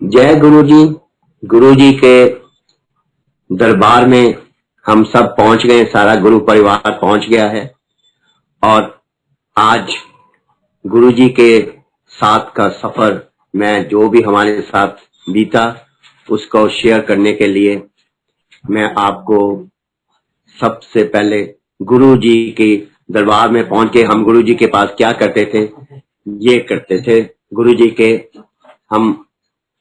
जय गुरु जी। गुरु जी के दरबार में हम सब पहुंच गए, सारा गुरु परिवार पहुंच गया है और आज गुरु जी के साथ का सफर मैं जो भी हमारे साथ बीता उसको शेयर करने के लिए मैं आपको सबसे पहले गुरु जी के दरबार में पहुंच के हम गुरु जी के पास क्या करते थे, ये करते थे। गुरु जी के हम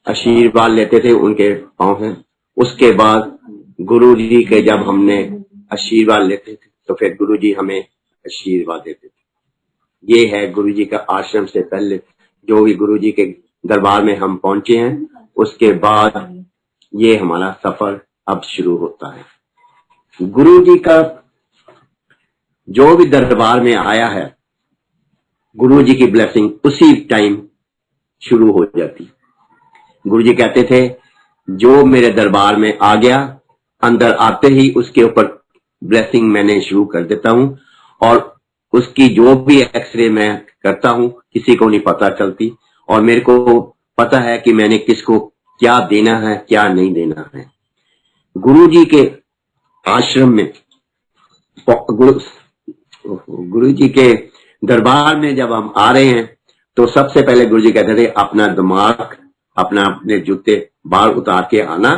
आशीर्वाद लेते थे उनके पाँव में। उसके बाद गुरु जी के जब हमने आशीर्वाद लेते थे तो फिर गुरु जी हमें आशीर्वाद देते थे। ये है गुरु जी का आश्रम से पहले जो भी गुरु जी के दरबार में हम पहुंचे हैं, उसके बाद ये हमारा सफर अब शुरू होता है। गुरु जी का जो भी दरबार में आया है, गुरु जी की ब्लेसिंग उसी टाइम शुरू हो जाती। गुरु जी कहते थे जो मेरे दरबार में आ गया, अंदर आते ही उसके ऊपर ब्लेसिंग मैंने शुरू कर देता हूं और उसकी जो भी एक्सरे मैं करता हूं किसी को नहीं पता चलती और मेरे को पता है कि मैंने किसको क्या देना है क्या नहीं देना है। गुरु जी के आश्रम में गुरु जी के दरबार में जब हम आ रहे हैं तो सबसे पहले गुरु जी कहते थे अपना दिमाग अपने जूते बाहर उतार के आना,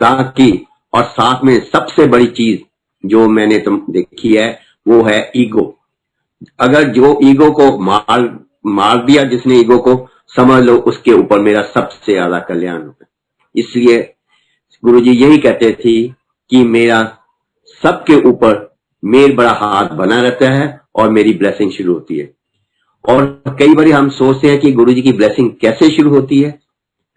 ताकि और साथ में सबसे बड़ी चीज जो मैंने तुम देखी है वो है ईगो। अगर जो ईगो को मार दिया, जिसने ईगो को, समझ लो उसके ऊपर मेरा सबसे ज्यादा कल्याण होगा। इसलिए गुरुजी यही कहते थे कि मेरा सबके ऊपर मेल बड़ा हाथ बना रहता है और मेरी ब्लेसिंग शुरू होती है। और कई बार हम सोचते हैं कि गुरुजी की ब्लेसिंग कैसे शुरू होती है।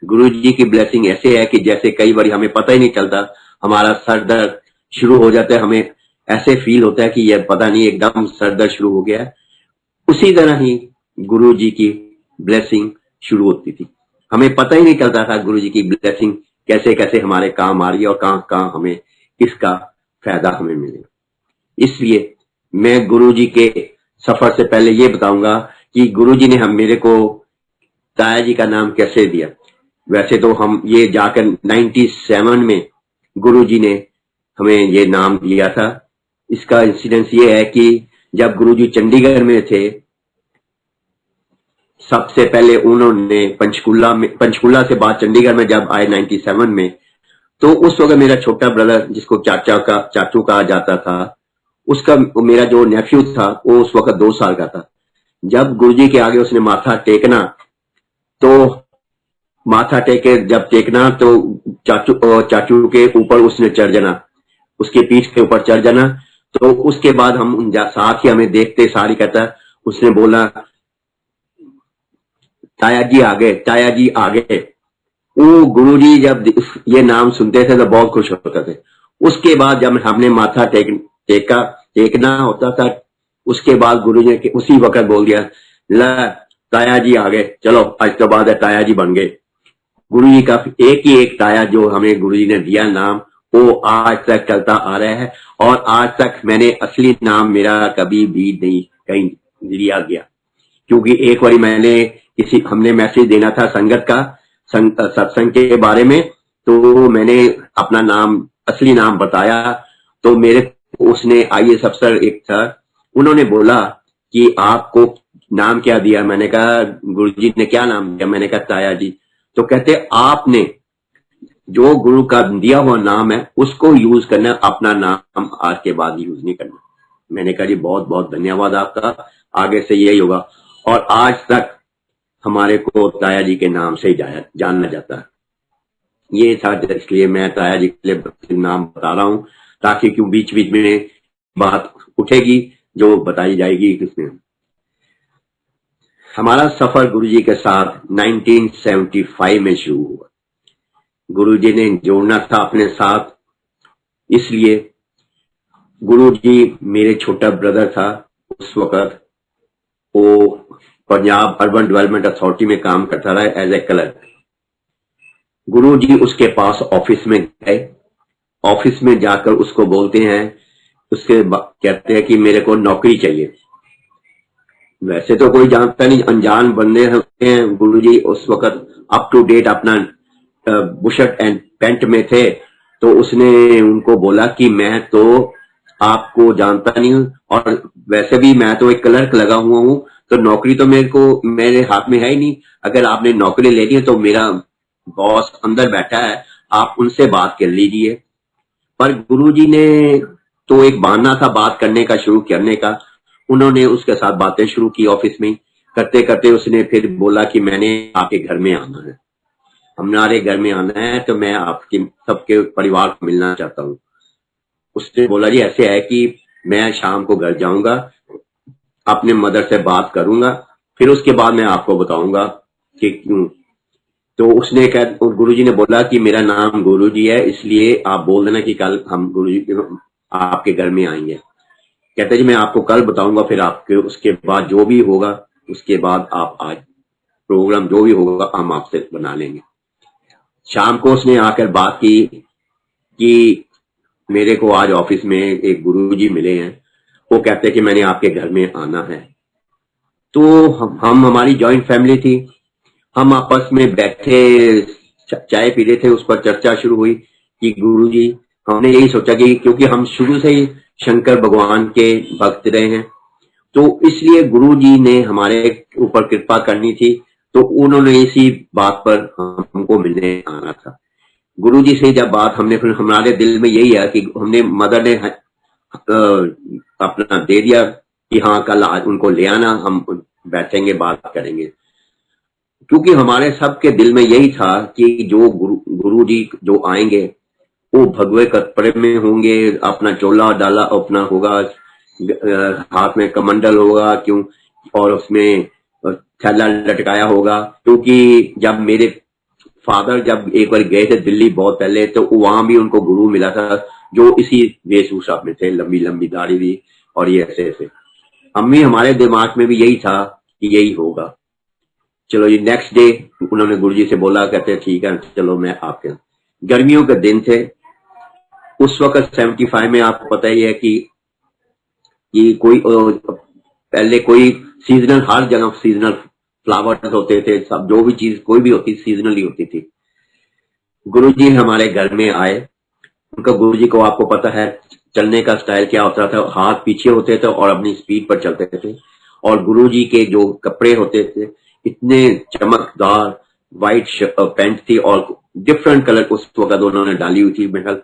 गुरु जी की ब्लेसिंग ऐसे है कि जैसे कई बार हमें पता ही नहीं चलता, हमारा सर दर्द शुरू हो जाता है, हमें ऐसे फील होता है कि ये पता नहीं एकदम सर दर्द शुरू हो गया है। उसी तरह ही गुरु जी की ब्लेसिंग शुरू होती थी। हमें पता ही नहीं चलता था गुरु जी की ब्लेसिंग कैसे कैसे हमारे काम आ रही है और कहाँ कहाँ हमें किसका फायदा हमें मिलेगा। इसलिए मैं गुरु जी के सफर से पहले ये बताऊंगा कि गुरु जी ने मेरे को ताया जी का नाम कैसे दिया। वैसे तो हम ये जाकर 97 में गुरुजी ने हमें ये नाम दिया था। इसका इंसिडेंस ये है कि जब गुरुजी चंडीगढ़ में थे, सबसे पहले उन्होंने पंचकुला से बाद चंडीगढ़ में जब आए 97 में, तो उस वक्त मेरा छोटा ब्रदर जिसको चाचू कहा जाता था, उसका मेरा जो नेफ्यू था वो उस वक्त 2 साल का था। जब गुरुजी के आगे उसने माथा टेकना तो माथा टेके जब टेकना तो चाचू के ऊपर उसने चढ़ जाना, उसके पीठ के ऊपर चढ़ जाना। तो उसके बाद हम साथ ही हमें देखते सारी कहता, उसने बोला ताया जी आ गए, ताया जी आ गए। वो गुरुजी जब ये नाम सुनते थे तो बहुत खुश होते थे। उसके बाद जब हमने माथा टेकना होता था, उसके बाद गुरुजी ने उसी वक्त बोल दिया, ला ताया जी आ गए, चलो आज तो बाद ताया जी बन गए। गुरु जी का एक ही एक ताया जो हमें गुरु जी ने दिया नाम, वो आज तक चलता आ रहा है और आज तक मैंने असली नाम मेरा कभी भी नहीं कहीं लिया गया। क्योंकि एक बार मैंने हमने मैसेज देना था संगत का सत्संग के बारे में, तो मैंने अपना नाम असली नाम बताया तो मेरे उसने IAS अफसर एक था, उन्होंने बोला कि आपको नाम क्या दिया। मैंने कहा गुरुजी ने क्या नाम दिया, मैंने कहा ताया जी। तो कहते आपने जो गुरु का दिया हुआ नाम है उसको यूज करना, अपना नाम आज के बाद यूज नहीं करना। मैंने कहा जी बहुत बहुत धन्यवाद आपका, आगे से यही होगा। और आज तक हमारे को ताया जी के नाम से ही जानना जाता है। ये था, इसलिए मैं ताया जी के लिए नाम बता रहा हूं, ताकि क्यों बीच बीच में बात उठेगी जो बताई जाएगी किसमें। हमारा सफर गुरुजी के साथ 1975 में शुरू हुआ। गुरुजी ने जोड़ना था अपने साथ, इसलिए गुरुजी मेरे छोटा ब्रदर था। उस वक्त वो पंजाब अर्बन डेवलपमेंट अथॉरिटी में काम करता रहा एज ए क्लर्क। गुरुजी उसके पास ऑफिस में गए, ऑफिस में जाकर उसको बोलते हैं, उसके कहते हैं कि मेरे को नौकरी चाहिए। वैसे तो कोई जानता नहीं, अनजान बंदे होते हैं। गुरुजी उस वक्त अप टू डेट अपना बुशर्ट एंड पैंट में थे, तो उसने उनको बोला कि मैं तो आपको जानता नहीं हूँ, और वैसे भी मैं तो एक क्लर्क लगा हुआ हूँ, तो नौकरी तो मेरे हाथ में है ही नहीं। अगर आपने नौकरी लेनी है तो मेरा बॉस अंदर बैठा है, आप उनसे बात कर लीजिए। पर गुरुजी ने तो एक बहाना था बात करने का, शुरू करने का। उन्होंने उसके साथ बातें शुरू की ऑफिस में। करते करते उसने फिर बोला कि मैंने आपके घर में आना है, हमारे घर में आना है, तो मैं आपके सबके परिवार को मिलना चाहता हूँ। उसने बोला जी ऐसे है कि मैं शाम को घर जाऊंगा, अपने मदर से बात करूंगा, फिर उसके बाद मैं आपको बताऊंगा कि क्यों। तो उसने कहा, गुरुजी ने बोला कि मेरा नाम गुरुजी है, इसलिए आप बोल देना कि कल हम गुरुजी आपके घर में आएंगे। कहते जी मैं आपको कल बताऊंगा, फिर आपके उसके बाद जो भी होगा, उसके बाद आप आज प्रोग्राम जो भी होगा हम आपसे बना लेंगे। शाम को उसने आकर बात की कि मेरे को आज ऑफिस में एक गुरुजी मिले हैं, वो कहते हैं कि मैंने आपके घर में आना है। तो हम हमारी जॉइंट फैमिली थी, हम आपस में बैठे चाय पी रहे थे, उस पर चर्चा शुरू हुई कि गुरुजी, हमने यही सोचा कि क्योंकि हम शुरू से ही शंकर भगवान के भक्त रहे हैं, तो इसलिए गुरुजी ने हमारे ऊपर कृपा करनी थी, तो उन्होंने इसी बात पर हमको मिलने आना था। गुरुजी से जब बात हमने, फिर हमारे दिल में यही है कि हमने मदर ने अपना दे दिया कि हाँ कल आज उनको ले आना, हम बैठेंगे बात करेंगे। क्योंकि हमारे सबके दिल में यही था कि जो गुरुजी जो आएंगे वो भगवे कपड़े में होंगे, अपना चोला डाला अपना होगा, हाथ में कमंडल होगा, क्यों, और उसमें थैला लटकाया होगा। क्योंकि जब मेरे फादर जब एक बार गए थे दिल्ली बहुत पहले, तो वहां भी उनको गुरु मिला था जो इसी वेशभूषा में थे, लंबी लंबी दाढ़ी भी, और ये ऐसे ऐसे। हमारे दिमाग में भी यही था कि यही होगा। चलो जी नेक्स्ट डे उन्होंने गुरुजी से बोला, कहते ठीक है चलो मैं आपके, गर्मियों के दिन थे उस वक्त 75 में। आपको पता ही है कि कोई पहले कोई सीजनल, हर जगह सीजनल फ्लावर्स होते थे, सब जो भी चीज कोई भी होती सीजनली होती थी। गुरुजी हमारे घर में आए। उनका, गुरुजी को आपको पता है चलने का स्टाइल क्या होता था, हाथ पीछे होते थे और अपनी स्पीड पर चलते थे। और गुरुजी के जो कपड़े होते थे इतने चमकदार, व्हाइट पैंट थी, और डिफरेंट कलर उस वक्त उन्होंने डाली हुई थी। मेरे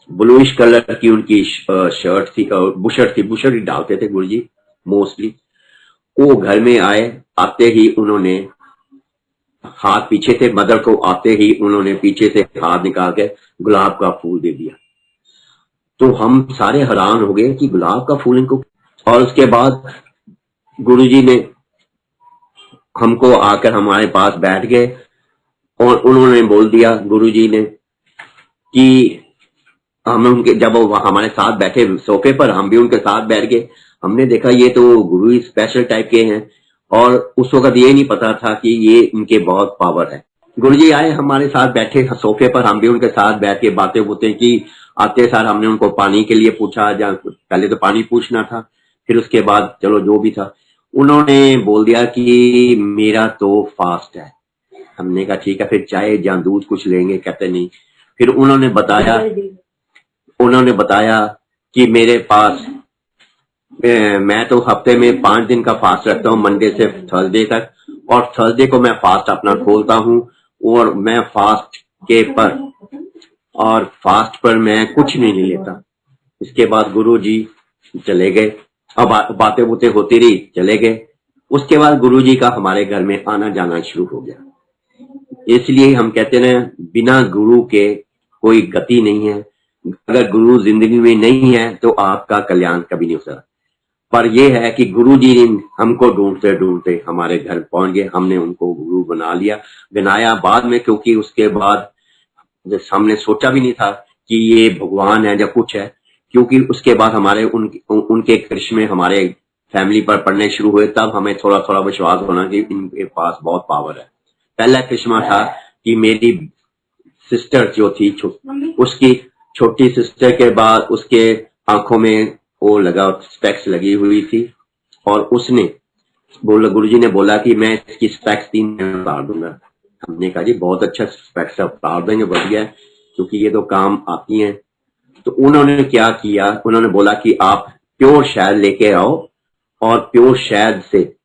ब्लूइश कलर की उनकी शर्ट थी, बुशर्ट थी, बुशर्ट ही डालते थे गुरुजी मोस्टली। वो घर में आए, आते ही उन्होंने हाथ पीछे थे, मदर को आते ही उन्होंने पीछे से हाथ निकाल के गुलाब का फूल दे दिया। तो हम सारे हैरान हो गए कि गुलाब का फूल इनको। और उसके बाद गुरुजी ने हमको आकर हमारे पास बैठ गए और उन्होंने बोल दिया, गुरुजी ने, कि हम उनके, जब वो हमारे साथ बैठे सोफे पर, हम भी उनके साथ बैठ गए। हमने देखा ये तो गुरु स्पेशल टाइप के हैं, और उस वक्त ये नहीं पता था कि ये इनके बहुत पावर है। गुरुजी आए, हमारे साथ बैठे सोफे पर, हम भी उनके साथ बैठ के बातें बुतें की। आते सार हमने उनको पानी के लिए पूछा, जहाँ पहले तो पानी पूछना था, फिर उसके बाद चलो जो भी था। उन्होंने बोल दिया कि मेरा तो फास्ट है। हमने कहा ठीक है, फिर चाय या दूध कुछ लेंगे, कहते नहीं। फिर उन्होंने बताया कि मेरे पास, मैं तो हफ्ते में 5 दिन का फास्ट रखता हूँ, मंडे से थर्सडे तक, और थर्सडे को मैं फास्ट अपना खोलता हूँ, और मैं फास्ट पर मैं कुछ नहीं लेता। इसके बाद गुरुजी चले गए। अब बातें बुतें होती रही, चले गए। उसके बाद गुरुजी का हमारे घर में आना जाना शुरू हो गया। इसलिए हम कहते हैं बिना गुरु के कोई गति नहीं है। अगर गुरु जिंदगी में नहीं है तो आपका कल्याण कभी नहीं हो सकता। पर यह है कि गुरु जी ने हमको ढूंढते ढूंढते हमारे घर पहुंच गए, हमने उनको गुरु बनाया बाद में, क्योंकि उसके बाद हमने सोचा भी नहीं था कि ये भगवान है या कुछ है। क्योंकि उसके बाद हमारे उनके करिश्मे हमारे फैमिली पर पड़ने शुरू हुए, तब हमें थोड़ा थोड़ा विश्वास होना कि इनके पास बहुत पावर है। पहला करिश्मा था कि मेरी सिस्टर जो थी, उसकी छोटी सिस्टर के बाद उसके आंखों में वो लगा, स्पेक्स लगी हुई थी, और उसने गुरुजी ने बोला कि मैं इसकी स्पेक्स 3 महीने में उतार दूंगा। हमने कहा जी बहुत अच्छा, स्पेक्स आप डाल देंगे, बढ़िया है, क्योंकि ये तो काम आती हैं। तो उन्होंने क्या किया, उन्होंने बोला कि आप प्योर शहद लेके आओ और प्योर शहद से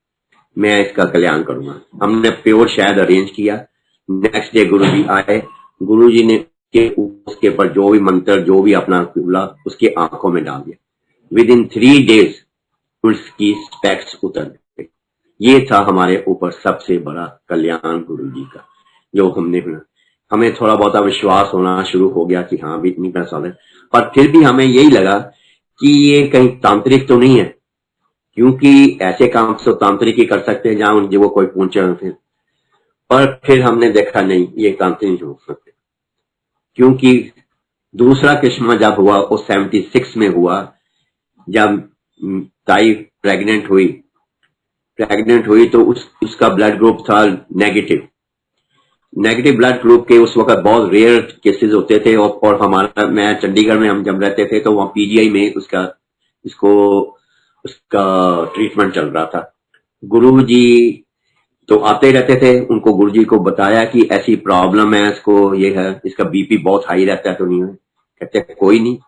मैं इसका कल्याण करूंगा। हमने प्योर शहद अरेंज किया। नेक्स्ट डे गुरुजी आए, गुरुजी ने उसके ऊपर जो भी मंत्र, जो भी अपना बोला, उसकी आंखों में डाल दिया। विद इन 3 days उसकी स्पेक्स उतर गई। ये था हमारे ऊपर सबसे बड़ा कल्याण गुरुजी का, जो हमने हमें थोड़ा बहुत विश्वास होना शुरू हो गया कि हाँ भी इतनी पैसा है। पर फिर भी हमें यही लगा कि ये कहीं तांत्रिक तो नहीं है, क्योंकि ऐसे काम तो तांत्रिक ही कर सकते हैं जहां जो वो कोई पूछे फिर। पर फिर हमने देखा नहीं, ये तांत्रिक नहीं हो सकते, क्योंकि दूसरा किस्मा जब हुआ वो 76 में हुआ, जब ताई प्रेग्नेंट हुई तो उसका ब्लड ग्रुप था नेगेटिव ब्लड ग्रुप के उस वक्त बहुत रेयर केसेस होते थे। और हमारा, मैं चंडीगढ़ में हम जब रहते थे तो वहाँ पीजीआई में उसका ट्रीटमेंट चल रहा था। गुरुजी तो आते रहते थे, उनको गुरुजी को बताया कि ऐसी प्रॉब्लम है, इसको ये है, इसका बीपी बहुत हाई रहता है, तो नहीं है। कहते कोई नहीं,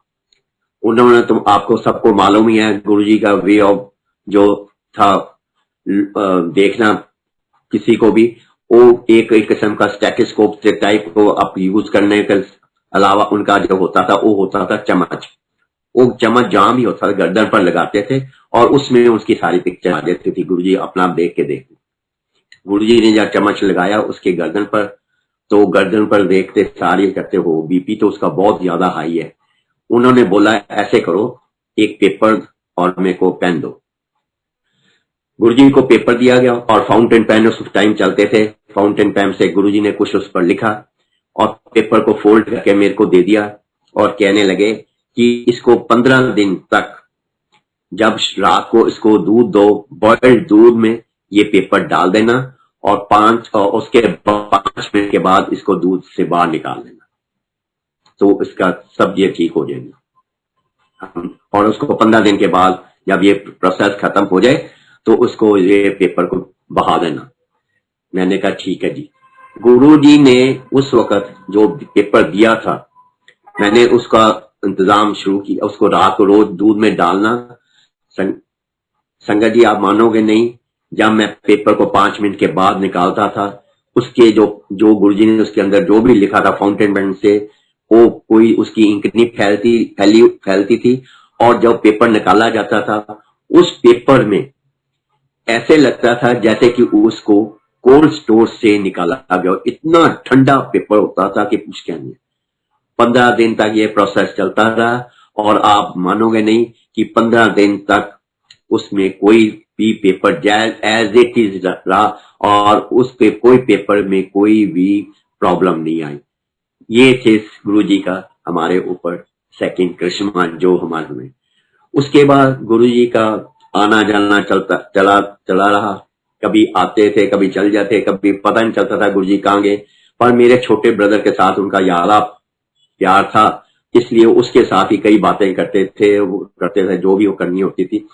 उन्होंने, तुम आपको सबको मालूम ही है गुरुजी का वे ऑफ जो था देखना किसी को भी, वो एक किस्म का स्टेथोस्कोप टाइप को आप यूज करने के अलावा उनका जो होता था वो होता था चम्मच। वो चम्मच जहां भी होता था गर्दन पर लगाते थे और उसमें उसकी सारी पिक्चर आ जाती थी। गुरुजी अपना देख के देख, गुरुजी ने जब चम्मच लगाया उसके गर्दन पर, तो गर्दन पर देखते सारे कहते हो बीपी तो उसका बहुत ज्यादा हाई है। उन्होंने बोला ऐसे करो, एक पेपर और मेरे को पेन दो। गुरुजी को पेपर दिया गया और फाउंटेन पेन उस टाइम चलते थे, फाउंटेन पेन से गुरुजी ने कुछ उस पर लिखा और पेपर को फोल्ड करके मेरे को दे दिया और कहने लगे कि इसको 15 दिन तक, जब रात को इसको दूध दो, बॉइल्ड दूध में ये पेपर डाल देना और उसके 5 मिनट के बाद इसको दूध से बाहर निकाल देना, तो इसका सब ये ठीक हो जाएगा। और उसको 15 दिन के बाद जब ये प्रोसेस खत्म हो जाए तो उसको ये पेपर को बहा देना। मैंने कहा ठीक है जी। गुरुजी ने उस वक्त जो पेपर दिया था, मैंने उसका इंतजाम शुरू किया, उसको रात को रोज दूध में डालना। संगत जी आप मानोगे नहीं, जब मैं पेपर को 5 मिनट के बाद निकालता था, उसके जो गुरुजी ने उसके अंदर जो भी लिखा था फाउंटेन पेन से, वो कोई उसकी इंक नहीं फैलती थी। और जब पेपर निकाला जाता था, उस पेपर में ऐसे लगता था जैसे कि उसको कोल्ड स्टोर से निकाला गया। इतना ठंडा पेपर होता था कि कुछ क्या नहीं। 15 दिन तक ये प्रोसेस चलता रहा और आप मानोगे नहीं कि 15 दिन तक उसमें कोई भी पेपर एज इट इज रहा और उस पे कोई पेपर में कोई भी प्रॉब्लम नहीं आई। ये थे गुरुजी का हमारे ऊपर सेकंड करिश्मा जो हमारे में। उसके बाद गुरुजी का आना जाना चला रहा। कभी आते थे, कभी चल जाते, कभी पता नहीं चलता था गुरुजी कहाँ गए। पर मेरे छोटे ब्रदर के साथ उनका यारा प्यार था, इसलिए उसके साथ ही कई बातें करते थे जो भी वो करनी होती थी।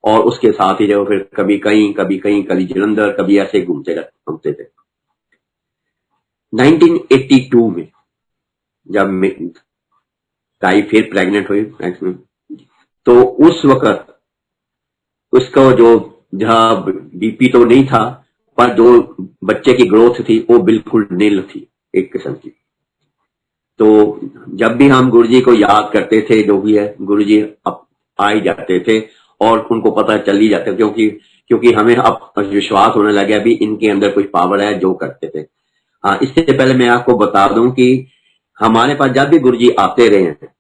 और उसके साथ ही जो फिर कभी कहीं कभी जलंधर, कभी ऐसे घूमते थे। 1982 में जब ताई फिर प्रेग्नेंट हुई, तो उस वक्त उसका जो जहाँ बीपी तो नहीं था, पर जो बच्चे की ग्रोथ थी वो बिल्कुल नील थी एक किस्म की। तो जब भी हम गुरुजी को याद करते थे, जो भी है गुरुजी अब आ ही जाते थे और उनको पता चल ही जाते, क्योंकि हमें अब विश्वास होने लगा भी इनके अंदर कुछ पावर है जो करते थे। हाँ, इससे पहले मैं आपको बता दूं कि हमारे पास जब भी गुरुजी आते रहे हैं,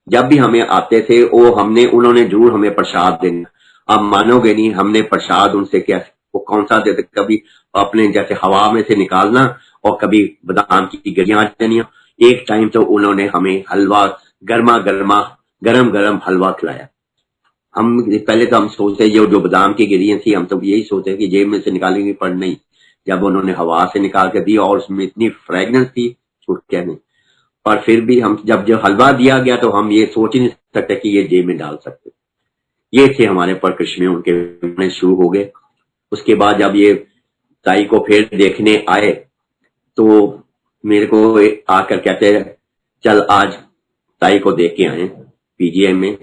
जब भी हमें आते थे उन्होंने जरूर हमें प्रसाद देना। आप मानोगे नहीं, हमने प्रसाद उनसे क्या, वो कौन सा देते, कभी अपने जैसे हवा में से निकालना और कभी बादाम की गिरियां देनिया। एक टाइम तो उन्होंने हमें हलवा, गरम गरम हलवा खिलाया। हम पहले तो हम सोचते जो बादाम की गिरियां थी, हम तो यही सोचते कि जेब में से निकालेंगे, पर नहीं, जब उन्होंने हवा से निकाल कर दी और उसमें इतनी फ्रेगनेंस थी छूट क्या नहीं। पर फिर भी हम जब जो हलवा दिया गया तो हम ये सोच ही नहीं सकते कि ये जेब में डाल सकते। ये थे हमारे पर करिश्मे, उनके शुरू हो गए। उसके बाद जब ये ताई को फिर देखने आए तो मेरे को आकर कहते चल आज ताई को देख के आए पीजीआई में।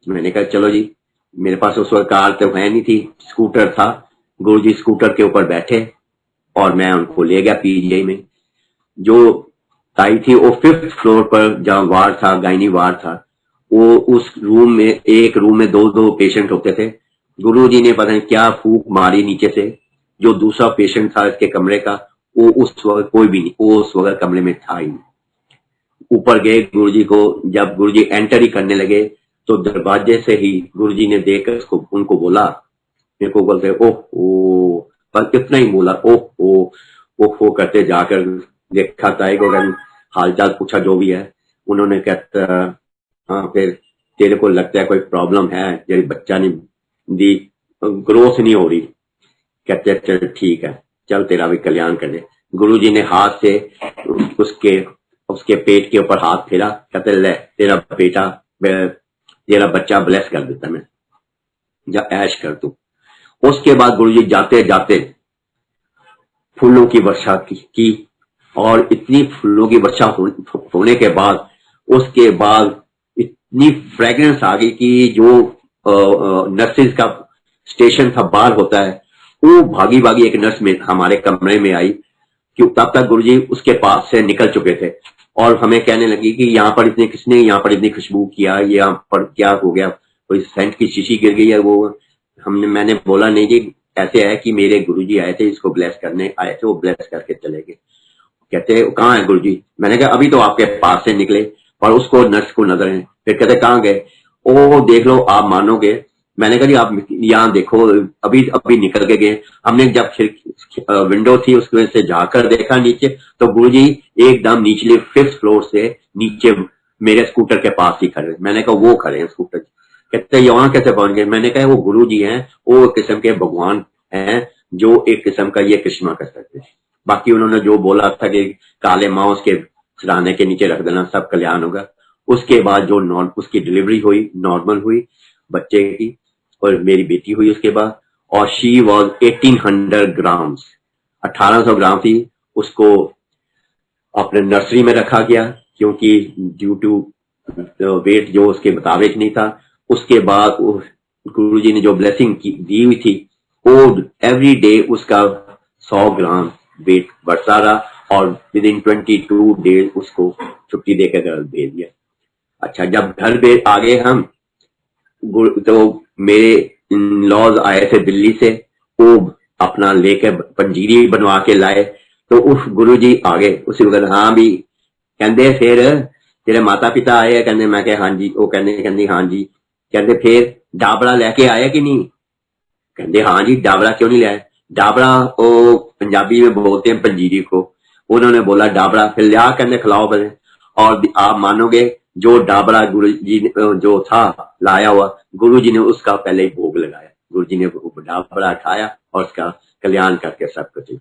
मैंने कहा चलो जी। मेरे पास उस वक्त कार तो है नहीं थी, स्कूटर था। गुरुजी स्कूटर के ऊपर बैठे और मैं उनको ले गया पीजीआई में। जो ताई थी वो 5th फ्लोर पर जहाँ वार्ड था, गायनी वार्ड था, वो उस रूम में, एक रूम में दो दो पेशेंट होते थे। गुरुजी ने पता नहीं क्या फूंक मारी नीचे से। जो दूसरा पेशेंट था इसके कमरे का, वो उस वक्त कोई भी नहीं, वो उस वक्त कमरे में था ही नहीं। ऊपर गए गुरुजी को, जब गुरुजी एंटर ही करने लगे तो दरवाजे से ही गुरुजी ने देखकर उसको उनको बोला, मेरे को बोलते ओह, पर इतना ही बोला ओह करते जाकर देखा ताई को, हालचाल पूछा जो भी है। उन्होंने कहता हाँ फिर तेरे को लगता है कोई प्रॉब्लम है, तेरी बच्चा नहीं दी, ग्रोथ नहीं हो रही। कहते चल ठीक है, चल तेरा भी कल्याण कर दे। गुरुजी ने हाथ से उसके पेट के ऊपर हाथ फेरा, कहते ले तेरा बच्चा ब्लेस कर देता मैं, जा ऐश कर तू। उसके बाद गुरुजी जाते जाते फूलों की वर्षा की और इतनी फूलों की वर्षा होने के बाद उसके बाद इतनी फ्रेग्रेंस आ गई कि जो नर्सिस का स्टेशन था बाहर होता है, वो भागी भागी एक नर्स में हमारे कमरे में आई कि तब तक गुरुजी उसके पास से निकल चुके थे और हमें कहने लगी कि यहाँ पर किसने यहाँ पर इतनी खुशबू किया, यहाँ पर क्या हो गया, कोई सेंट की शीशी गिर गई है। वो मैंने बोला नहीं जी, ऐसे है कि मेरे गुरुजी आए थे, इसको ब्लेस करने आए थे, वो ब्लेस करके चले गए। कहते कहाँ है गुरुजी? मैंने कहा अभी तो आपके पास से निकले और उसको नर्स को नजर है। फिर कहते कहाँ गए? ओ देख लो आप मानोगे। मैंने कहा जी आप यहाँ देखो, अभी अभी निकल के गए। हमने जब विंडो थी उसकी वजह से जाकर देखा नीचे, तो गुरुजी एकदम निचले 5th फ्लोर से नीचे मेरे स्कूटर के पास ही खड़े। मैंने कहा वो खड़े हैं स्कूटर। कहते यहाँ कैसे पहुंच गए? मैंने कहा वो गुरुजी हैं, वो एक किस्म के भगवान हैं जो एक किस्म का ये करिश्मा कर सकते हैं। बाकी उन्होंने जो बोला था कि काले माँ उसके सिराने के नीचे रख देना, सब कल्याण होगा। उसके बाद जो उसकी डिलीवरी हुई, नॉर्मल हुई बच्चे की, और मेरी बेटी हुई उसके बाद, और शी वॉज 1800 ग्राम्स, 1800 ग्राम थी। उसको अपने नर्सरी में रखा गया क्योंकि ड्यू टू वेट जो उसके मुताबिक नहीं था। उसके बाद गुरुजी ने जो ब्लेसिंग दी हुई थी, वो एवरी डे उसका 100 ग्राम वेट बढ़ता रहा और विद इन 22 डेज उसको छुट्टी देकर घर भेज दिया। अच्छा, जब घर पे आ गए हम, तो मेरे लॉज आए थे दिल्ली से, वो अपना लेके पंजीरी बनवा के लाए। तो उस गुरुजी आ गए, उसी वक्त हाँ भी कहते फिर तेरे माता पिता आए? कहते मैं कहा हाँ जी। वो कहते हाँ जी। कहते फिर डाबड़ा लेके आया कि नहीं? कहते हाँ जी। डाबड़ा क्यों नहीं लाया? डाबड़ा वो पंजाबी में बोलते हैं पंजीरी को। उन्होंने बोला डाबड़ा, फिर लिया कहने खिलाओ बने। और आप मानोगे जो डाबड़ा गुरुजी जो था लाया हुआ, गुरुजी ने उसका पहले ही भोग लगाया। गुरुजी ने डाबड़ा उठाया और उसका कल्याण करके सब कुछ।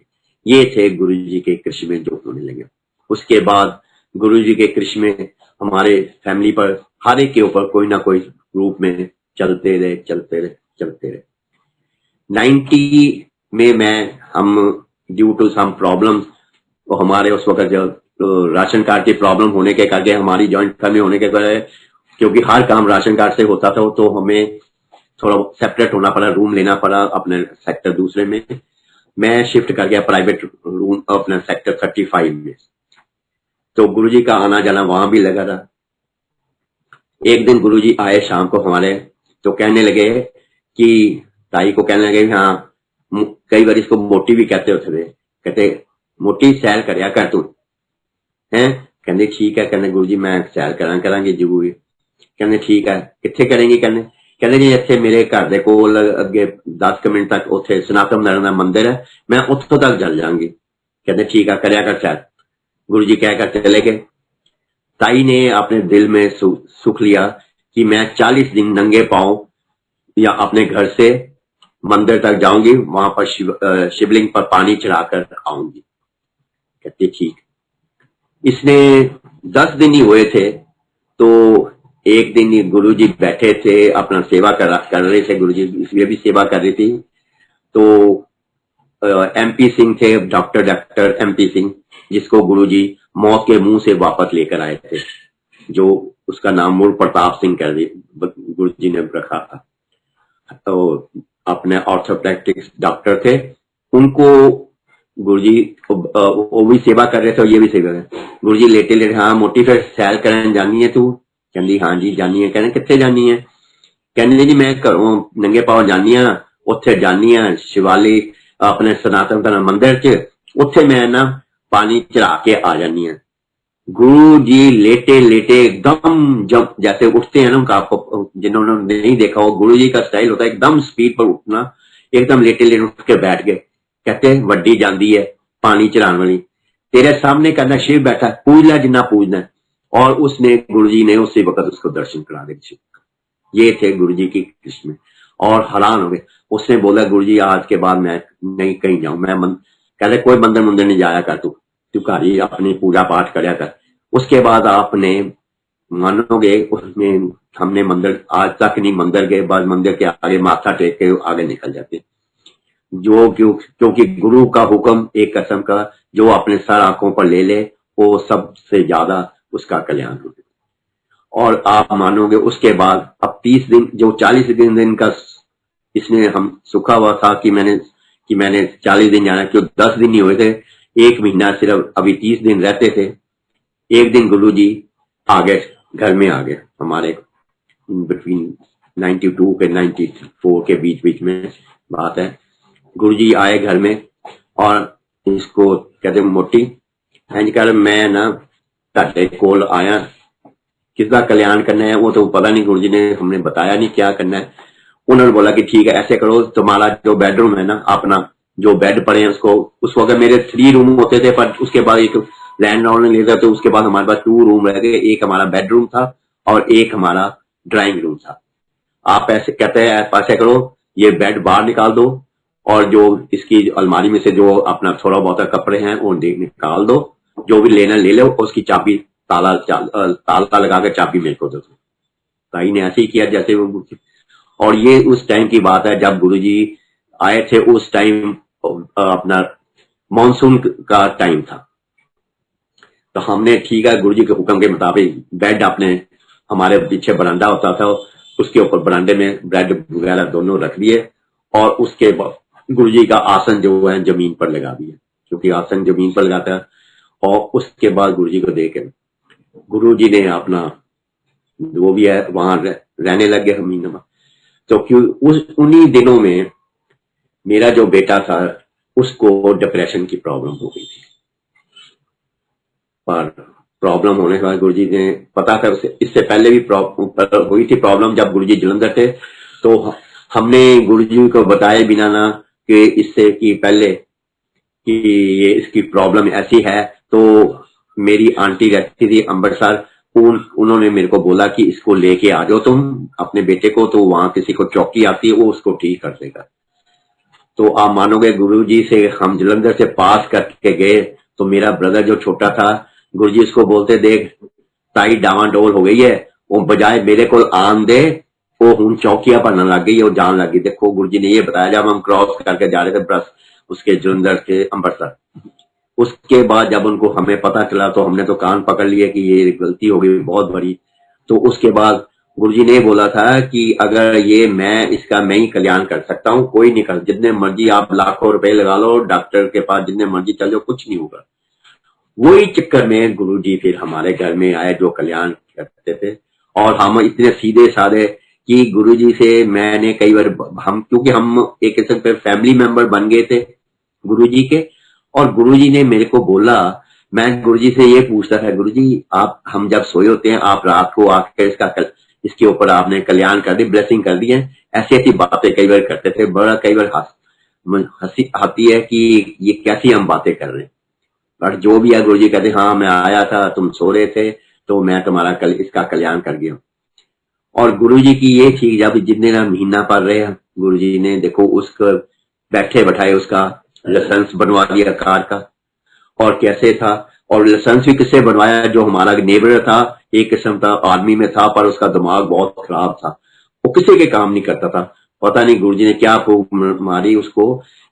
ये थे गुरुजी के कृष्ण जो होने लगे। उसके बाद गुरुजी के कृष्ण में हमारे फैमिली पर हर एक के ऊपर कोई ना कोई रूप में चलते रहे। 90 में हम ड्यू टू सम प्रॉब्लम, हमारे उस वक्त जो राशन कार्ड की प्रॉब्लम होने के करके, हमारी जॉइंट फैमिली होने के कारण, क्योंकि हर काम राशन कार्ड से होता था, तो हमें थोड़ा सेपरेट होना पड़ा, रूम लेना पड़ा अपने सेक्टर दूसरे में। मैं शिफ्ट कर गया प्राइवेट रूम अपने सेक्टर 35 में। तो गुरुजी का आना जाना वहां भी लगा रहा। एक दिन गुरुजी आए शाम को हमारे, तो कहने लगे कि ताई को कहने लगे हाँ, कई बार इसको मोटी भी कहते होते थे। कहते मोटी सैर करया कर तू है। कहते ठीक है। कहने गुरुजी मैं सैर करांगी जरूर। कहने ठीक है, कितने करेंगी? कहने जी इतने मेरे घर के कोल अगे 10 मिनट तक उथे सनातन नारायण का मंदिर है, मैं उत्थों तक चल जाऊंगी। कहते ठीक है, करया कर सैर। गुरुजी कहकर चले गए। ताई ने अपने दिल में सुख लिया कि मैं 40 दिन नंगे पांव या अपने घर से मंदिर तक जाऊंगी, वहां पर शिवलिंग पर पानी चढ़ाकर आऊंगी। कहते ठीक। इसने 10 दिन ही हुए थे, तो एक दिन गुरुजी बैठे थे अपना सेवा कर रहे थे। गुरुजी ये भी सेवा कर रही थी। तो MP सिंह थे, डॉक्टर MP सिंह, जिसको गुरुजी मौत के मुंह से वापस लेकर आए थे, जो उसका नाम मूल प्रताप सिंह कर गुरुजी ने रखा था। तो अपने ऑर्थोपेडिक्स डॉक्टर थे, उनको गुरुजी वो भी सेवा कर रहे थे और ये भी सेवा कर। गुरुजी लेटे लेटे, हाँ मोटी फिर सैर करन जानी है तू? कहंदी हाँ जी जानी है। कहने कित्थे जानी है? कहने जी मैं घरों नंगे पाव जानी हाँ, उत्थे जानी हाँ शिवालिक अपने सनातन धर्म मंदिर च, उत्थे मैं ना पानी चढ़ा के आ जानी है। गुरु जी लेटे लेटे एकदम, जब जैसे उठते हैं ना उनका, आपको जिन्होंने नहीं देखा हो, गुरु जी का स्टाइल होता है एकदम स्पीड पर उठना, एकदम लेटे लेटे उठ के बैठ गए। कहते वड्डी जाती है पानी चढ़ाने वाली, तेरे सामने कहना शिव बैठा, पूज ला जिन्ना पूजना है। और उसने गुरु जी ने उसी वक्त उसको दर्शन करा दिए। ये थे गुरु जी की कृष्ण, और हैरान हो गए। उसने बोला गुरु जी आज के बाद मैं नहीं कहीं जाऊं, मैं कहते कोई मंदिर मुंदिर नहीं जाया कर, तू घर ही अपनी पूजा पाठ करया कर। उसके बाद आपने मानोगे उसमें हमने मंदिर आज तक नहीं, मंदिर के बाद मंदिर के आगे माथा टेक के आगे निकल जाते, जो क्योंकि गुरु का हुक्म एक किस्म का जो अपने सर आंखों पर ले ले वो सबसे ज्यादा उसका कल्याण हो। और आप मानोगे उसके बाद अब 30 दिन, जो 40 दिन का इसने हम सुखा हुआ था कि मैंने 40 दिन जाना, क्यों 10 दिन नहीं हुए थे, 1 महीना सिर्फ, अभी 30 दिन रहते थे। एक दिन गुरु जी आ गए, घर में आ गए, हमारे बिटवीन 92 के 94 के बीच में बात है। गुरु जी आए घर में और इसको कहते मोटी कह मैं ना ताडे कोल आया, किसका कल्याण करना है वो तो पता नहीं, गुरु जी ने हमने बताया नहीं क्या करना है। उन्होंने बोला कि ठीक है ऐसे करो, तुम्हारा जो बेडरूम है ना, अपना जो बेड पड़े हैं उसको, उस वक्त मेरे 3 रूम होते थे, पर उसके बाद एक लैंडलॉर्ड ने लिया था, तो उसके बाद हमारे पास 2 रूम रह गए, एक हमारा बेडरूम था और एक हमारा ड्राइंग रूम था। आप ऐसे कहते हैं ऐसे करो, ये बेड बाहर निकाल दो और जो इसकी अलमारी में से जो अपना थोड़ा बहुत कपड़े हैं वो निकाल दो, जो भी लेना ले लो, उसकी चाबी ताला लगा कर चाबी मेरे को दो। ताई ने ऐसे ही किया जैसे वो, और ये उस टाइम की बात है जब गुरुजी आए थे, उस टाइम अपना मानसून का टाइम था। तो हमने ठीक है गुरुजी के हुक्म के मुताबिक बेड अपने हमारे पीछे बरामदा होता था, उसके ऊपर बरामदे में ब्रेड वगैरह दोनों रख दिए, और उसके बाद गुरुजी का आसन जो है जमीन पर लगा दिया, क्योंकि आसन जमीन पर लगाता है। और उसके बाद गुरुजी को देख गुरुजी ने अपना वो भी है वहां रहने लग गए महीने में। तो क्यों उन्हीं दिनों में मेरा जो बेटा था उसको डिप्रेशन की प्रॉब्लम हो गई थी, पर प्रॉब्लम होने के बाद गुरुजी ने पता था उसे, इससे पहले भी हुई थी प्रॉब्लम जब गुरुजी जलंधर थे, तो हमने गुरुजी को बताए बिना ना कि इससे कि पहले कि ये इसकी प्रॉब्लम ऐसी है। तो मेरी आंटी रहती थी अमृतसर, उन्होंने मेरे को बोला कि इसको लेके आ जाओ तुम अपने बेटे को, तो वहां किसी को चौकी आती है वो उसको ठीक कर देगा। तो आप मानोगे गुरुजी से हम जलंधर से पास करके गए, तो मेरा ब्रदर जो छोटा था, गुरुजी उसको बोलते देख ताई डावाडोल हो गई है, वो बजाय मेरे को आन दे वो हूं चौकिया बनने लग गई, वो जान लग गई। देखो गुरुजी ने ये बताया जब हम क्रॉस करके जा रहे थे बस उसके जलंधर से अमृतसर। उसके बाद जब उनको हमें पता चला तो हमने तो कान पकड़ लिए कि ये गलती हो गई बहुत बड़ी। तो उसके बाद गुरुजी ने बोला था कि अगर ये मैं ही कल्याण कर सकता हूँ, कोई नहीं कर, जितने मर्जी आप लाखों रुपए लगा लो डॉक्टर के पास, जितने मर्जी चल जाओ, कुछ नहीं होगा। वही चक्कर में गुरुजी फिर हमारे घर में आए जो कल्याण करते थे, और हम इतने सीधे साधे कि गुरुजी से मैंने कई बार हम, क्योंकि हम एक किस्म पे फैमिली मेंबर बन गए थे गुरुजी के, और गुरुजी ने मेरे को बोला, मैं गुरुजी से ये पूछता था गुरुजी आप, हम जब सोए होते हैं आप रात को आकर इसके ऊपर आपने कल्याण कर दी, ब्लेसिंग कर दी है, ऐसी ऐसी बातें कई बार करते थे। बड़ा कई बार हंसी आती है कि ये कैसी हम बातें कर रहे हैं, बट जो भी है गुरुजी कहते हाँ मैं आया था तुम सो रहे थे तो मैं तुम्हारा इसका कल्याण कर गया। और गुरुजी की ये थी जब जितने ना महीना पढ़ रहे हैं, गुरुजी ने देखो उसको बैठे बैठाए उसका लाइसेंस बनवा दिया कार का, और कैसे था, और लाइसेंस भी किससे बनवाया, जो हमारा नेबर था, एक किस्म था आर्मी में था पर उसका दिमाग बहुत खराब था, वो किसी के काम नहीं करता था। पता नहीं गुरुजी ने क्या फूक मारी उसको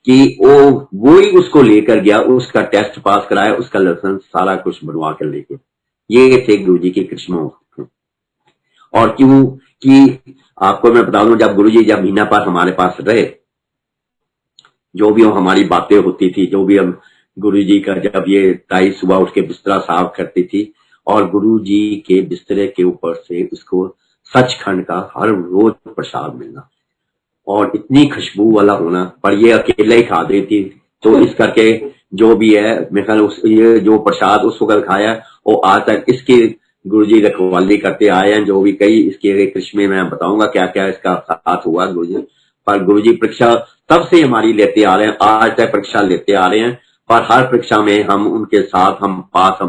कि वो ही उसको लेकर गया, उसका टेस्ट पास कराया, उसका लाइसेंस सारा कुछ बनवा कर लेके। ये थे गुरु जी के कृष्ण। और क्यों कि आपको मैं बता दूं, जब गुरु जी जब महीना पर हमारे पास रहे, जो भी हमारी बातें होती थी, जो भी हम गुरु जी का, जब ये ताई सुबह उठ के बिस्तरा साफ करती थी और गुरु जी के बिस्तरे के ऊपर से उसको सचखंड का हर रोज प्रसाद मिलना और इतनी खुशबू वाला होना, पर ये अकेले ही खा रही थी। तो इस करके जो भी है, मेरे ख्याल ये जो प्रसाद उस वक्त खाया वो आज तक इसकी गुरुजी रखवाली करते आए हैं। जो भी कई इसके कृष्ण में मैं बताऊंगा क्या क्या इसका साथ हुआ गुरुजी। पर गुरुजी परीक्षा तब से हमारी लेते आ रहे हैं, आज तक परीक्षा लेते आ रहे हैं। पर हर परीक्षा में हम उनके साथ, हम पास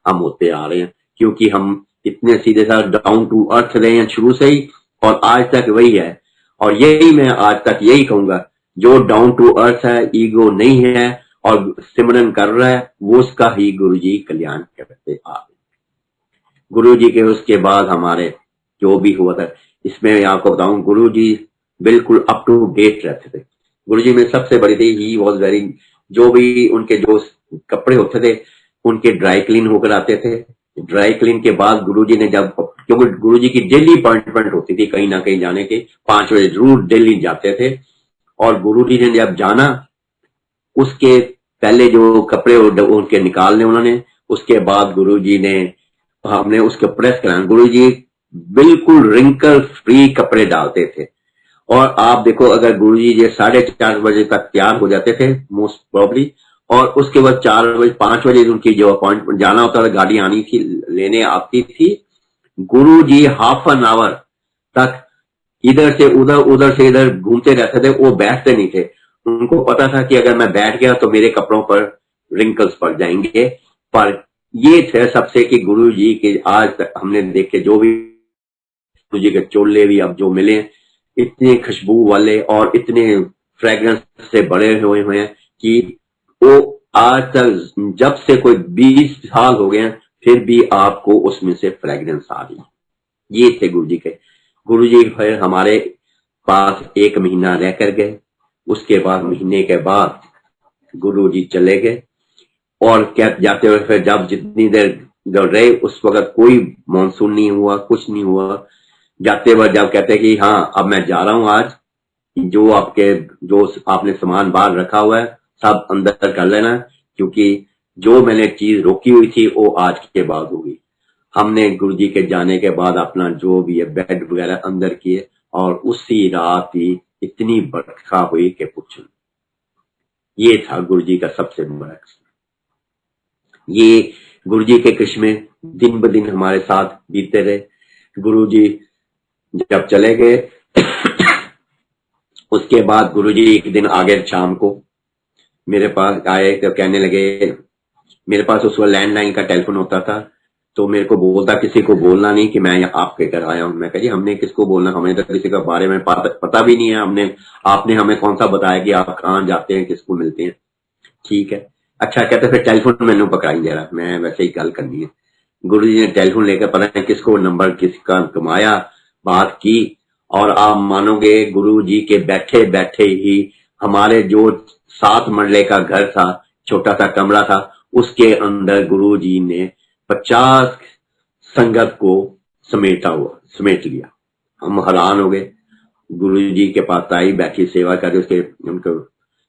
हम होते आ रहे हैं, क्योंकि हम इतने सीधे साथ डाउन टू अर्थ रहे हैं शुरू से ही, और आज तक वही है। और यही मैं आज तक यही कहूंगा, जो डाउन टू अर्थ है, ईगो नहीं है और सिमरन कर रहा है, वो उसका ही गुरुजी कल्याण करते आ रहे। गुरुजी के उसके बाद हमारे जो भी हुआ था, इसमें आपको बताऊं, गुरुजी बिल्कुल अप टू डेट रहते थे। गुरुजी में सबसे बड़ी थी, ही वॉज वेरी, जो भी उनके जो कपड़े होते थे उनके ड्राई क्लीन होकर आते थे। ड्राई क्लीन के बाद गुरुजी ने जब, क्योंकि गुरुजी की डेली अपॉइंटमेंट होती थी कहीं ना कहीं जाने की, 5 बजे जरूर डेली जाते थे। और गुरुजी ने जब जाना, उसके पहले जो कपड़े उनके निकालने उन्होंने, उसके बाद गुरुजी ने, हमने उसके प्रेस कराना। गुरुजी बिल्कुल रिंकल फ्री कपड़े डालते थे। और आप देखो, अगर गुरुजी जी 4:30 बजे तक तैयार हो जाते थे मोस्ट प्रॉब्ली, और उसके बाद 4 बजे 5 बजे उनकी जो अपॉइंटमेंट जाना होता था, गाड़ी आनी थी, लेने आती थी, गुरुजी हाफ एन आवर तक इधर से उधर, उधर से इधर घूमते रहते थे। वो बैठते नहीं थे, उनको पता था कि अगर मैं बैठ गया तो मेरे कपड़ों पर रिंकल्स पड़ जाएंगे। पर ये थे सबसे कि गुरु जी के आज तक हमने देखे, जो भी गुरु जी के चोले भी अब जो मिले, इतने खुशबू वाले और इतने फ्रेग्रेंस से बड़े हुए हैं कि वो आज तक, जब से कोई 20 साल हो गए हैं, फिर भी आपको उसमें से फ्रेग्रेंस आ रही है। ये थे गुरु जी के। गुरु जी फिर हमारे पास 1 महीना रह कर गए। उसके बाद महीने के बाद गुरु जी चले गए। और क्या जाते हुए फिर जब जितनी देर जब रहे, उस वक्त कोई मानसून नहीं हुआ, कुछ नहीं हुआ। जाते वक्त जब कहते कि हाँ अब मैं जा रहा हूं, आज जो आपने सामान बाहर रखा हुआ है सब अंदर कर लेना, क्योंकि जो मैंने चीज रोकी हुई थी वो आज के बाद होगी। हमने गुरु जी के जाने के बाद अपना जो भी है बेड वगैरह अंदर किए, और उसी रात ही इतनी बरखा हुई कि पूछो। ये था गुरु जी का सबसे बड़ा कृष्ण। ये गुरु जी के कृष्ण में दिन ब दिन हमारे साथ बीतते रहे। गुरु जी जब चले गए उसके बाद गुरु जी एक दिन आगे शाम को मेरे पास आए तो कहने लगे, मेरे पास उस वक्त लैंडलाइन का टेलीफोन होता था, तो मेरे को बोलता किसी को बोलना नहीं कि मैं आपके घर आया हूं। मैं कह जी हमने किसको बोलना, हमें तो किसी के बारे में पता भी नहीं है। आपने हमें कौन सा बताया कि आप कहाँ जाते हैं, किसको मिलते हैं। ठीक है, अच्छा कहते फिर टेलीफोन मैनू पकड़ाई जरा, मैं वैसे ही गल करनी है। गुरु जी ने टेलीफोन लेकर पता नहीं किसको नंबर किसका कमाया, बात की, और आप मानोगे गुरु जी के बैठे बैठे ही हमारे जो 7 मरले का घर था, छोटा सा कमरा था, उसके अंदर गुरु जी ने 50 संगत को समेट लिया। हम हैरान हो गए। गुरु जी के पास आई बैठी सेवा कर रही, उसके उनको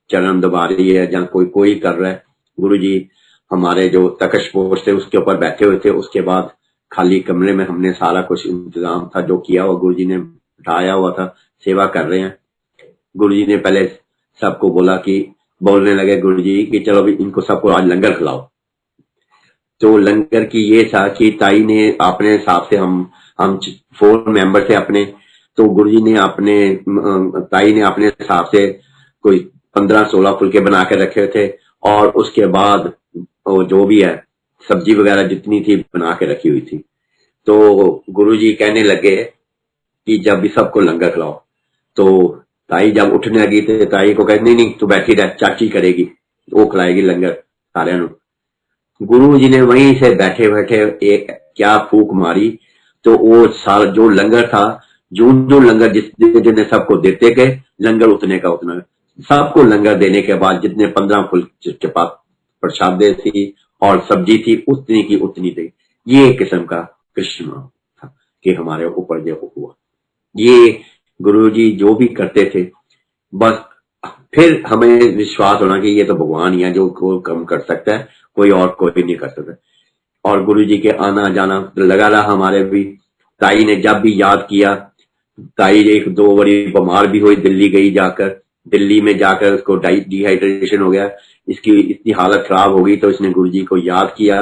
चरण दबा रही है, जहाँ कोई कर रहा है। गुरु जी हमारे जो तकश पोस्ट थे उसके ऊपर बैठे हुए थे। उसके बाद खाली कमरे में हमने सारा कुछ इंतजाम था जो किया हुआ, गुरु जी ने बिठाया हुआ था, सेवा कर रहे हैं। गुरु जी ने पहले सबको बोला कि, बोलने लगे गुरु जी कि चलो भी इनको सबको आज लंगर खिलाओ। तो लंगर की ये था कि ताई ने अपने हिसाब से, हम 4 मेंबर थे अपने, तो गुरुजी ने ताई ने अपने हिसाब से कोई 15-16 फुलके बना के रखे थे, और उसके बाद जो भी है सब्जी वगैरह जितनी थी बना के रखी हुई थी। तो गुरुजी कहने लगे कि जब भी सबको लंगर खिलाओ। तो ताई जब उठने लगी थे, ताई को कहने नहीं तू बैठी रह, चाची करेगी, वो खिलाएगी लंगर सारे। गुरु जी ने वहीं से बैठे बैठे एक क्या फूक मारी, तो वो सारा जो लंगर था, जो लंगर जितने सबको देते गए, लंगर उतने का उतना सबको लंगर देने के बाद जितने 15 फुल प्रसादे थी और सब्जी थी उतनी की उतनी थी। ये एक किस्म का कृष्ण था कि हमारे ऊपर जो हुआ। ये गुरुजी जो भी करते थे बस फिर हमें विश्वास होना कि ये तो भगवान ही है जो को कम कर सकता है, कोई और कोई नहीं कर सकता। और गुरुजी के आना जाना लगा रहा हमारे भी। ताई ने जब भी याद किया, ताई एक दो बड़ी बीमार भी हुई, दिल्ली गई जाकर, दिल्ली में जाकर उसको डिहाइड्रेशन हो गया, इसकी इतनी हालत खराब हो गई तो इसने गुरुजी को याद किया।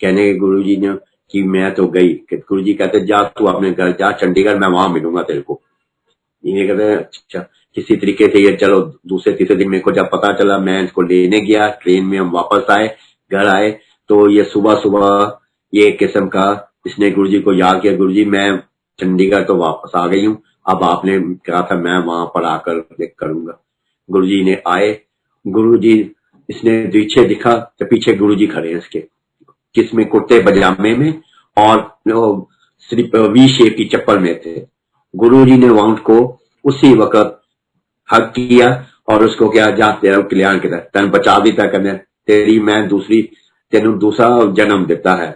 कहने के गुरुजी ने कि मैं तो गई, गुरुजी कहते जा तू अपने घर जा चंडीगढ़, मैं वहां मिलूंगा तेरे को। ये कहते हैं अच्छा। किसी तरीके से ये चलो दूसरे तीसरे दिन मेरे को जब पता चला, मैं इसको लेने गया, ट्रेन में हम वापस आए, घर आए तो ये सुबह सुबह ये एक किस्म का इसने गुरुजी को याद किया, गुरुजी मैं चंडीगढ़ तो वापस आ गई हूँ, अब आपने कहा था मैं वहां पर आकर करूंगा। गुरुजी ने आए, गुरुजी इसने पीछे दिखा तो पीछे गुरुजी खड़े हैं इसके, किसमें कुर्ते पजामे में और सिर्फ वी शेप की चप्पल में थे। गुरुजी ने वाउंट को उसी वक्त हक किया और उसको क्या जा तेरा कल्याण किया, तेन बचा दिता, कहने तेरी मैं दूसरी तेन दूसरा जन्म देता है।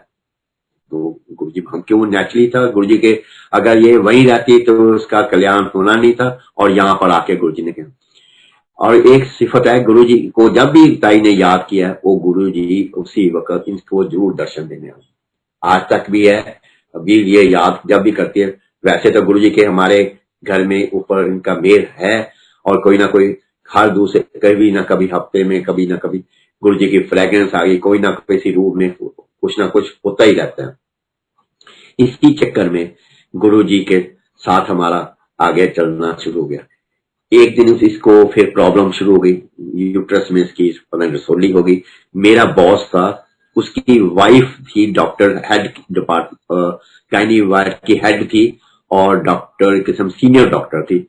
तो गुरुजी हम क्यों नेचुरली था गुरुजी के, अगर ये वहीं रहती तो उसका कल्याण होना नहीं था और यहाँ पर आके गुरुजी ने कहा। और एक सिफत है गुरुजी को जब भी ताई ने याद किया वो गुरुजी उसी वक्त इनको जरूर दर्शन देने आए, आज तक भी है, अभी ये याद जब भी करती है। वैसे तो गुरुजी के हमारे घर में ऊपर इनका मेल है और कोई ना कोई हर दूसरे कभी ना कभी हफ्ते में कभी ना कभी गुरुजी की फ्रेग्रेंस आ गई, कोई ना किसी रूप में कुछ ना कुछ होता ही रहता है। इसी चक्कर में गुरुजी के साथ हमारा आगे चलना शुरू हो गया। एक दिन इसको फिर प्रॉब्लम शुरू हो गई, यूट्रस में इसकी रसोली हो गई। मेरा बॉस था, उसकी वाइफ थी doctor, head department gynae ward की हेड थी और डॉक्टर किस्म सीनियर डॉक्टर थी।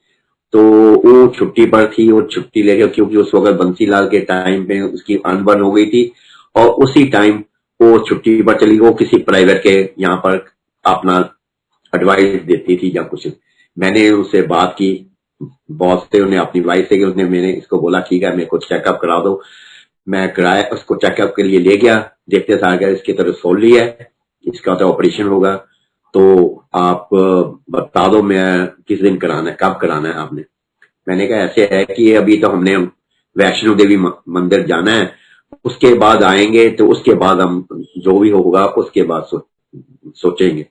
तो वो छुट्टी पर थी, वो छुट्टी लेके, क्योंकि उस वक्त बंसीलाल के टाइम पे उसकी अनबन हो गई थी और उसी टाइम वो छुट्टी पर चली, वो किसी प्राइवेट के यहाँ पर अपना एडवाइस देती थी या कुछ। मैंने उससे बात की बॉस से, उन्हें अपनी वाइफ से, उसने मैंने इसको बोला ठीक है मेरे को चेकअप करा दो। मैं कराया, उसको चेकअप के लिए ले गया, देखते सार गया इसकी तरह सोली है, इसका तो ऑपरेशन होगा, तो आप बता दो मैं किस दिन कराना है, कब कराना है आपने। मैंने कहा ऐसे है कि अभी तो हमने वैष्णो देवी मंदिर जाना है, उसके बाद आएंगे तो उसके बाद हम जो भी होगा उसके बाद सोचेंगे।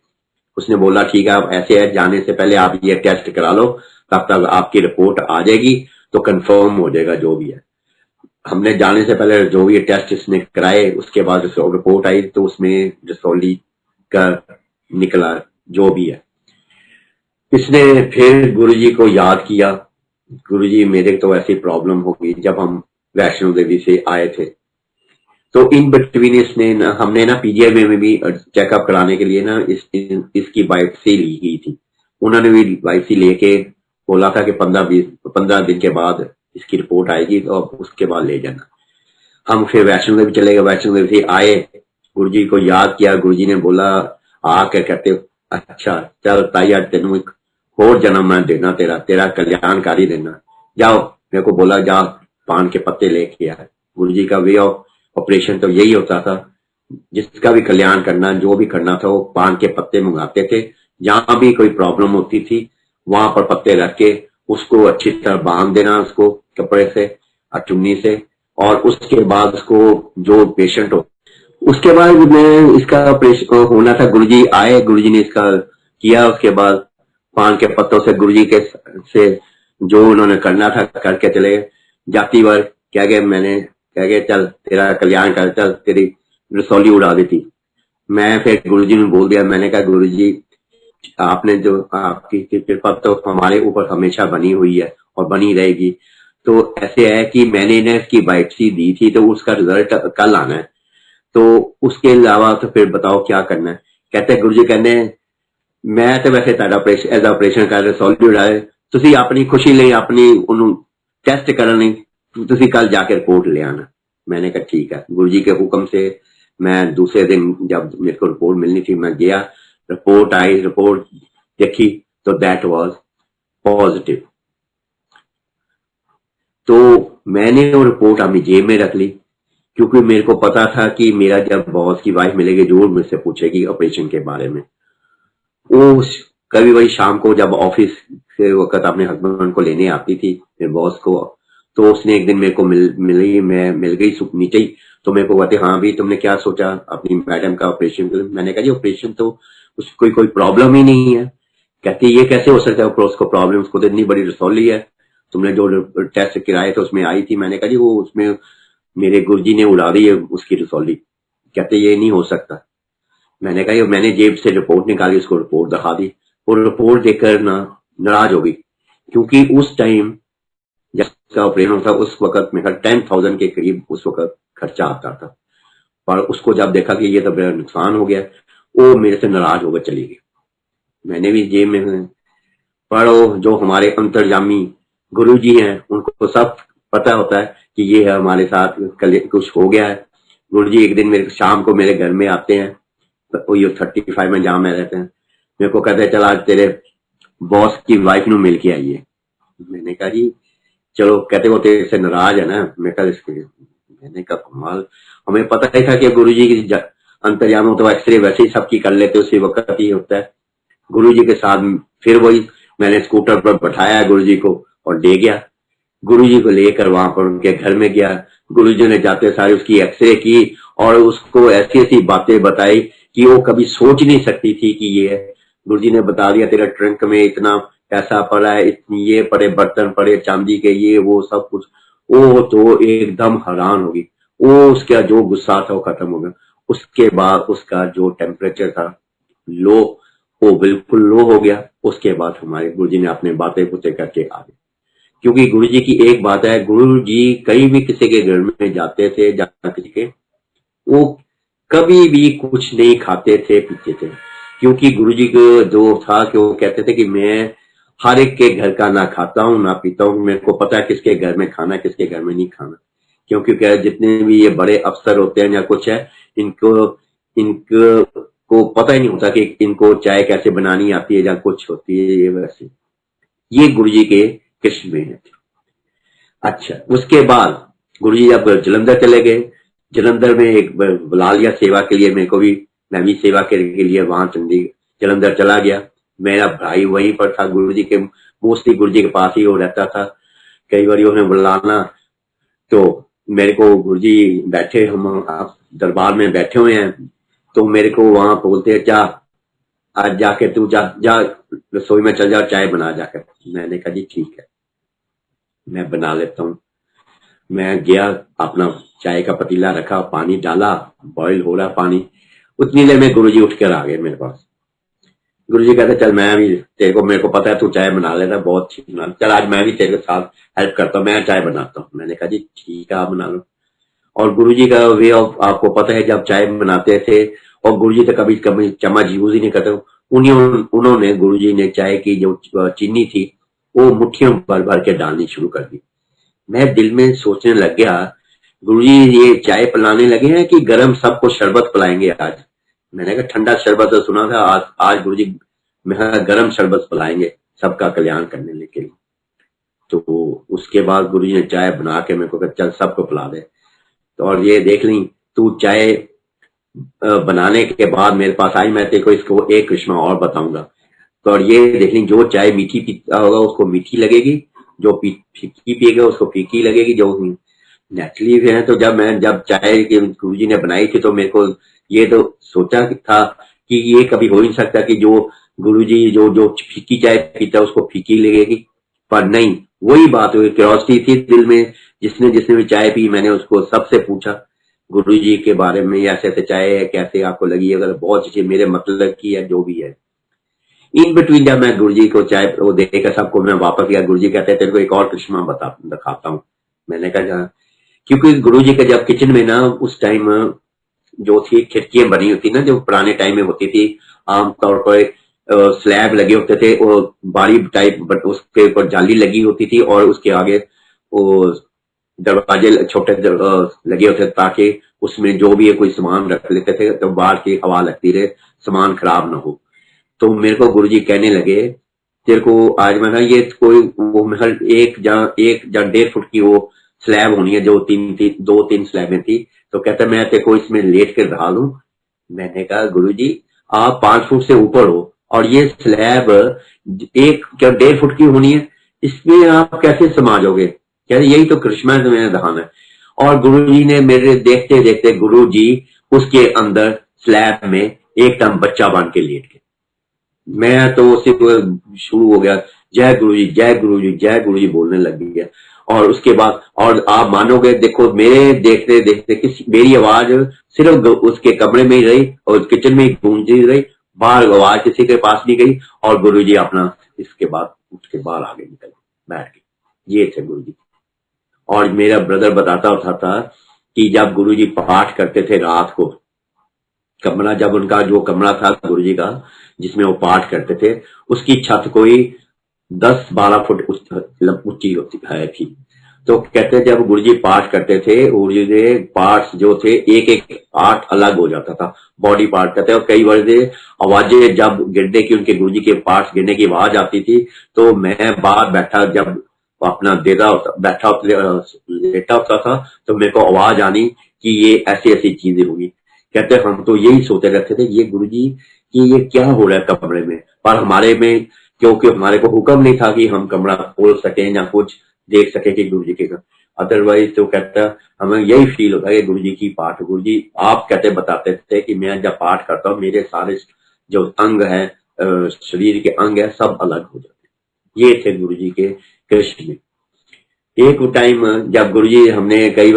उसने बोला ठीक है, आप ऐसे है जाने से पहले आप ये टेस्ट करा लो, तब तक आपकी रिपोर्ट आ जाएगी तो कंफर्म हो जाएगा जो भी है। हमने जाने से पहले जो भी टेस्ट इसने कराए, उसके बाद रिपोर्ट आई तो उसमें रसौली का निकला जो भी है। इसने फिर गुरुजी को याद किया, गुरुजी मेरे तो ऐसी प्रॉब्लम हो गई जब हम वैष्णो देवी से आए थे। तो इन बिटवीन इसने हमने ना पीजीआई में भी चेकअप कराने के लिए ना इसकी बायोप्सी ली गई थी। उन्होंने भी बायोप्सी लेके बोला था कि 15 दिन के बाद इसकी रिपोर्ट आएगी तो उसके बाद ले जाना। हम फिर वैष्णो देवी चले गए, वैष्णो देवी से आए, गुरुजी को याद किया, गुरुजी ने बोला आकर कहते अच्छा चल ताई आज तेन एक और जन्म मैं देना, तेरा कल्याणकारी देना, जाओ। मेरे को बोला जा पान के पत्ते लेके आए। गुरुजी का वे ऑफ ऑपरेशन तो यही होता था, जिसका भी कल्याण करना जो भी करना था वो पान के पत्ते मंगाते थे। जहां भी कोई प्रॉब्लम होती थी वहां पर पत्ते रख के उसको अच्छी तरह बांध देना, उसको कपड़े से चुन्नी से, और उसके बाद उसको जो पेशेंट हो, उसके बाद मैं इसका ऑपरेशन होना था। गुरुजी आए, गुरुजी ने इसका किया, उसके बाद पान के पत्तों से गुरुजी के से जो उन्होंने करना था करके चले गए। जाती बार क्या गए, मैंने कह गए चल तेरा कल्याण कर, चल तेरी रसौली उड़ा देती। मैं फिर गुरुजी ने बोल दिया, मैंने कहा गुरुजी आपने जो आपकी कृपा तो हमारे ऊपर हमेशा बनी हुई है और बनी रहेगी। तो ऐसे है कि मैंने ना इसकी बायोप्सी दी थी तो उसका रिजल्ट कल आना है, तो उसके अलावा तो फिर बताओ क्या करना है। कहते गुरुजी कहने मैं तो वैसे ऑपरेशन कर रसौली उड़ाए, ਤੁਸੀਂ अपनी खुशी ਲਈ अपनी टेस्ट करने तुसी कल जाके रिपोर्ट ले आना। मैंने कहा ठीक है। गुरुजी के हुक्म से मैं दूसरे दिन जब मेरे को रिपोर्ट मिलनी थी मैं गया, रिपोर्ट आई, रिपोर्ट देखी तो दैट वाज पॉजिटिव। तो मैंने वो रिपोर्ट अपनी जेब में रख ली, क्योंकि मेरे को पता था कि मेरा जब बॉस की वाइफ मिलेगी जरूर मुझसे पूछेगी ऑपरेशन के बारे में। वो कभी वही शाम को जब ऑफिस से वक्त अपने हस्बैंड को लेने आती थी मेरे बॉस को, तो उसने एक दिन मेरे को मिल गई नीचे ही। तो मेरे को कहते, हाँ भी तुमने क्या सोचा अपनी मैडम का ऑपरेशन के लिए? मैंने कहा जी ऑपरेशन तो उसको कोई प्रॉब्लम ही नहीं है। कहती ये कैसे हो सकता है उसको प्रॉब्लम, उसको तो इतनी बड़ी रसौली है, तुमने जो टेस्ट कराए थे उसमें आई थी। मैंने कहा जी वो उसमें मेरे गुरुजी ने उड़ा दी है उसकी रसौली। कहते ये नहीं हो सकता। मैंने कहा मैंने जेब से रिपोर्ट निकाली, उसको रिपोर्ट दिखा दी। और रिपोर्ट देखकर ना नाराज हो गई, क्योंकि उस टाइम जब उसका ऑपरेशन होता उस वक्त मेरा 10,000 के करीब उस वक्त खर्चा आता था। पर उसको जब देखा कि ये तो बड़ा नुकसान हो गया, वो मेरे से नाराज होकर चली गई। मैंने भी जेब में, पर जो हमारे अंतर्जामी गुरुजी हैं उनको तो सब पता होता है कि ये है हमारे साथ कल कुछ हो गया है। गुरुजी एक दिन मेरे शाम को मेरे घर में आते हैं, तो ये 35 में जहां में रहते हैं, मेरे को कहते हैं चल आज तेरे बॉस की वाइफ नु मिल के आइए। मैंने कहा जी चलो। कहते वो तेरे से नाराज है ना। मैं कहा इसके, मैंने कहा कमाल, हमें पता ही था कि गुरुजी की अंतर्याम हो तो एक्सरे वैसे ही सबकी कर लेते उसी वक्त ही होता है। गुरुजी के साथ फिर वही मैंने स्कूटर पर बैठाया गुरुजी को और ले गया। गुरुजी को लेकर वहां पर उनके घर में गया। गुरुजी ने जाते सारे उसकी एक्सरे की और उसको ऐसी ऐसी बातें बताई कि वो कभी सोच नहीं सकती थी कि ये है। गुरुजी ने बता दिया तेरा ट्रंक में इतना पैसा पड़ा है, इतनी ये पड़े बर्तन पड़े चांदी के, ये वो सब कुछ। वो तो एकदम हैरान होगी। वो उसका जो गुस्सा था वो खत्म हो गया। उसके बाद उसका जो टेम्परेचर था लो, वो बिल्कुल लो हो गया। उसके बाद हमारे गुरुजी ने अपने बातें बुतें करके आ गए। क्योंकि गुरुजी की एक बात है, गुरुजी कहीं भी किसी के घर में जाते थे, जहाँ किसी के, वो कभी भी कुछ नहीं खाते थे पीते थे। क्योंकि गुरुजी को जो था कि वो कहते थे कि मैं हर एक के घर का ना खाता हूँ ना पीता हूँ, मेरे को पता है किसके घर में खाना किसके घर में नहीं खाना। क्योंकि क्या जितने भी ये बड़े अफसर होते हैं या कुछ है, इनको इनको को पता ही नहीं होता कि इनको चाय कैसे बनानी आती है या कुछ होती है। ये वैसे ये गुरुजी के कृष्ण में है। अच्छा, उसके बाद गुरुजी जब जलंधर चले गए, जलंधर में एक बुला लिया सेवा के लिए मेरे को भी, मैं भी सेवा के लिए वहां जलंधर चला गया। मेरा भाई वहीं पर था, गुरुजी के मोस्टली गुरुजी के पास ही वो रहता था। कई बार उन्हें बुलाना तो मेरे को गुरुजी बैठे, हम आप दरबार में बैठे हुए हैं, तो मेरे को वहां बोलते हैं जा आज जाके तू जा रसोई में चल जा चाय बना जाकर। मैंने कहा जी ठीक है मैं बना लेता हूँ। मैं गया, अपना चाय का पतीला रखा, पानी डाला, बॉईल हो रहा पानी, उतनी देर में गुरुजी उठ कर आ गए मेरे पास। गुरुजी कहते चल मैं भी तेरे को, मेरे को पता है तू चाय बना लेता बहुत अच्छी बना, चल आज मैं भी तेरे साथ हेल्प करता हूँ, मैं चाय बनाता हूँ। मैंने कहा जी ठीक है आप बना लो। और गुरुजी का वे ऑफ आपको पता है, जब चाय बनाते थे और गुरुजी तो कभी कभी चम्मच यूज ही नहीं करते, उन्होंने गुरुजी ने चाय की जो चीनी थी वो मुट्ठियों भर भर के डालनी शुरू कर दी। मैं दिल में सोचने लग गया गुरुजी ये चाय पिलाने लगे हैं कि गरम सबको शरबत पिलाएंगे आज। मैंने कहा ठंडा शरबत तो सुना था, आज गुरुजी गरम शरबत पिलाएंगे सबका कल्याण करने के लिए। तो उसके बाद गुरुजी ने चाय बना के मेरे को कहा चल सबको पिला दे। तो और ये देख ली तू चाय बनाने के बाद मेरे पास आई, मैं तेरे को इसको एक कृष्णा और बताऊंगा। तो और ये देख ली जो चाय मीठी पीता होगा उसको मीठी लगेगी, जो फीकी पिएगा उसको फीकी लगेगी, जो नेचुरली है। तो जब चाय गुरुजी ने बनाई थी तो मेरे को ये तो सोचा था कि ये कभी हो ही नहीं सकता कि जो गुरुजी जो फीकी चाय पीता है उसको फीकी लगेगी, पर नहीं, वही बात हुई। क्यूरियोसिटी थी दिल में, जिसने जिसने भी चाय पी मैंने उसको सबसे पूछा गुरुजी के बारे में, ऐसे ऐसे चाय है कैसे आपको लगी, अगर बहुत अच्छी मेरे मतलब की है जो भी है। इन बिटवीन जब मैं गुरुजी को चाय वो देकर सबको मैं वापस गया, गुरुजी कहते हैं तेरे को एक और कृष्णा दिखाता हूँ। मैंने कहा क्योंकि गुरुजी के जब किचन में ना उस टाइम जो थी खिड़कियां बनी होती ना, जो पुराने टाइम में होती थी, आमतौर पर स्लैब लगे होते थे और बारी टाइप, बट उसके ऊपर जाली लगी होती थी और उसके आगे वो दरवाजे छोटे लगे होते थे ताकि उसमें जो भी है कोई सामान रख लेते थे तो बाहर की हवा लगती रहे, सामान खराब ना हो। तो मेरे को गुरुजी कहने लगे तेरे को आज मैंने ये कोई वो महल एक या 1.5 फुट की वो स्लैब होनी है जो 2-3 स्लैबें थी। तो कहता मैं तेरे को इसमें लेट कर रहा लूं। मैंने कहा गुरुजी आप 5 फुट से ऊपर हो और ये स्लैब 1 या 1.5 फुट की होनी है, इसमें आप कैसे समा जाओगे? कह रहे यही तो करिश्मा है, मैंने दिखाना है। और गुरुजी ने मेरे देखते देखते गुरुजी उसके अंदर स्लैब में एकदम बच्चा बन के लेट गए। मैं तो सिर्फ शुरू हो गया जय गुरु जी जय गुरु जी जय गुरु जी बोलने लग गया। और उसके बाद और आप मानोगे, देखो मेरे देखते देखते कि मेरी आवाज सिर्फ उसके कमरे में ही रही और किचन में ही गूंजती रही, बाहर आवाज किसी के पास नहीं गई। और गुरु जी अपना इसके बाद उठ के बाहर आगे निकल बैठ गए। ये थे गुरु जी। और मेरा ब्रदर बताता था कि जब गुरु जी पाठ करते थे रात को, कमरा जब उनका जो कमरा था गुरु जी का जिसमें वो पाठ करते थे, उसकी छत कोई 10-12 फुट ऊंची होती है थी। तो कहते जब गुरुजी पाठ करते थे, गुरुजी के पार्ट्स जो थे एक एक पार्ट अलग हो जाता था, बॉडी पार्ट कहते हैं। और कई बार आवाजें जब गिरने की, उनके गुरुजी के पार्ट्स गिरने की आवाज आती थी, तो मैं बाहर बैठा जब अपना लेटा होता था तो मेरे को आवाज आनी कि ये ऐसी ऐसी चीजें होगी। कहते हम तो यही सोचते रहते थे ये गुरुजी कि ये क्या हो रहा है कमरे में, पर हमारे में क्योंकि हमारे को हुक्म नहीं था कि हम कमरा खोल सकें या कुछ देख सके कि गुरु जी के। अदरवाइज तो कहता हमें यही फील होता है गुरु जी की पाठ, गुरु जी आप कहते बताते थे कि मैं जब पाठ करता हूँ मेरे सारे जो अंग है, शरीर के अंग है, सब अलग हो जाते। ये थे गुरु जी के कृष्ण में। एक टाइम जब गुरु जी हमने कई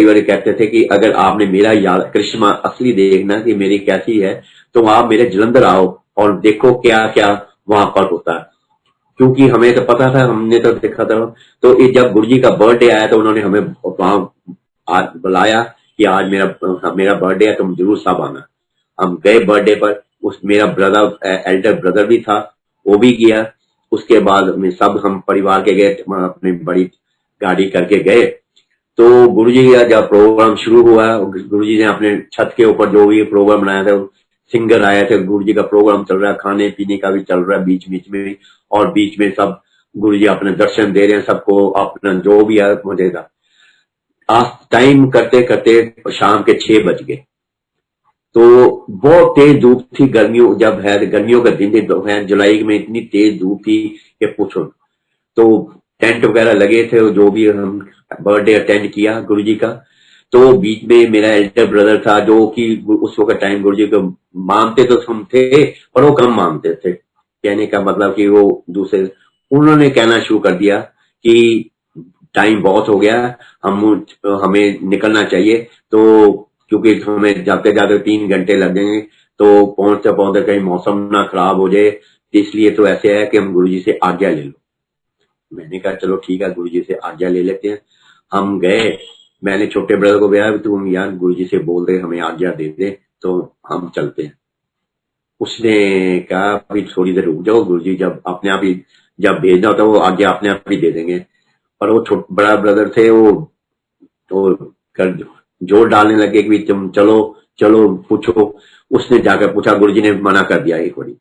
बार कहते थे कि अगर आपने मेरा याद कृष्ण असली देखना कि मेरी कैसी है, तो आप मेरे जलंधर आओ और देखो क्या क्या वहां पर होता है। क्योंकि हमें तो पता था, हमने तो देखा था। तो जब गुरुजी का बर्थडे आया तो उन्होंने हमें वहां बुलाया कि आज मेरा बर्थडे है, तुम जरूर सब आना। हम गए बर्थडे पर, उस मेरा ब्रदर एल्डर ब्रदर भी था, वो भी गया। उसके बाद में सब हम परिवार के गए, अपनी बड़ी गाड़ी करके गए। तो गुरुजी का जब प्रोग्राम शुरू हुआ, गुरुजी ने अपने छत के ऊपर जो भी प्रोग्राम बनाया था, सिंगर आए थे, गुरुजी का प्रोग्राम चल रहा है, खाने पीने का भी चल रहा है बीच बीच में, और बीच में सब गुरुजी अपने दर्शन दे रहे हैं सबको, अपना जो भी है मजेदार। आज टाइम करते करते शाम के 6 बज गए। तो बहुत तेज धूप थी, गर्मियों जब है, गर्मियों का दिन है, जुलाई में इतनी तेज धूप थी कि पूछो। तो टेंट वगैरह लगे थे, जो भी हम बर्थडे अटेंड किया गुरुजी का। तो बीच में मेरा एल्डर ब्रदर था जो कि उस वक्त टाइम गुरुजी को मानते तो हम थे पर वो कम मानते थे। कहने का मतलब कि वो दूसरे, उन्होंने कहना शुरू कर दिया कि टाइम बहुत हो गया, हमें निकलना चाहिए। तो क्योंकि हमें जाते जाते 3 घंटे लग जाएंगे, तो पहुंचते पहुंचते कहीं मौसम ना खराब हो जाए, इसलिए तो ऐसे है कि हम गुरुजी से आज्ञा ले लो। मैंने कहा चलो ठीक है, गुरुजी से आज्ञा ले लेते हैं। हम गए, मैंने छोटे ब्रदर को कहा तुम यार गुरुजी से बोल दे हमें आज्ञा दे दे तो हम चलते हैं। उसने कहा अभी थोड़ी देर रुक जाओ, गुरुजी जब अपने आप ही जब भेजना होता है वो आज्ञा अपने आप ही दे देंगे। पर वो बड़ा ब्रदर थे, वो तो कर जोर डालने लगे कि तुम चलो चलो पूछो। उसने जाकर पूछा, गुरुजी ने मना कर दिया एक बारी।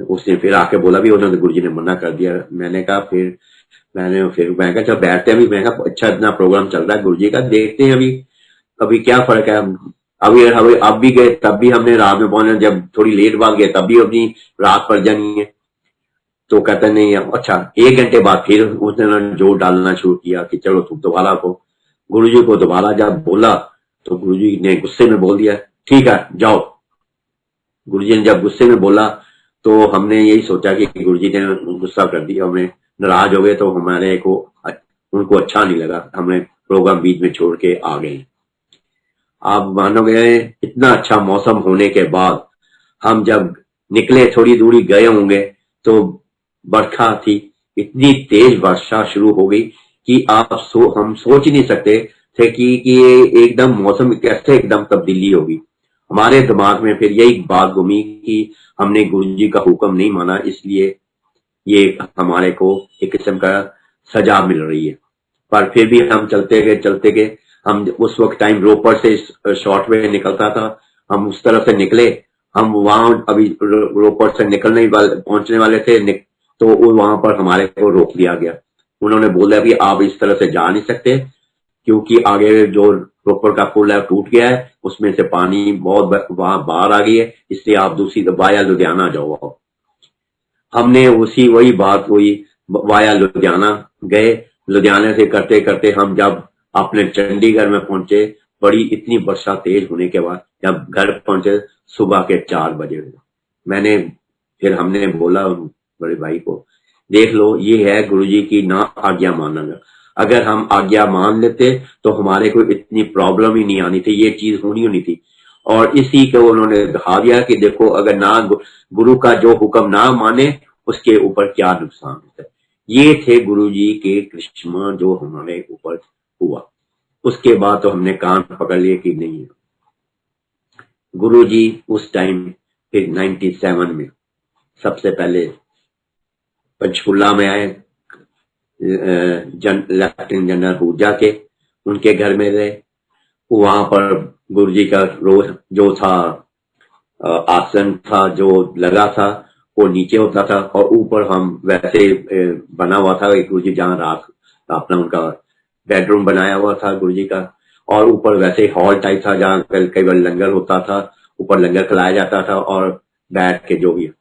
उसने फिर आके बोला भी उन्होंने, गुरुजी ने मना कर दिया। मैंने कहा मैं कहा चल बैठते हैं अभी। मैं कहा अच्छा इतना प्रोग्राम चल रहा है गुरुजी का, देखते हैं अभी क्या फर्क है। अभी अब भी गए तब भी हमने रात में पहुंचे, जब थोड़ी लेट बाद गए तब भी अपनी रात पड़ जानी है। तो कहता नहीं है। अच्छा 1 घंटे बाद फिर उसने जोर डालना शुरू किया कि चलो तुम दोबारा को। गुरुजी को दोबारा जब बोला तो गुरुजी ने गुस्से में बोल दिया ठीक है जाओ। गुरुजी ने जब गुस्से में बोला तो हमने यही सोचा कि गुरुजी ने गुस्सा कर दिया, हमें नाराज हो गए, तो हमारे को उनको अच्छा नहीं लगा, हमने प्रोग्राम बीच में छोड़ के आ गए। आप मानोगे इतना अच्छा मौसम होने के बाद हम जब निकले, थोड़ी दूरी गए होंगे तो बरखा थी, इतनी तेज वर्षा शुरू हो गई कि हम सोच ही नहीं सकते थे कि ये एकदम मौसम कैसे एकदम तब्दीली होगी। हमारे दिमाग में फिर यही बात घूमी कि हमने गुरुजी का हुक्म नहीं माना, इसलिए ये हमारे को एक किस्म का सजा मिल रही है। पर फिर भी हम चलते गए। हम उस वक्त टाइम रोपड़ से शॉर्ट वे निकलता था, हम उस तरफ से निकले। हम वहां अभी रोपड़ से पहुंचने वाले थे, तो वहां पर हमारे को रोक दिया गया। उन्होंने बोला कि आप इस तरह से जा नहीं सकते, क्योंकि आगे जो रोपड़ का पुल है टूट गया है, उसमें से पानी बहुत वहां बाहर आ गई है, इसलिए आप दूसरी वाया लुधियाना जाओ। हमने वही बात हुई, वाया लुधियाना गए। लुधियाना से करते करते हम जब अपने चंडीगढ़ में पहुंचे, बड़ी इतनी वर्षा तेज होने के बाद जब घर पहुंचे सुबह के 4 बजे, फिर हमने बोला बड़े भाई को, देख लो ये है गुरुजी की ना आज्ञा मानना। अगर हम आज्ञा मान लेते तो हमारे को इतनी प्रॉब्लम ही नहीं आनी थी, ये चीज होनी थी। और इसी को उन्होंने दिखा दिया कि देखो, अगर ना गुरु का जो हुक्म ना माने उसके ऊपर क्या नुकसान होता है। ये थे गुरुजी के कृष्ण जो हमारे ऊपर हुआ। उसके बाद तो हमने कान पकड़ लिए कि नहीं है। गुरुजी उस टाइम फिर 97 में सबसे पहले पंचकुला में आए, लेफ्टिनेंट जनरल पूजा के उनके घर में रहे। वहां पर गुरुजी का रोज जो था आसन था जो लगा था वो नीचे होता था, और ऊपर हम वैसे बना हुआ था गुरुजी जहाँ रात अपना उनका बेडरूम बनाया हुआ था गुरुजी का, और ऊपर वैसे हॉल टाइप था जहाँ कई बार लंगर होता था, ऊपर लंगर खिलाया जाता था। और बैठ के जो भी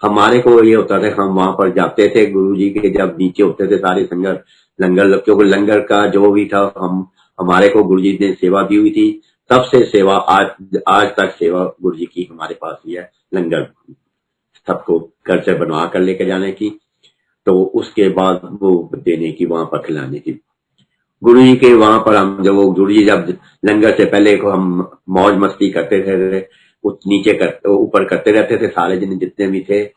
हमारे को ये होता था, हम वहां पर जाते थे गुरुजी के, जब नीचे होते थे सारे संगत लंगर, क्योंकि लंगर का जो भी था हमारे को गुरुजी ने सेवा दी हुई थी। तब से सेवा आज तक सेवा गुरुजी की हमारे पास ही है, लंगर सबको घर से बनवा कर लेके जाने की, तो उसके बाद वो देने की, वहां पर खिलाने की। गुरु जी के वहां पर हम जब गुरु जी जब लंगर से पहले को हम मौज मस्ती करते थे, ऊपर करते रहते थे, सारे जन जितने भी थे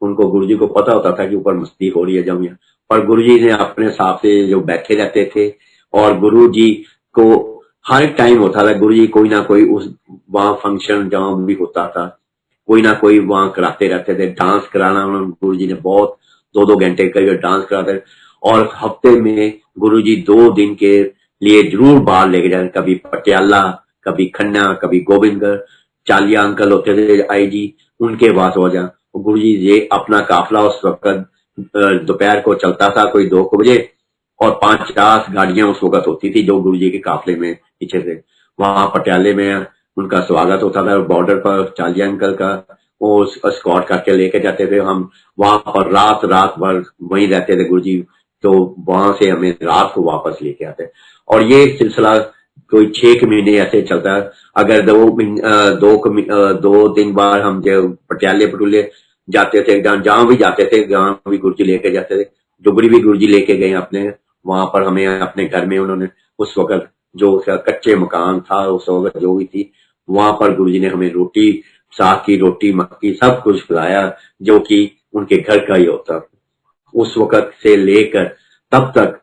उनको गुरु जी को पता होता था कि ऊपर मस्ती हो रही है जब यहाँ। और गुरु जी ने अपने हिसाब से जो बैठे रहते थे, और गुरु जी को हर टाइम होता था, गुरु जी कोई ना कोई उस वहां फंक्शन जहां भी होता था कोई ना कोई वहां कराते रहते थे। डांस कराना गुरु जी ने बहुत 2-2 घंटे कई डांस कराते। और हफ्ते में गुरुजी 2 दिन के लिए जरूर बाहर लेके जाए, कभी पटियाला, कभी खन्ना, कभी गोविंदगढ़। चालिया अंकल होते थे आईजी, उनके पास हो जा। गुरुजी ये अपना काफिला उस वक्त दोपहर को चलता था कोई 2 बजे, और 5-10 गाड़ियां उस वक्त होती थी जो गुरुजी के काफिले में पीछे से। वहां पटियाले में उनका स्वागत होता था, बॉर्डर पर चालिया अंकल का वो स्कॉट करके लेके जाते थे। हम वहां पर रात भर वहीं रहते थे गुरुजी, तो वहां से हमें रात को वापस लेके आते। और ये सिलसिला कोई 6 महीने ऐसे चलता है। अगर 2 दिन बाद हम जो पटियाले पटूले जाते थे, जहां भी जाते थे, जहां भी गुरुजी लेके जाते थे, डुगरी भी गुरुजी लेके गए अपने, वहां पर हमें अपने घर में उन्होंने उस वक्त जो कच्चे मकान था उस वक्त जो भी थी, वहां पर गुरुजी ने हमें रोटी, साग की रोटी, मक्की सब कुछ खिलाया, जो कि उनके घर का ही होता। उस वक्त से लेकर तब तक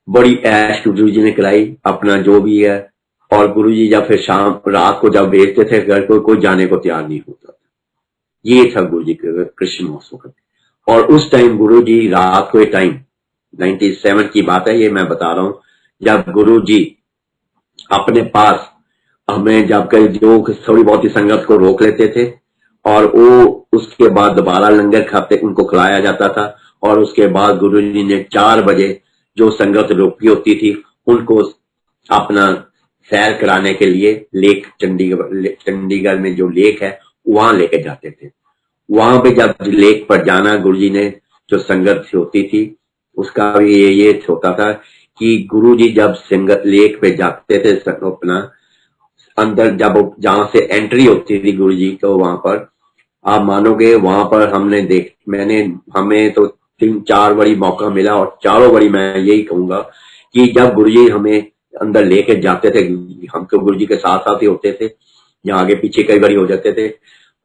बड़ी ऐश गुरुजी ने कराई अपना जो भी है। और गुरुजी जब फिर शाम रात को जब भेजते थे घर को, कोई जाने को तैयार नहीं होता था। ये था गुरुजी के कृष्ण उस वक्त। और उस टाइम गुरुजी रात को टाइम 97 की बात है, ये मैं बता रहा हूं, जब गुरुजी अपने पास हमें जब कई जो थोड़ी बहुत ही संगत को रोक लेते थे, और वो उसके बाद दोबारा लंगर खाते उनको खिलाया जाता था। और उसके बाद गुरुजी ने 4 बजे जो संगत रोकी होती थी उनको अपना सैर कराने के लिए लेक, चंडीगढ़ में जो लेक है वहां लेके जाते थे। वहां पे जब लेक पर जाना, गुरुजी ने जो संगत होती थी उसका भी ये होता था कि गुरुजी जब संगत लेक पे जाते थे अपना अंदर, जब जहां से एंट्री होती थी गुरुजी को, वहां पर आप मानोगे वहां पर हमें तो 3-4 बड़ी मौका मिला, और चारों बड़ी मैं यही कहूंगा कि जब गुरुजी हमें अंदर लेके जाते थे, हम तो गुरुजी के साथ साथ ही होते थे, यहाँ आगे पीछे कई बारी हो जाते थे,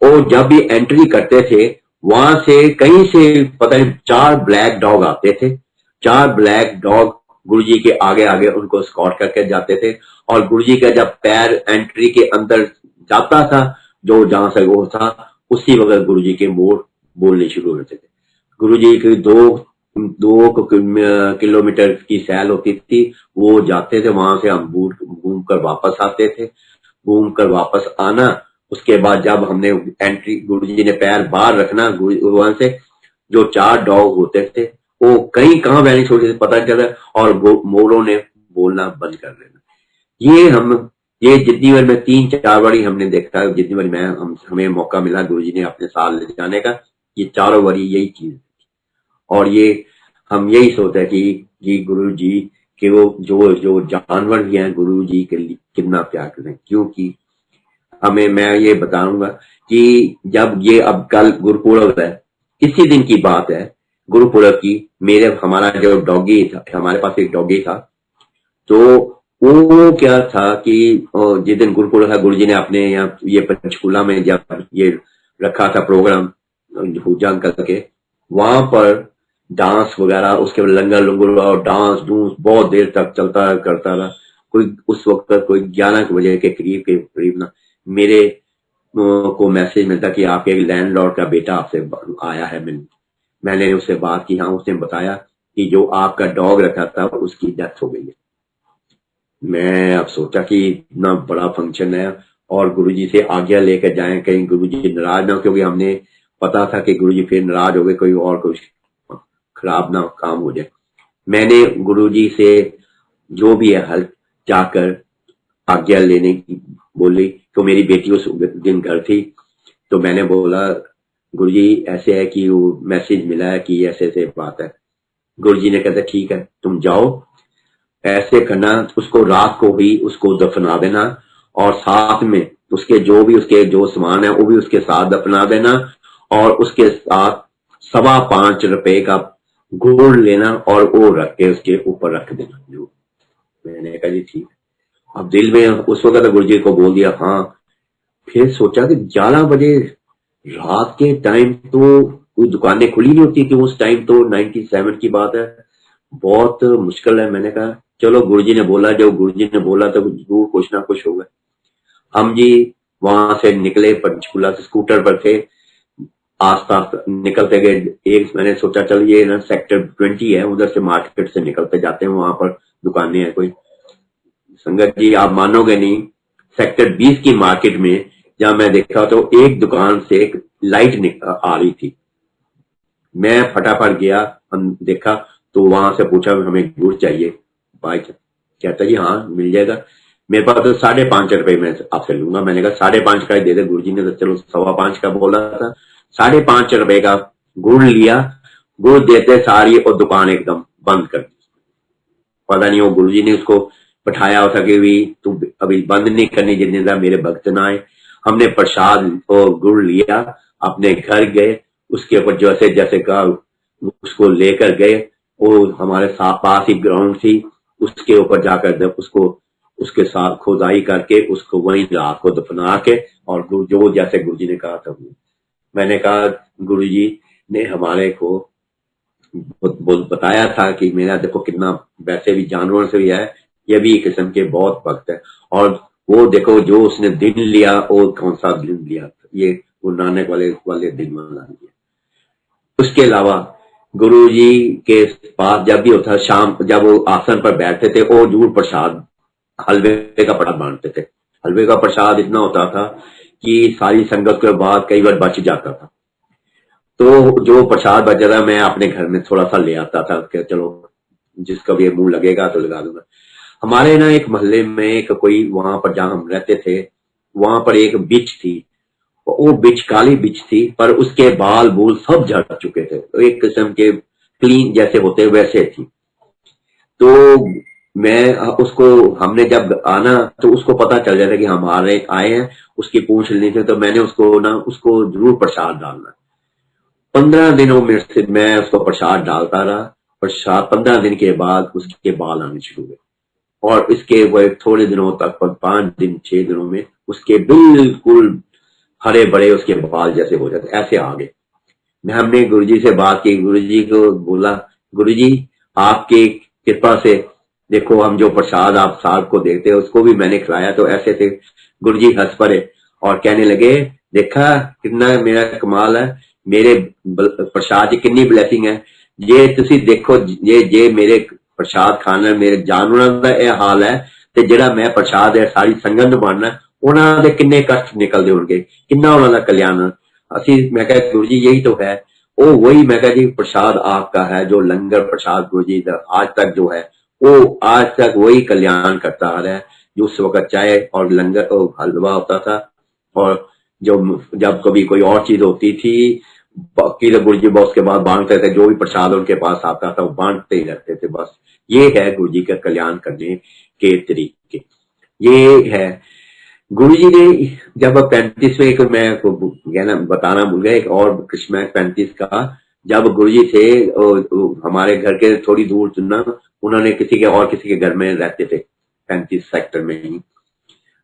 और जब भी एंट्री करते थे वहां से कहीं से पता नहीं 4 ब्लैक डॉग आते थे। 4 ब्लैक डॉग गुरुजी के आगे आगे उनको स्कॉट करके जाते थे। और गुरुजी का जब पैर एंट्री के अंदर जाता था, जो जहां से वो था, उसी वक्त गुरुजी के मोड़ बोलने शुरू होते थे। गुरुजी की 2 किलोमीटर की सैल होती थी, वो जाते थे, वहां से हम घूम कर वापस आते थे। घूम कर वापस आना, उसके बाद जब हमने एंट्री, गुरुजी ने पैर बाहर रखना, वहां से जो 4 डॉग होते थे वो कहीं कहाँ वैनिश हो गए पता नहीं चला, और मोरों ने बोलना बंद कर देना। ये जितनी बार मैं 3-4 बारी हमने देखा, जितनी बार हमें मौका मिला गुरुजी ने अपने साथ ले जाने का, ये चारों बारी यही चीज। और ये हम यही सोचते हैं कि गुरु जी के वो जो जानवर भी हैं गुरु जी के लिए कितना प्यार करें, क्योंकि मैं ये बताऊंगा कि जब ये अब कल गुरुपुरब है, इसी दिन की बात है गुरुपुरब की, हमारा जो डॉगी था, हमारे पास एक डॉगी था, तो वो क्या था कि जिस दिन गुरुपुरब था, गुरुजी ने अपने यहाँ ये पंचकूला में जब ये रखा था प्रोग्राम पूजा करके, वहां पर डांस वगैरह, उसके बाद लंगर लंगर और डांस डूंस बहुत देर तक चलता करता रहा। कोई उस वक्त कोई 11 बजे के करीब ना मेरे को मैसेज मिलता कि आपके लैंडलॉर्ड का बेटा आपसे आया है। मैंने उससे बात की, हाँ, उसने बताया कि जो आपका डॉग रखा था उसकी डेथ हो गई है। मैं अब सोचा कि इतना बड़ा फंक्शन है और गुरुजी से आज्ञा लेकर जाएं, कहीं गुरुजी नाराज ना हो, क्योंकि हमने पता था कि गुरुजी फिर नाराज हो गए, कोई और कुछ खराब ना काम हो जाए। मैंने गुरुजी से जो भी है हेल्प जाकर आज्ञा लेने की बोली, तो मेरी बेटी उस दिन घर थी, तो मैंने बोला गुरुजी ऐसे है कि वो मैसेज मिला है कि ऐसे ऐसे बात है। गुरुजी ने कहता ठीक है तुम जाओ, ऐसे करना, उसको रात को ही उसको दफना देना, और साथ में उसके जो सामान है वो भी उसके साथ दफना देना, और उसके साथ 5.25 रुपए का गुड़ लेना और वो रख के उसके ऊपर रख देना। जो मैंने कहा जी ठीक। अब दिल में उस वक्त गुरुजी को बोल दिया हाँ। फिर सोचा कि 11 बजे रात के टाइम तो कोई दुकानें खुली नहीं होती थी उस टाइम, तो 97 की बात है, बहुत मुश्किल है। मैंने कहा चलो गुरुजी ने बोला, जो गुरुजी ने बोला तो जरूर कुछ ना कुछ होगा। हम जी वहां से निकले, पंचकूला से स्कूटर पर थे, आस पास निकलते गए। एक मैंने सोचा चल ये ना सेक्टर 20 है, उधर से मार्केट से निकलते जाते हैं, वहां पर दुकानें हैं कोई। संगत जी आप मानोगे नहीं, सेक्टर 20 की मार्केट में जहां मैं देखा तो एक दुकान से एक लाइट आ रही थी। मैं फटाफट गया, हम देखा तो वहां से पूछा हमें गुड़ चाहिए भाई, कहता जी हाँ मिल जाएगा। मेरे पास तो 5.5 रुपए मैं आपसे लूंगा। मैंने कहा 5.5 का ही दे दे। गुरुजी ने तो चलो 5.25 का बोला था। 5.5 रुपए का गुड़ लिया, गुड़ देते सारी और दुकान एकदम बंद कर दी। पता नहीं वो गुरुजी ने उसको बैठाया हो था कि भी तू अभी बंद नहीं करनी जितने तक मेरे भक्त ना आए। हमने प्रसाद और गुड़ लिया, अपने घर गए, उसके ऊपर जैसे जैसे कहा उसको लेकर गए। वो हमारे पास ही ग्राउंड थी, उसके ऊपर जाकर उसको उसके साथ खुदाई करके उसको वहीं रात को दफना के, और जो जैसे गुरुजी ने कहा था। मैंने कहा गुरुजी ने हमारे को बताया था कि मेरा देखो कितना, वैसे भी जानवर से भी है, ये भी एक किस्म के बहुत भक्त है, और वो देखो जो उसने दिन लिया वो कौन सा दिन लिया, ये गुरु नानक वाले दिन मना लिया। उसके अलावा गुरुजी के पास जब भी होता शाम, जब वो आसन पर बैठते थे, वो जरूर प्रसाद हलवे का प्रसाद बांटते थे। हलवे का प्रसाद इतना होता था कि सारी संगत के बाद कई बार बच जाता था, तो जो प्रसाद बच जाता मैं अपने घर में थोड़ा सा ले आता था कि चलो जिसका भी मुंह लगेगा तो लगा दूंगा। हमारे ना एक मोहल्ले में एक कोई, वहां पर जहां हम रहते थे वहां पर एक बिच थी, वो बिच काली बिच थी, पर उसके बाल बूल सब झड़ चुके थे, एक किस्म के क्लीन जैसे होते वैसे थी। तो मैं उसको, हमने जब आना तो उसको पता चल जाता कि हमारे आए हैं, उसकी पूछ लेनी थी, तो मैंने उसको जरूर प्रसाद डालना। 15 दिनों में से मैं उसको प्रसाद डालता रहा। प्रसाद 15 दिन के बाद उसके बाल आने शुरू हुए, और इसके वो थोड़े दिनों तक 5 दिन 6 दिनों में उसके बिल्कुल हरे बड़े उसके बाल जैसे हो जाते, ऐसे आ गए। हमने गुरुजी से बात की, गुरुजी को बोला गुरुजी आपके कृपा से देखो हम जो प्रसाद आप साहब को देते हैं उसको भी मैंने खिलाया, तो ऐसे थे। गुरुजी हंस पड़े और कहने लगे देखा कितना मेरा कमाल है, मेरे प्रसाद की कितनी ब्लेसिंग है, ये तुसी देखो ये मेरे प्रसाद खाना मेरे जानवरों का यह हाल है, ते जेड़ा मैं प्रसाद है सारी संगत बनना ਉਹਨਾਂ ਦੇ ਕਿੰਨੇ ਕਸ਼ਟ ਨਿਕਲਦੇ ਹੋਣਗੇ, ਕਿੰਨਾ ਉਹਨਾਂ ਦਾ ਕਲਿਆਣ। ਅਸੀਂ मैं कहा गुरु जी यही तो है, वो वही मैं कहा जी प्रसाद आपका है, जो लंगर प्रसाद गुरु जी का आज तक जो है वो आज तक वही कल्याण करता आ रहा है। जो उस वक्त चाय और लंगर और हलवा होता था, और जब कभी कोई और चीज होती थी बाकी तो गुरु जी बस के बाद बांटते थे, जो भी प्रसाद उनके पास आता था वो बांटते ही रहते थे। बस ये है गुरु जी का कल्याण करने के तरीके, ये है। गुरु जी ने जब 35वें एक मैं कहना बताना भूल गया, एक और कृष्ण 35 का, जब गुरु जी थे हमारे घर के थोड़ी दूर ना, उन्होंने किसी के घर में रहते थे 35 सेक्टर में ही।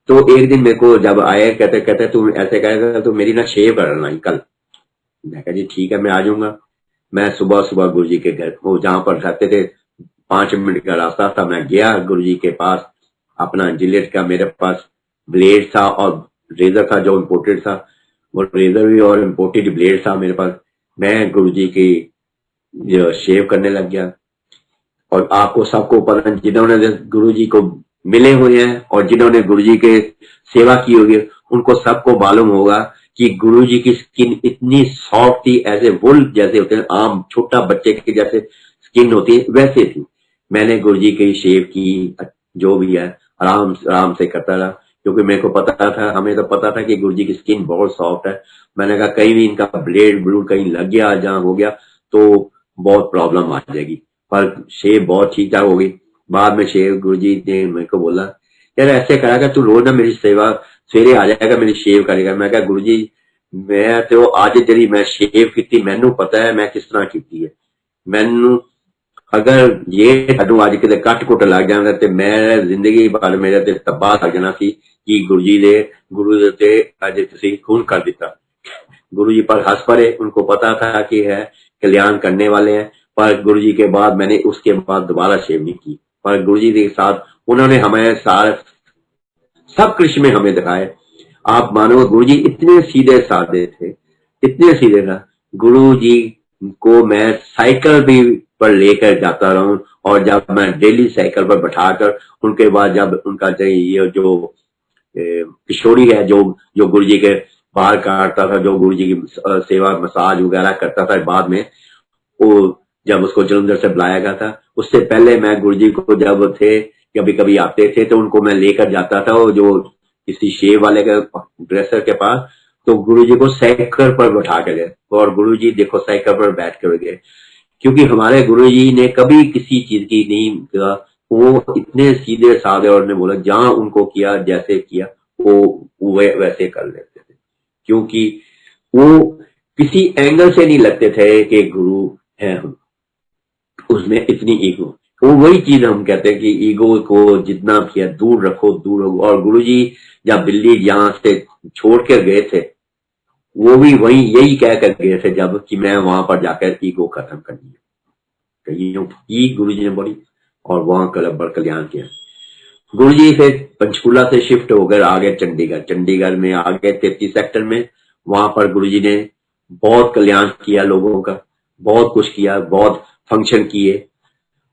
तो एक दिन मेरे को जब आए कहते तू ऐसे कहेगा तो मेरी ना शेव करना ही कल। मैं कहा जी ठीक है मैं आ जाऊंगा। मैं सुबह सुबह गुरु जी के घर वो जहां पर रहते थे 5 मिनट का रास्ता था, मैं गया गुरु जी के पास। अपना जिलेट का मेरे पास ब्लेड था और रेजर था जो इम्पोर्टेड था, वो रेजर भी और इम्पोर्टेड ब्लेड था मेरे पास। मैं गुरु जी की शेव करने लग गया। और आपको सबको पता जिन्होंने गुरु जी को मिले हुए हैं और जिन्होंने गुरु जी के सेवा की होगी उनको सबको मालूम होगा कि गुरु जी की स्किन इतनी सॉफ्ट थी, ऐसे वुल जैसे होते हैं, आम छोटा बच्चे के जैसे स्किन होती है वैसे थी। मैंने गुरु जी की शेव की, जो भी है आराम आराम से करता रहा, क्योंकि मेरे को पता था, हमें तो पता था कि गुरु जी की स्किन बहुत सॉफ्ट है। मैंने कहा कहीं भी इनका ब्लेड ब्लूड कहीं लग गया जहां हो गया तो बहुत प्रॉब्लम आ जाएगी। पर शेव बहुत ठीक ठाक हो गई। बाद में शेव गुरु जी ने मेरे को बोला यार ऐसे करागा तू रोज ना मेरी सेवा सवेरे आ जाएगा मेरी शेव करेगा। मैं कहा गुरु जी मैं तो आज जी मैं शेव की मैनू पता है मैं किस तरह की है, मैनू अगर ये सानू अज कि कट कुट लग जाता तो मैं जिंदगी भर मेरे ते तबाह लग जाना सी कि गुरु जी दे गुरु ते अज तुसी खून कर दिता। गुरु जी पर हंस पड़े, उनको पता था कि है कल्याण करने वाले हैं। पर गुरु जी के बाद मैंने उसके बाद दोबारा शेव नहीं की। पर गुरु जी के साथ उन्होंने हमें सारे सब कृष्ण में हमें दिखाए। आप मानो गुरु जी इतने सीधे साधे थे, इतने सीधे था। गुरु जी को मैं साइकिल भी पर लेकर जाता रहूं, और जब मैं डेली साइकिल पर बैठाकर उनके बाद जब उनका ये जो किशोरी है जो जो गुरु जी के बाल काटता था, जो गुरु जी की सेवा मसाज वगैरह करता था, बाद में वो जब उसको जलंधर से बुलाया गया था, उससे पहले मैं गुरु जी को जब थे कभी कभी आते थे तो उनको मैं लेकर जाता था वो जो किसी शेव वाले के ड्रेसर के पास। तो गुरु जी को साइकिल पर बैठा के गए और गुरु जी देखो साइकिल पर बैठ कर गए, क्योंकि हमारे गुरु जी ने कभी किसी चीज की नहीं किया। वो इतने सीधे साधे और ने बोला जहां उनको किया जैसे किया वो वैसे कर लेते थे, क्योंकि वो किसी एंगल से नहीं लगते थे कि गुरु है हम, उसमें इतनी ईगो। वो वही चीज हम कहते हैं कि ईगो को जितना किया दूर रखो दूर रखो। और गुरु जी जब दिल्ली यहाँ से छोड़ कर गए थे वो भी वही यही कह कर गए थे जब कि मैं वहां पर जाकर ईगो खत्म करनी है, की गुरु जी ने बड़ी और वहां पर कल्याण किया। गुरु जी फिर पंचकूला से शिफ्ट होकर आ गए चंडीगढ़, चंडीगढ़ में आ गए 33 सेक्टर में। वहां पर गुरु जी ने बहुत कल्याण किया लोगों का, बहुत कुछ किया, बहुत फंक्शन किए।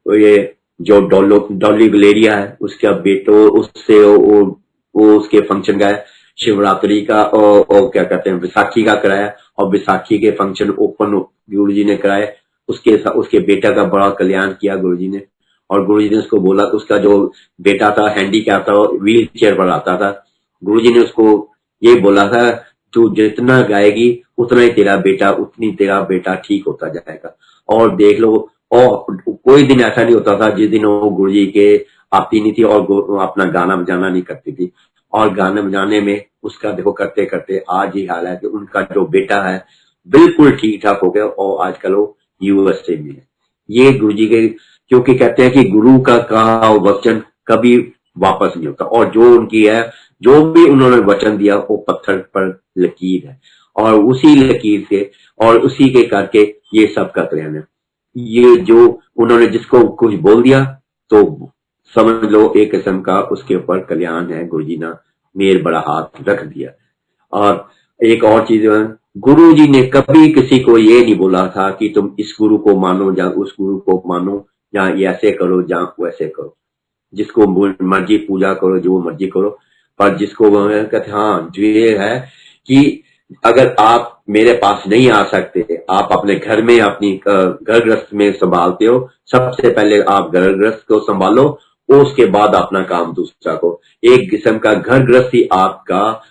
तो ये जो डॉली गलेरिया है उसका बेटो उससे वो उसके फंक्शन का शिवरात्रि का और क्या कहते हैं विसाखी का कराया, और विसाखी के फंक्शन ओपन गुरु जी ने कराए। उसके बेटा का बड़ा कल्याण किया गुरु जी ने। और गुरु जी ने उसको बोला, उसका जो बेटा था हैंडीकैप था, व्हील चेयर पर आता था, गुरु जी ने उसको ये बोला था तू जितना गाएगी उतना ही तेरा बेटा ठीक होता जाएगा। और देख लो, और कोई दिन ऐसा नहीं होता था जिस दिन वो गुरु जी के आती नहीं थी और अपना गाना बजाना नहीं करती थी। और गाने बजाने में उसका देखो करते करते आज ही हाल है कि उनका जो बेटा है बिल्कुल ठीक ठाक हो गया और आजकल वो यूएसए में है। ये गुरु जी के, क्योंकि कहते हैं कि गुरु का कहा वचन कभी वापस नहीं होता, और जो उनकी है जो भी उन्होंने वचन दिया वो पत्थर पर लकीर है, और उसी लकीर से और उसी के करके ये सब का कल्याण है। ये जो उन्होंने जिसको कुछ बोल दिया तो समझ लो एक किस्म का उसके ऊपर कल्याण है, गुरु जी ने मेर बड़ा हाथ रख दिया। और एक और चीज है, गुरु जी ने कभी किसी को ये नहीं बोला था कि तुम इस गुरु को मानो या उस गुरु को मानो, या ऐसे करो या वैसे करो, जिसको मर्जी पूजा करो जो मर्जी करो। पर जिसको वो कहते हाँ जो ये है कि अगर आप मेरे पास नहीं आ सकते, आप अपने घर में अपनी घर गृहस्थ में संभालते हो, सबसे पहले आप घर गृहस्थ को संभालो, उसके बाद अपना काम दूसरा को। एक किस्म का घर गृहस्थी आपका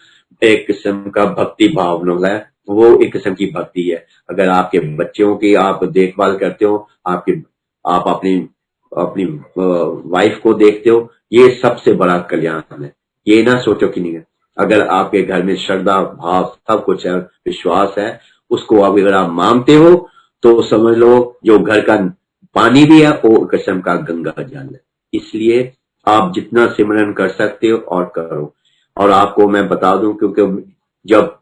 एक किस्म का भक्ति भावना है, वो एक किस्म की भक्ति है। अगर आपके बच्चों की आप देखभाल करते हो, आप अपनी अपनी वाइफ को देखते हो, ये सबसे बड़ा कल्याण है। ये ना सोचो कि नहीं है। अगर आपके घर में श्रद्धा भाव सब कुछ है, विश्वास है, उसको अगर आप मानते हो तो समझ लो जो घर का पानी भी है वो किस्म का गंगा जल है। इसलिए आप जितना सिमरन कर सकते हो और करो। और आपको मैं बता दूं, क्योंकि जब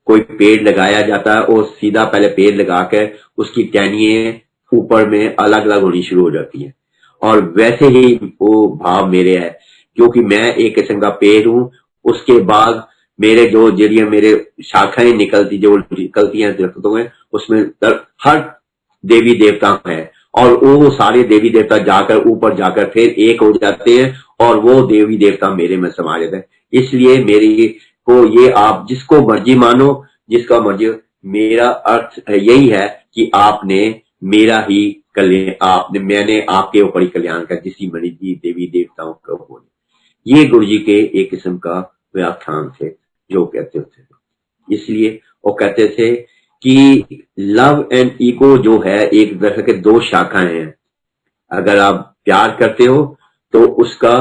कोई पेड़ लगाया जाता है और सीधा पहले पेड़ लगाकर उसकी टहनियां ऊपर में अलग अलग होनी शुरू हो जाती है, और वैसे ही वो भाव मेरे है, क्योंकि मैं एक किस्म का पेड़ हूं। उसके बाद मेरे जो जरिए मेरे शाखाएं निकलती हैं दरख्तों में, उसमें हर देवी देवता है, और वो सारे देवी देवता जाकर ऊपर जाकर फिर एक हो जाते हैं, और वो देवी देवता मेरे में समा जाते हैं। इसलिए मेरी को ये आप जिसको मर्जी मानो, जिसका मर्जी, मेरा अर्थ यही है कि आपने मेरा ही कल्याण, मैंने आपके ऊपर ही कल्याण का किसी मर्जी देवी देवताओं को बोले। ये गुरु जी के एक किस्म का व्याख्यान थे जो कहते थे। इसलिए वो कहते थे कि लव एंड ईगो जो है एक तरह के दो शाखाएं हैं। अगर आप प्यार करते हो तो उसका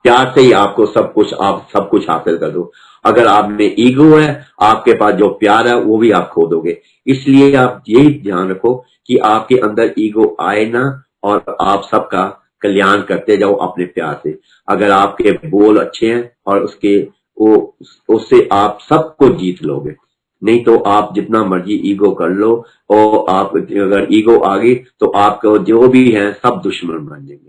प्यार से ही आपको आप सब कुछ हासिल कर दो। अगर आप में ईगो है, आपके पास जो प्यार है वो भी आप खो दोगे। इसलिए आप यही ध्यान रखो कि आपके अंदर ईगो आए ना, और आप सबका कल्याण करते जाओ अपने प्यार से। अगर आपके बोल अच्छे हैं और उससे आप सबको जीत लोगे। नहीं तो आप जितना मर्जी ईगो कर लो, और आप अगर ईगो आ गई तो आपको जो भी है सब दुश्मन बन जाएंगे।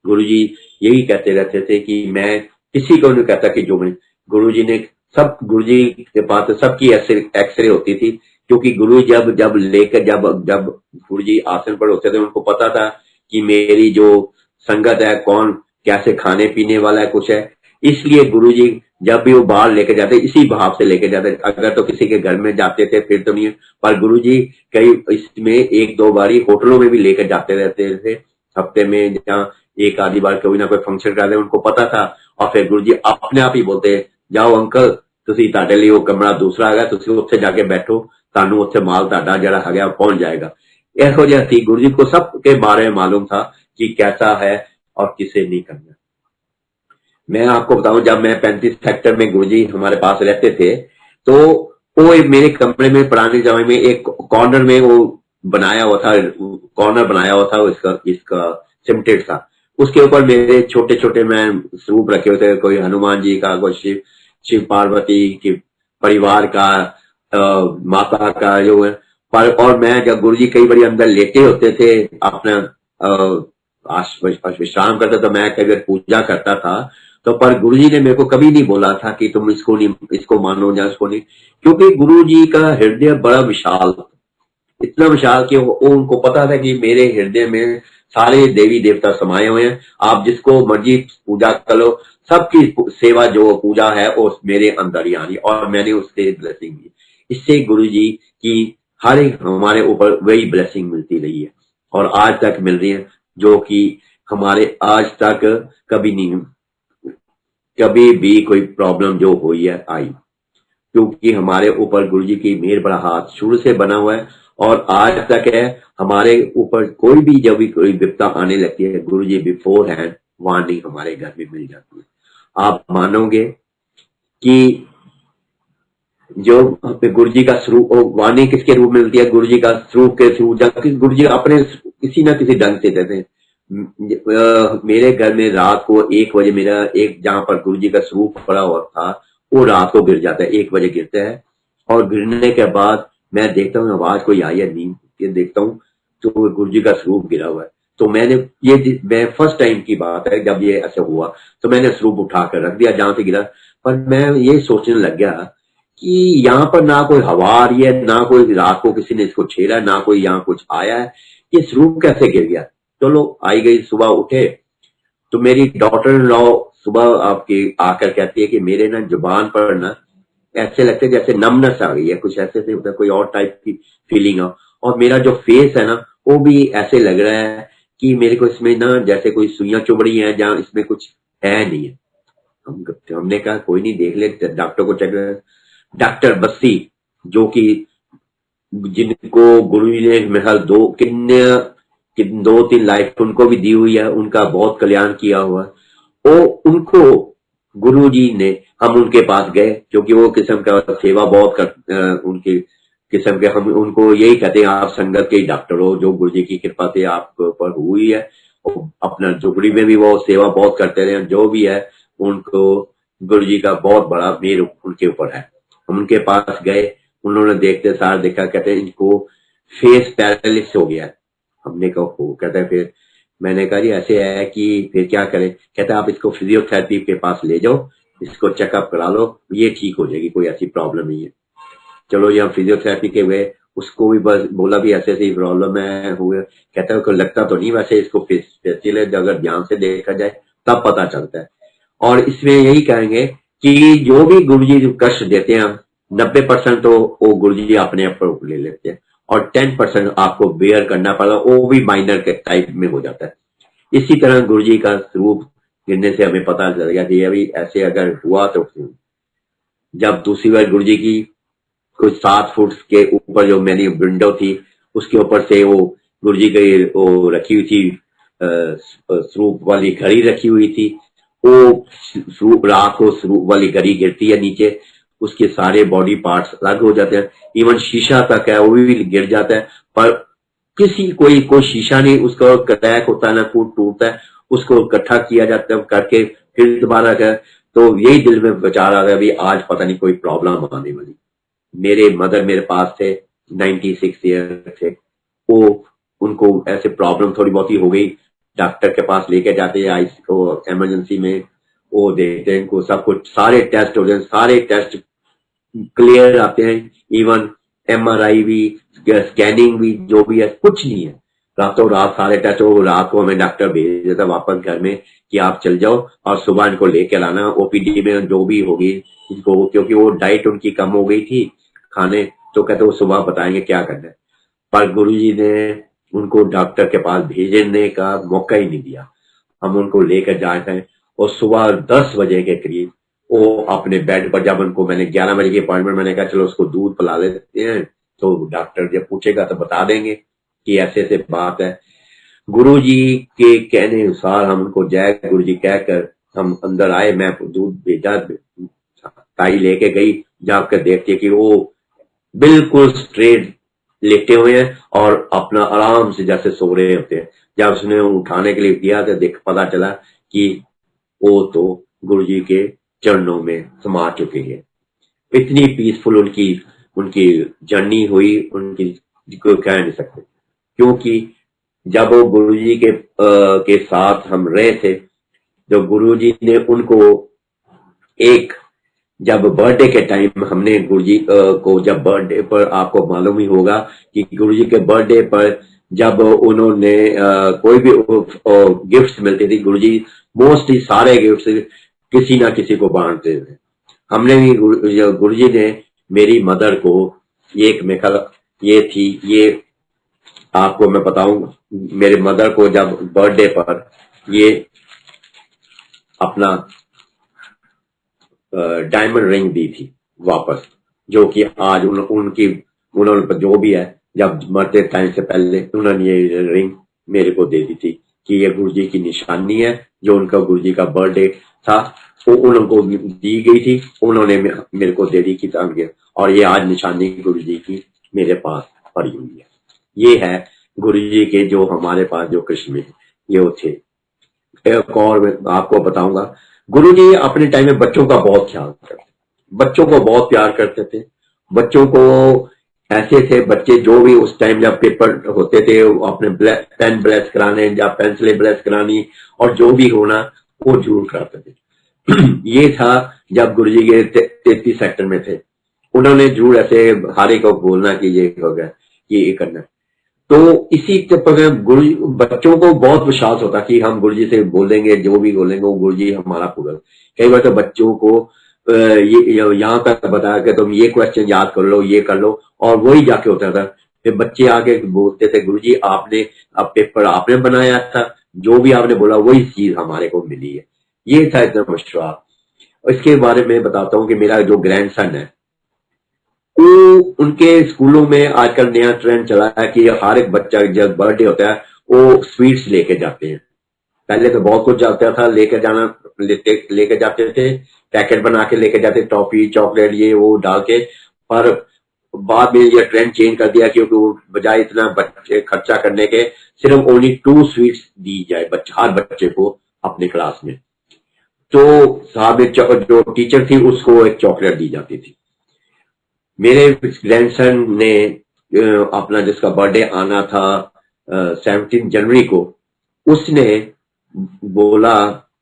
गुरुजी यही कहते रहते थे कि मैं किसी को नहीं कहता कि जो मैं, गुरुजी ने सब, गुरुजी के पास तो सबकी एक्सरे होती थी, क्योंकि गुरु जब जब लेकर जब जब गुरुजी आसन पर होते थे, उनको पता था कि मेरी जो संगत है कौन कैसे खाने पीने वाला है कुछ है। इसलिए गुरुजी जब भी वो बाहर लेके जाते इसी भाव से लेके जाते। अगर तो किसी के घर में जाते थे फिर तो नहीं, पर गुरुजी कई इसमें एक दो बारी होटलों में भी लेकर जाते रहते थे हफ्ते में, जहाँ एक आधी बार कोई ना कोई फंक्शन कराते, उनको पता था। और फिर गुरुजी अपने आप ही बोलते, जाओ अंकल तुसी ताडे लिए वो कमरा दूसरा है, तुसी उत्थे जाके बैठो, तानू उत्थे माल ताडा जड़ा है पहुंच जाएगा। ऐसा जहा थी, गुरुजी को सबके बारे में मालूम था कि कैसा है और किसे नहीं करना। मैं आपको बताऊं, जब मैं 35 सेक्टर में गुरुजी हमारे पास रहते थे, तो वो मेरे कमरे में पुराने जमाने में एक कॉर्नर में वो बनाया हुआ था, कॉर्नर बनाया हुआ था इसका सिमटेड था। उसके ऊपर मेरे छोटे छोटे मैं स्वरूप रखे हुए थे, कोई हनुमान जी का, कोई शिव पार्वती के परिवार का, माता का जो है। पर और मैं जब गुरुजी कई बार अंदर लेटे होते थे अपना विश्राम करता, तो मैं कई बार पूजा करता था, तो पर गुरुजी ने मेरे को कभी नहीं बोला था कि तुम इसको मानो या इसको नहीं, क्योंकि गुरुजी का हृदय बड़ा विशाल, इतना विशाल कि उनको पता था कि मेरे हृदय में सारे देवी देवता समाये हुए हैं। आप जिसको मर्जी पूजा कर लो, सबकी सेवा जो पूजा है वो मेरे अंदर ही आनी, और मैंने उससे ब्लेसिंग ली। इससे गुरुजी की हर एक हमारे ऊपर वही ब्लेसिंग मिलती रही है, और आज तक मिल रही है, जो कि हमारे आज तक कभी भी कोई प्रॉब्लम जो हुई है आई, क्योंकि हमारे ऊपर गुरुजी की मेहर बड़ा हाथ शुरू से बना हुआ है, और आज तक है। हमारे ऊपर कोई भी जब भी कोई विपदा आने लगती है, गुरुजी बिफोर हैंड वार्निंग हमारे घर में मिल जाती है। आप मानोगे कि जो गुरुजी का स्वरूप, वाणी किसके रूप में मिलती है? गुरुजी का स्वरूप के थ्रू, जबकि गुरुजी अपने किसी ना किसी ढंग से देते हैं। मेरे घर में रात को 1 बजे मेरा एक जहां पर गुरुजी का स्वरूप पड़ा हुआ था, वो रात को गिर जाता है, 1 बजे गिरता है, और गिरने के बाद मैं देखता हूँ आवाज कोई आई है, नींद के देखता हूँ तो गुरुजी का स्वरूप गिरा हुआ है। तो मैं फर्स्ट टाइम की बात है जब ये ऐसा हुआ, तो मैंने स्वरूप उठाकर रख दिया जहां से गिरा। पर मैं ये सोचने लग गया कि यहाँ पर ना कोई हवा आ रही है, ना कोई रात को किसी ने इसको छेड़ा, ना कोई यहाँ कुछ आया है, ये स्वरूप कैसे गिर गया? चलो आई गई, सुबह उठे तो मेरी डॉटर इन लॉ सुबह आपके आकर कहती है कि मेरे ना जुबान पर ना ऐसे लगता है जैसे नमनेस आ गई है, कुछ ऐसे से होता है, कोई और टाइप की फीलिंग हो, और मेरा जो फेस है ना वो भी ऐसे लग रहा है कि मेरे को इसमें ना जैसे कोई सुइयां चुभ रही है, जहाँ इसमें कुछ है नहीं है। हमने कहा कोई नहीं, देख ले, डॉक्टर को चेक। डॉक्टर बस्सी, जो कि जिनको गुरु जी ने मिसाल दो तीन लाइफ उनको भी दी हुई है, उनका बहुत कल्याण किया हुआ है, वो उनको गुरु जी ने, हम उनके पास गए क्योंकि वो किस्म का सेवा बहुत कर, उनकी किस्म के, हम उनको यही कहते हैं आप संगत के ही डॉक्टर हो, जो गुरु जी की कृपा से आप पर हुई है। अपना झुगड़ी में भी वो सेवा बहुत करते रहे, जो भी है उनको गुरु जी का बहुत बड़ा मेहर उनके ऊपर है। हम उनके पास गए, उन्होंने देखते सार देखा, कहते इनको फेस पैरालिसिस हो गया है। हमने कहा हो, कहता है फिर मैंने कहा जी ऐसे है कि फिर क्या करें, कहता है आप इसको फिजियोथेरेपी के पास ले जाओ, इसको चेकअप करा लो, ये ठीक हो जाएगी, कोई ऐसी प्रॉब्लम नहीं है। चलो ये हम फिजियोथेरेपी के गए, उसको भी बस बोला भी ऐसे ऐसी प्रॉब्लम है हुए, कहता है लगता तो नहीं, वैसे इसको फेसियल है, अगर ध्यान से देखा जाए तब पता चलता है। और इसमें यही कहेंगे कि जो भी गुरु जी कष्ट देते हैं 90% तो वो गुरु जी अपने ऊपर ले लेते हैं, और 10% आपको बेयर करना पड़ेगा, वो भी माइनर के टाइप में हो जाता है। इसी तरह गुरु जी का स्वरूप गिरने से हमें पता चल गया कि अभी ऐसे अगर हुआ तो जब दूसरी बार गुरु जी की कुछ 7 फुट के ऊपर जो मैंने विंडो थी उसके ऊपर से वो गुरु जी की वो रखी हुई थी, स्वरूप वाली घड़ी रखी हुई थी, वो स्वरूप रात को स्वरूप वाली घड़ी गिरती है नीचे, उसके सारे बॉडी पार्ट्स अलग हो जाते हैं, इवन शीशा तक है वो भी गिर जाता है, पर किसी कोई शीशा नहीं, उसका क्रैक होता है ना, फूट टूटता है, उसको इकट्ठा किया जाता है करके फिर दोबारा कर। तो यही दिल में विचार आ रहा है अभी आज पता नहीं कोई प्रॉब्लम आने वाली। मेरे मदर मेरे पास थे, 96 ईयर थे, वो उनको ऐसे प्रॉब्लम थोड़ी बहुत ही हो गई, डॉक्टर के पास लेके जाते हैं इमरजेंसी में, वो देखते हैं इनको सब कुछ, सारे टेस्ट हो जाए, सारे टेस्ट क्लियर आते हैं, इवन MRI भी, स्कैनिंग भी, जो भी है कुछ नहीं है। रातों रात सारे टेस्ट, वो रात को हमें डॉक्टर भेज देता वापस घर में कि आप चल जाओ और सुबह इनको लेके लाना, OPD में जो भी होगी इनको, क्योंकि वो डाइट उनकी कम हो गई थी खाने, तो कहते वो सुबह बताएंगे क्या करना है। पर गुरुजी ने उनको डॉक्टर के पास भेजने का मौका ही नहीं दिया। हम उनको लेकर जाए थे और सुबह 10 बजे के करीब वो अपने बेड पर, जब उनको मैंने 11 बजे की अपॉइंटमेंट, मैंने कहा चलो उसको दूध पिला लेते हैं, तो डॉक्टर जब पूछेगा तो बता देंगे कि ऐसे ऐसे बात है। गुरुजी के कहने अनुसार हम उनको जय गुरुजी कहकर हम अंदर आए, मैं दूध भेजा, ताई लेके गई, जाकर देखती है कि वो बिल्कुल स्ट्रेट लेटे हुए हैं और अपना आराम से जैसे सो रहे होते हैं। जब उसने उठाने के लिए किया तो देख पता चला कि वो तो गुरुजी के चरणों में समा चुके हैं। इतनी पीसफुल उनकी उनकी जर्नी हुई, उनकी कोई कह नहीं सकते, क्योंकि जब वो गुरुजी के साथ हम रहे थे, जो गुरुजी ने उनको एक, जब बर्थडे के टाइम हमने गुरुजी को, जब बर्थडे पर आपको मालूम ही होगा कि गुरुजी के बर्थडे पर जब उन्होंने कोई भी गिफ्ट्स मिलते थे, गुरुजी मोस्टली सारे गिफ्ट्स किसी ना किसी को बांटते थे। हमने भी गुरुजी ने मेरी मदर को एक मेखल, ये थी, ये आपको मैं बताऊं, मेरे मदर को जब बर्थडे पर ये अपना डायमंड रिंग दी थी वापस, जो कि आज उन्होंने जो भी है, जब मरते टाइम से पहले उन्होंने ये रिंग मेरे को दे दी थी कि ये गुरुजी की निशानी है, जो उनका गुरुजी का बर्थडे था वो उनको दी गई थी, उन्होंने मेरे को दे दी कि और ये आज निशानी गुरुजी की मेरे पास पड़ी हुई है। ये है गुरुजी के जो हमारे पास जो कृष्ण में ये थे। एक और मैं आपको बताऊंगा, गुरुजी अपने टाइम में बच्चों का बहुत ख्याल करते, बच्चों को बहुत प्यार करते थे। बच्चों को ऐसे थे बच्चे, जो भी उस टाइम जब पेपर होते थे अपने पेन ब्लेस कराने या पेंसिलें ब्लेस करानी और जो भी होना वो जरूर कराते थे। ये था जब गुरुजी के 33 सेक्टर में थे, उन्होंने जरूर ऐसे हारे को बोलना कि ये होगा कि ये करना। तो इसी पर गुरु बच्चों को बहुत विश्वास होता कि हम गुरुजी से बोलेंगे, जो भी बोलेंगे वो गुरुजी हमारा पूरा। कई बार तो बच्चों को ये यहाँ तक बताया कि तुम ये क्वेश्चन याद कर लो, ये कर लो, और वही जाके होता था। फिर बच्चे आके बोलते थे गुरुजी आपने अब पेपर आपने बनाया था, जो भी आपने बोला वही चीज हमारे को मिली है। ये था इतना विश्वास। इसके बारे में बताता हूँ कि मेरा जो ग्रैंडसन है वो उनके स्कूलों में आजकल नया ट्रेंड चला है कि हर एक बच्चा जब बर्थडे होता है वो स्वीट्स लेके जाते हैं। पहले तो बहुत कुछ जाता था लेकर जाना, लेके जाते थे, पैकेट बना के लेके जाते, टॉफी चॉकलेट ये वो डाल के। पर बाद में ये ट्रेंड चेंज कर दिया क्योंकि वो बजाय इतना बच्चे खर्चा करने के सिर्फ ओनली 2 स्वीट्स दी जाए हर बच्चे को अपने क्लास में। तो साहब जो टीचर थी उसको एक चॉकलेट दी जाती थी। मेरे ग्रैंडसन ने अपना जिसका बर्थडे आना था 17 जनवरी को, उसने बोला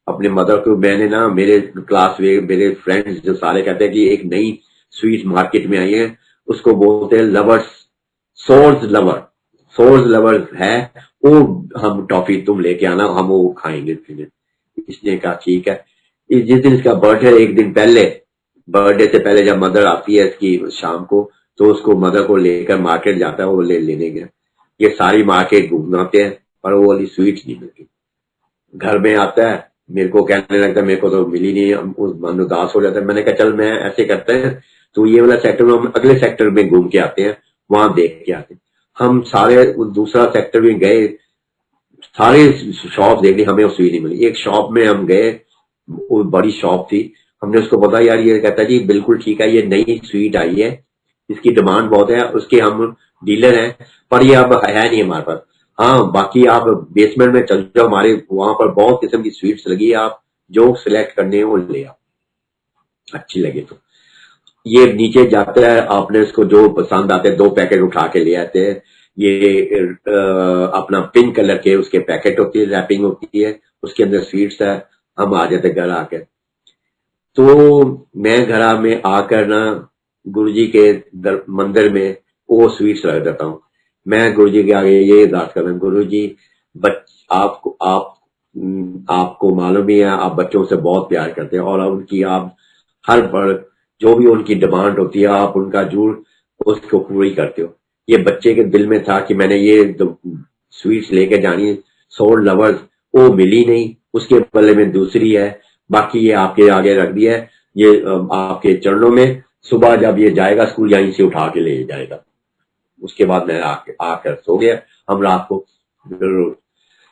अपने मदर को, मैंने ना मेरे क्लास में मेरे फ्रेंड्स जो सारे कहते हैं कि एक नई स्वीट मार्केट में आई है, उसको बोलते हैं लवर्स, सोर्स लवर है वो, हम टॉफी तुम लेके आना, हम वो खाएंगे फिर। इसने कहा ठीक है। जिस दिन इसका बर्थडे एक दिन पहले, बर्थडे से पहले जब मदर आती है इसकी शाम को, तो उसको मदर को लेकर मार्केट जाता है, वो लेने गया। ये सारी मार्केट घूमते हैं पर वो वाली स्वीट्स नहीं मिलती। घर में आता है, मेरे को कहने लगता है मेरे को तो मिली नहीं, उस मन उदास हो जाता है। मैंने कहा चल मैं ऐसे करते हैं, तो ये वाला सेक्टर में हम अगले सेक्टर में घूम के आते हैं, वहां देख के आते हैं। हम सारे दूसरा सेक्टर में गए, सारे शॉप देख ली, हमें वो स्वीट नहीं मिली। एक शॉप में हम गए, वो बड़ी शॉप थी, हमने उसको बताया यार, ये कहता है जी बिल्कुल ठीक है, ये नई स्वीट आई है, इसकी डिमांड बहुत है, उसके हम डीलर हैं, पर ये अब है नहीं हमारे पास। हाँ बाकी आप बेसमेंट में चल जाओ, हमारे वहां पर बहुत किस्म की स्वीट्स लगी है, आप जो सिलेक्ट करने हैं वो ले आओ, अच्छी लगे तो। ये नीचे जाता है, आपने इसको जो पसंद आते हैं 2 पैकेट उठा के ले आते हैं। ये अपना पिंक कलर के उसके पैकेट होती है, रैपिंग होती है, उसके अंदर स्वीट्स है। हम आ जाते घर आकर, तो मैं घर में आकर ना गुरुजी के मंदिर में वो स्वीट्स रख देता हूँ। मैं गुरुजी के आगे ये अरदास करता हूँ, गुरुजी आपको मालूम ही है, आप बच्चों से बहुत प्यार करते हैं और उनकी आप हर बार जो भी उनकी डिमांड होती है आप उनका जरूर उसको पूरी करते हो। ये बच्चे के दिल में था कि मैंने ये स्वीट्स लेके जानी, सोल लवर्स, वो मिली नहीं, उसके बदले में दूसरी है, बाकी ये आपके आगे रख दिया है, ये आपके चरणों में। सुबह जब ये जाएगा स्कूल यहीं से उठा के ले जाएगा। उसके बाद मैं आकर सो गया। हम रात को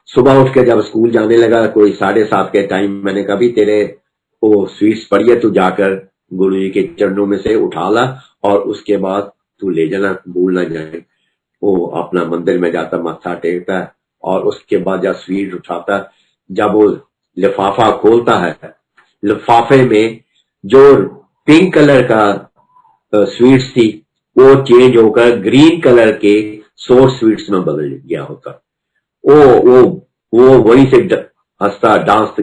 सुबह उठ के जब स्कूल जाने लगा, कोई 7:30 के टाइम, मैंने कहा भी तेरे वो स्वीट्स पड़ी है, तू जाकर गुरु जी के चरणों में से उठा ला और उसके बाद तू ले जाना, भूल ना जाए। वो अपना मंदिर में जाता, माथा टेकता है और उसके बाद जब स्वीट उठाता, जब वो लिफाफा खोलता है, लिफाफे में जो पिंक कलर का स्वीट्स थी वो चेंज होकर ग्रीन कलर के सोर स्वीट्स में बदल गया होता। वो वहीं से हंसता डांस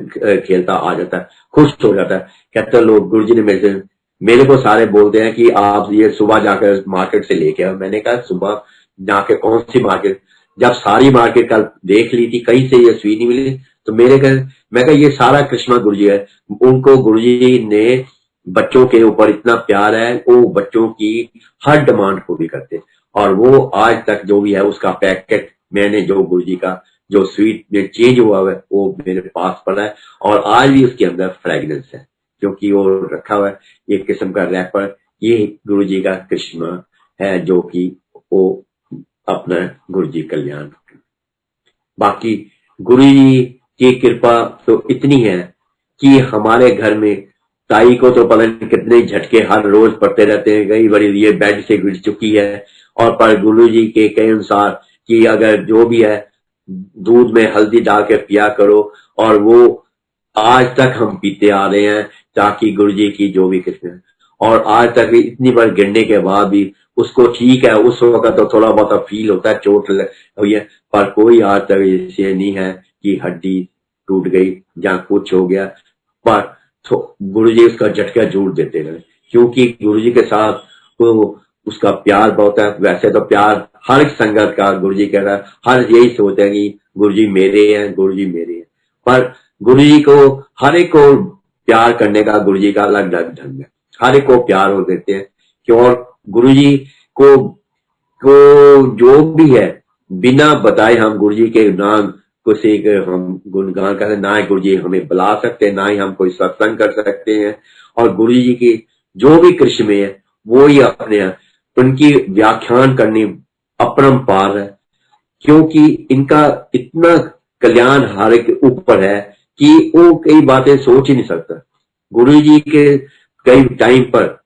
खेलता आ जाता है, खुश हो जाता है। कहते हैं लोग गुरुजी ने मेरे को सारे बोलते हैं कि आप ये सुबह जाकर मार्केट से लेके आओ। मैंने कहा सुबह जाके कौन सी मार्केट, जब सारी मार्केट कल देख ली थी कहीं से ये स्वीट नहीं मिली, तो मैं कहा ये सारा कृष्णा गुरुजी है। उनको गुरुजी ने बच्चों के ऊपर इतना प्यार है, वो बच्चों की हर डिमांड को भी करते, और वो आज तक जो भी है उसका पैकेट मैंने जो गुरुजी का जो स्वीट में चेंज हुआ है वो मेरे पास पड़ा है, और आज भी उसके अंदर फ्रेगनेंस है क्योंकि वो रखा हुआ है एक किस्म का रैपर। ये गुरुजी का कृष्णा है जो कि वो अपना गुरुजी कल्याण। बाकी गुरुजी की कृपा तो इतनी है कि हमारे घर में ताई को तो पता नहीं कितने झटके हर रोज पड़ते रहते हैं, कई बड़ी ये बेड से गिर चुकी है, और पर गुरुजी के कहे अनुसार कि अगर जो भी है दूध में हल्दी डाल के पिया करो, और वो आज तक हम पीते आ रहे हैं ताकि गुरुजी की जो भी किस्म, और आज तक भी इतनी बार गिरने के बाद भी उसको ठीक है। उस वक्त तो थोड़ा बहुत फील होता है, चोट हुई है, पर कोई आज तक ऐसे नहीं है कि हड्डी टूट गई या कुछ हो गया। पर तो गुरुजी उसका झटका जरूर देते रहे, क्योंकि गुरुजी के साथ वो उसका प्यार बहुत है। वैसे तो प्यार हर एक संगत का, गुरु जी कह रहा है, हर यही सोचते हैं कि गुरु जी मेरे हैं, गुरु जी मेरे हैं। पर गुरु जी को हर एक को प्यार करने का गुरु जी का अलग अलग ढंग है। हर एक को प्यार हो देते हैं क्यों। और गुरु जी को जो भी है बिना बताए हम गुरु जी के नाम किसी के हम गुणगान करते, ना ही गुरु जी हमें बुला सकते, ना ही हम कोई सत्संग कर सकते हैं। और गुरु जी की जो भी कृष्ण है वो ही अपने हैं, उनकी व्याख्यान करनी अपरंपार है, क्योंकि इनका इतना कल्याण हर एक ऊपर है कि वो कई बातें सोच ही नहीं सकता। गुरु जी के कई टाइम पर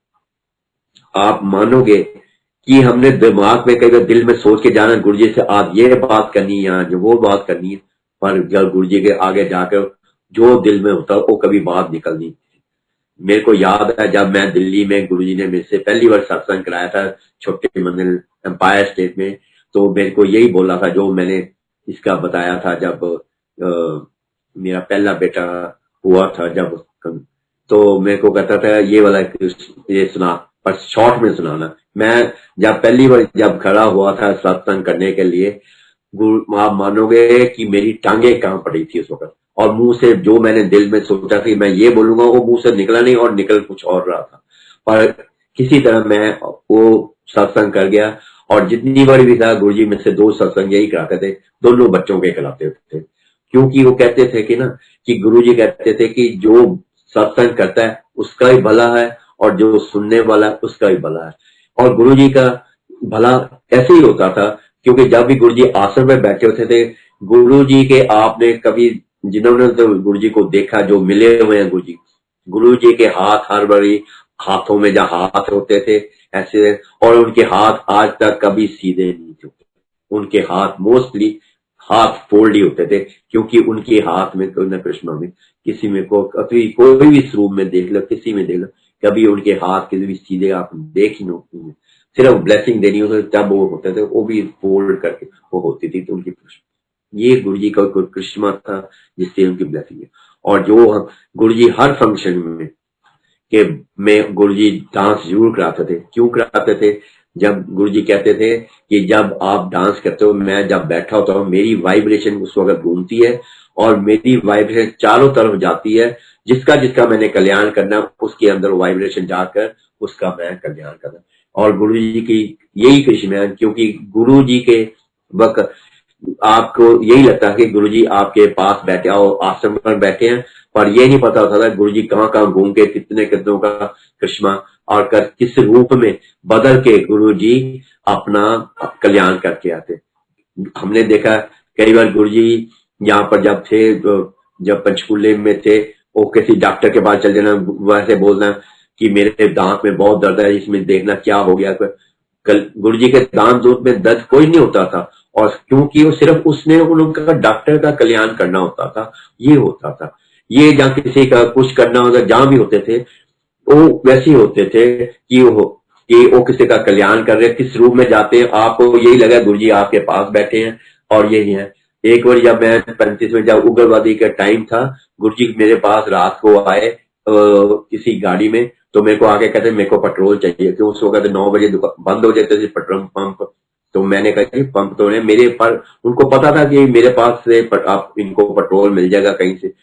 आप मानोगे कि हमने दिमाग में कई बार दिल में सोच के जाना गुरु जी से आज ये बात करनी है, आज वो बात करनी है, पर जब गुरु जी के आगे जाकर जो दिल में होता वो कभी बात निकलनी। मेरे को याद है जब मैं दिल्ली में गुरु जी ने मेरे से पहली बार सत्संग कराया था छोटे मंदिर एम्पायर स्टेट में, तो मेरे को यही बोला था जो मैंने इसका बताया था जब मेरा पहला बेटा हुआ था, जब तो मेरे को कहता था ये वाला ये सुना, पर शॉर्ट में सुनाना। मैं जब पहली बार जब खड़ा हुआ था सत्संग करने के लिए, आप मानोगे कि मेरी टांगे कहां पड़ी थी उस वक्त, और मुंह से जो मैंने दिल में सोचा था मैं ये बोलूंगा वो मुंह से निकला नहीं और निकल कुछ और रहा था। पर किसी तरह मैं वो सत्संग कर गया। और जितनी बार भी था गुरु जी में से 2 सत्संग यही कराते थे, दोनों बच्चों के कराते थे, क्योंकि वो कहते थे कि ना कि गुरु जी कहते थे कि जो सत्संग करता है उसका ही भला है और जो सुनने वाला है उसका ही भला है। और गुरु जी का भला ऐसे ही होता था, क्योंकि जब भी गुरु जी आसन में बैठे होते थे, गुरु जी के आपने कभी जिन्होंने तो गुरु जी को देखा जो मिले हुए हैं गुरु जी के हाथ हर बड़ी हाथों में जहां हाथ होते थे ऐसे, और उनके हाथ आज तक कभी सीधे नहीं झुके। उनके हाथ मोस्टली हाथ फोल्ड ही होते थे, क्योंकि उनके हाथ में कोई न कृष्ण में किसी में कोई भी स्वरूप में देख लो, किसी में देख लो, कभी उनके हाथ किसी भी सीधे आप देख ही नहीं। सिर्फ ब्लेसिंग देनी होती तब वो होते थे, वो भी फोल्ड करके वो होती थी। तो उनकी ये गुरु जी का कोई करिश्मा था जिससे उनकी ब्लेसिंग है। और जो हम गुरु जी हर फंक्शन में गुरु जी डांस जरूर कराते थे। क्यों कराते थे? जब गुरु जी कहते थे कि जब आप डांस करते हो, मैं जब बैठा होता हूँ मेरी वाइब्रेशन उस वक्त घूमती है और मेरी वाइब्रेशन चारों तरफ जाती है, जिसका जिसका मैंने कल्याण करना उसके अंदर वाइब्रेशन जाकर उसका मैं कल्याण करना। और गुरु जी की यही कृष्ण है, क्योंकि गुरु जी के वक्त आपको यही लगता है कि गुरुजी आपके पास बैठे हो, आश्रम पर बैठे हैं, पर ये नहीं पता होता था गुरुजी कहाँ कहाँ घूम के कितने कितनों का करिश्मा और किस रूप में बदल के गुरुजी अपना कल्याण करके आते। हमने देखा कई बार गुरुजी यहाँ पर जब थे, जब पंचकूले में थे, वो किसी डॉक्टर के पास चल जाना, वैसे बोलना कि मेरे दांत में बहुत दर्द है, इसमें देखना क्या हो गया। गुरु जी के दान दूध में दर्द कोई नहीं होता था, और क्योंकि वो सिर्फ उसने उनका डॉक्टर का कल्याण करना होता था, ये होता था। ये जहाँ किसी का कुछ करना होता, जहां भी होते थे वो वैसे ही होते थे कि वो किसी का कल्याण कर रहे, किस रूप में जाते हैं आपको यही लगा गुरु जी आपके पास बैठे हैं और यही है। एक बार जब मैं 35 में जब उग्रवादी का टाइम था, गुरु जी मेरे पास रात को आए किसी गाड़ी में, तो मेरे को आके कहते मेरे को पेट्रोल चाहिए, क्योंकि उस वक्त 9 बजे बंद हो जाते थे पेट्रोल पंप। तो मैंने कहा जी पंप तो नहीं मेरे पर, उनको पता था कि मेरे पास से आप इनको पेट्रोल मिल जाएगा कहीं से।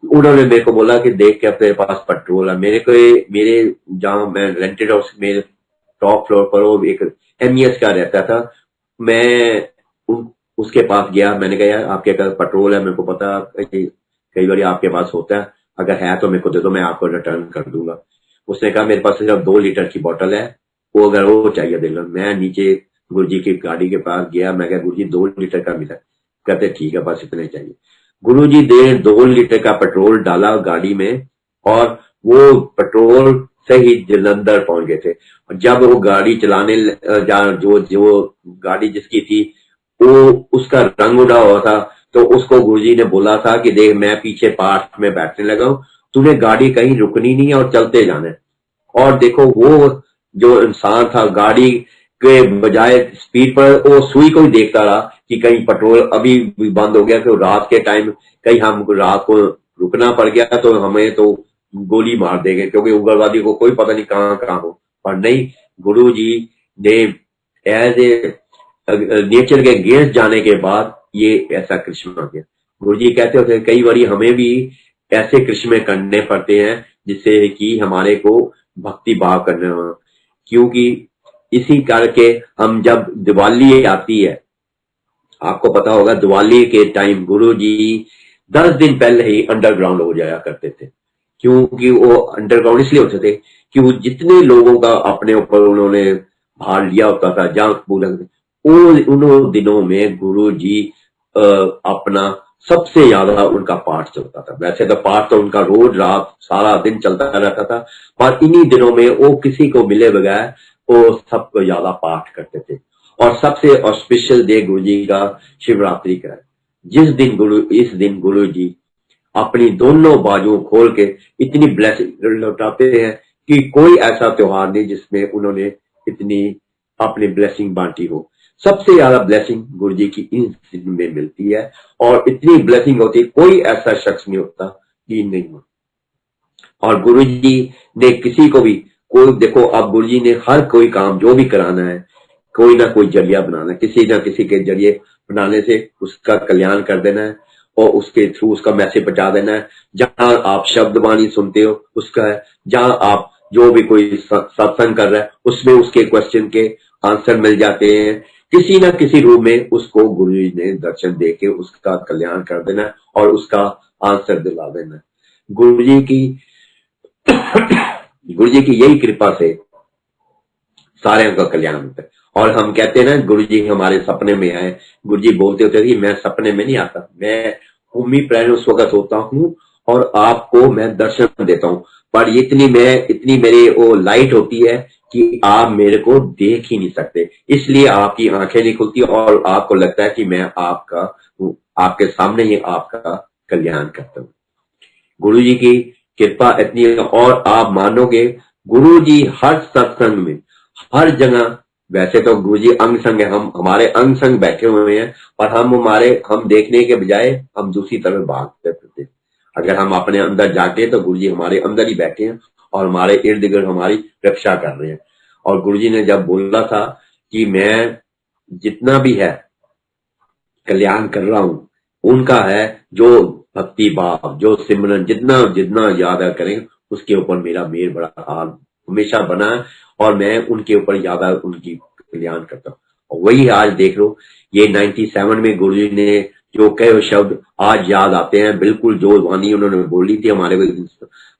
उन्होंने मेरे को बोला कि देख के अपने पास पेट्रोल है। मेरे जहां मैं रेंटेड हाउस मेरे टॉप फ्लोर पर वो एक MES का रहता था, मैं उसके पास गया, मैंने कहा यार आपके पास पेट्रोल है, मेरे को पता कई बार आपके पास होता है, अगर है तो मेरे को दे दो, मैं आपको रिटर्न कर दूंगा। उसने कहा मेरे पास सिर्फ 2 लीटर की बोतल है, वो अगर वो चाहिए दे लो। मैं नीचे गुरुजी की गाड़ी के पास गया, मैं कहा गुरुजी 2 लीटर का मिला। कहते ठीक है बस इतने चाहिए। गुरुजी दे 2 लीटर का पेट्रोल डाला गाड़ी में, और वो पेट्रोल से ही जलंधर पहुंच गए थे। जब वो गाड़ी चलाने जो गाड़ी जिसकी थी वो उसका रंग उड़ा हुआ था, तो उसको गुरुजी ने बोला था कि देख मैं पीछे पार्ट में बैठने लगा हूं, तूने गाड़ी कहीं रुकनी नहीं है और चलते जाना है। और देखो वो जो इंसान था गाड़ी के बजाय स्पीड पर वो सुई को ही देखता रहा कि कहीं पेट्रोल अभी भी बंद हो गया, तो रात के टाइम कहीं हम रात को रुकना पड़ गया तो हमें तो गोली मार देंगे, क्योंकि उग्रवादी को कोई पता नहीं कहाँ कहाँ हो। पर नहीं, गुरु जी दे एज ए नेचर के अगेंस्ट जाने के बाद ये ऐसा कृष्ण आ गया। गुरु जी कहते होते कई बार हमें भी ऐसे कृष्ण करने पड़ते हैं जिससे कि हमारे को भक्ति भाव करने हो, क्योंकि इसी करके हम जब दिवाली आती है, आपको पता होगा दिवाली के टाइम गुरु जी 10 दिन पहले ही अंडरग्राउंड हो जाया करते थे। क्योंकि वो अंडरग्राउंड इसलिए होते थे कि वो जितने लोगों का अपने ऊपर उन्होंने भार लिया होता था, जहाँ उन दिनों में गुरु जी अपना सबसे ज्यादा उनका पाठ चलता था। वैसे तो पाठ तो उनका रोज रात सारा दिन चलता रहता था, पर इन्हीं दिनों में वो किसी को मिले बगैर वो सबको ज्यादा पाठ करते थे। और सबसे ऑस्पिशियल डे गुरु जी का शिवरात्रि का है, इस दिन गुरु जी अपनी दोनों बाजुओं खोल के इतनी ब्लेसिंग लौटाते हैं कि कोई ऐसा त्योहार नहीं जिसमें उन्होंने इतनी अपनी ब्लेसिंग बांटी हो। सबसे ज्यादा ब्लेसिंग गुरु जी की इन दिन में मिलती है, और इतनी ब्लेसिंग होती है कोई ऐसा शख्स नहीं होता कि नहीं हो। और गुरु जी ने किसी को भी कोई देखो, अब गुरु जी ने हर कोई काम जो भी कराना है कोई ना कोई जरिया बनाना है, किसी ना किसी के जरिए बनाने से उसका कल्याण कर देना है और उसके थ्रू उसका मैसेज पहुंचा देना है। जहां आप शब्द वाणी सुनते हो उसका है, जहां आप जो भी कोई सत्संग कर रहा है उसमें उसके क्वेश्चन के आंसर मिल जाते हैं, किसी ना किसी रूप में उसको गुरु जी ने दर्शन दे के उसका कल्याण कर देना है और उसका आंसर दिला देना है। गुरु जी की गुरु जी की यही कृपा से सारे का कल्याण होता है। और हम कहते हैं ना गुरु जी हमारे सपने में आए, गुरु जी बोलते होते कि मैं सपने में नहीं आता, मैं उम्मी प्रेरण उस वक्त होता हूँ और आपको मैं दर्शन देता हूँ, पर इतनी मेरी वो लाइट होती है कि आप मेरे को देख ही नहीं सकते, इसलिए आपकी आंखें नहीं खुलती और आपको लगता है कि मैं आपके सामने ही आपका कल्याण करता हूँ। गुरु जी की कृपा इतनी है। और आप मानोगे गुरु जी हर सत्संग में हर जगह, वैसे तो गुरु जी अंग संग है, हम हमारे अंग संग बैठे हुए हैं, और हम देखने के बजाय हम दूसरी तरफ भागते फिरते। अगर हम अपने अंदर जाके तो गुरु जी हमारे अंदर ही बैठे हैं और हमारे इर्द गिर्द हमारी रक्षा कर रहे हैं। और गुरु जी ने जब बोला था कि मैं जितना भी है कल्याण कर रहा हूं, उनका है जो भक्ति भाव, जो सिमरन जितना जितना ज्यादा करें उसके ऊपर मेरा मेर बड़ा हाल हमेशा बना है, और मैं उनके ऊपर ज्यादा उनकी कल्याण करता हूँ। और वही आज देख लो, ये 97 में गुरु जी ने जो कहे शब्द आज याद आते हैं, बिल्कुल जो वाणी उन्होंने बोली थी हमारे।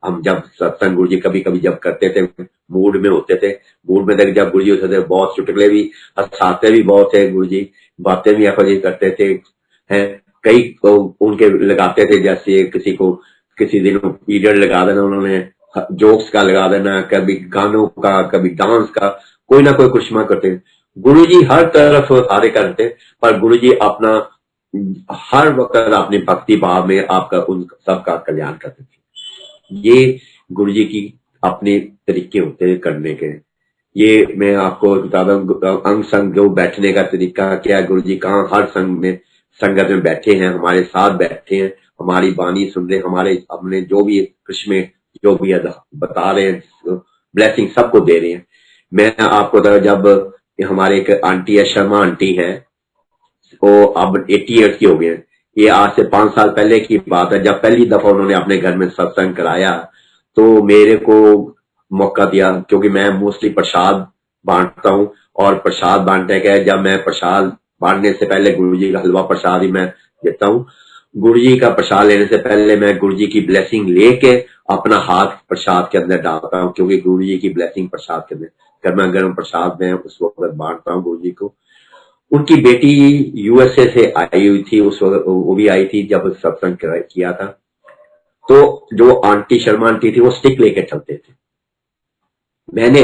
हम जब सत्संग गुरु जी कभी कभी जब करते थे, मूड में होते थे, मूड में जब गुरु जी होते थे बहुत चुटकुले भी हंसाते भी बहुत थे गुरु जी, बातें भी ऐसा करते थे हैं, कई उनके लगाते थे, जैसे किसी को किसी दिन पीरियड लगा देना उन्होंने, जोक्स का लगा देना, कभी गानों का, कभी डांस का, कोई ना कोई कुछ करते। गुरु जी हर तरफ सारे करते, पर गुरु जी अपना हर वक्त अपनी भक्ति भाव में आपका उन सबका कल्याण करते थे। ये गुरु जी की अपने तरीके होते हैं करने के। ये मैं आपको बता दूं, अंग संग जो बैठने का तरीका क्या है, गुरु जी कहाँ हर संग में संगत में बैठे हैं, हमारे साथ बैठे हैं, हमारी वाणी सुन रहे, हमारे अपने जो भी कृष्ण में जो भी बता रहे हैं, ब्लेसिंग सबको दे रहे हैं। मैं आपको जब हमारे एक आंटी है, शर्मा आंटी है, वो अब 80 ईयर्स की हो गए हैं। ये आज से 5 साल पहले की बात है, जब पहली दफा उन्होंने अपने घर में सत्संग कराया तो मेरे को मौका दिया, क्योंकि मैं मोस्टली प्रसाद बांटता हूँ, और प्रसाद बांटने का जब मैं प्रसाद बांटने से पहले गुरु जी का हलवा प्रसाद ही मैं देता हूँ। गुरु जी का प्रसाद लेने से पहले मैं गुरु जी की ब्लेसिंग लेके अपना हाथ प्रसाद के अंदर डालता हूँ, क्योंकि गुरु जी की ब्लेसिंग प्रसाद के अंदर गर्मा गर्म प्रसाद में उस वक्त बांटता हूँ गुरु जी को। उनकी बेटी यूएसए से आई हुई थी उस वक्त, वो भी आई थी जब सत्संग किया था। तो जो आंटी शर्मा आंटी थी वो स्टिक लेके चलते थे। मैंने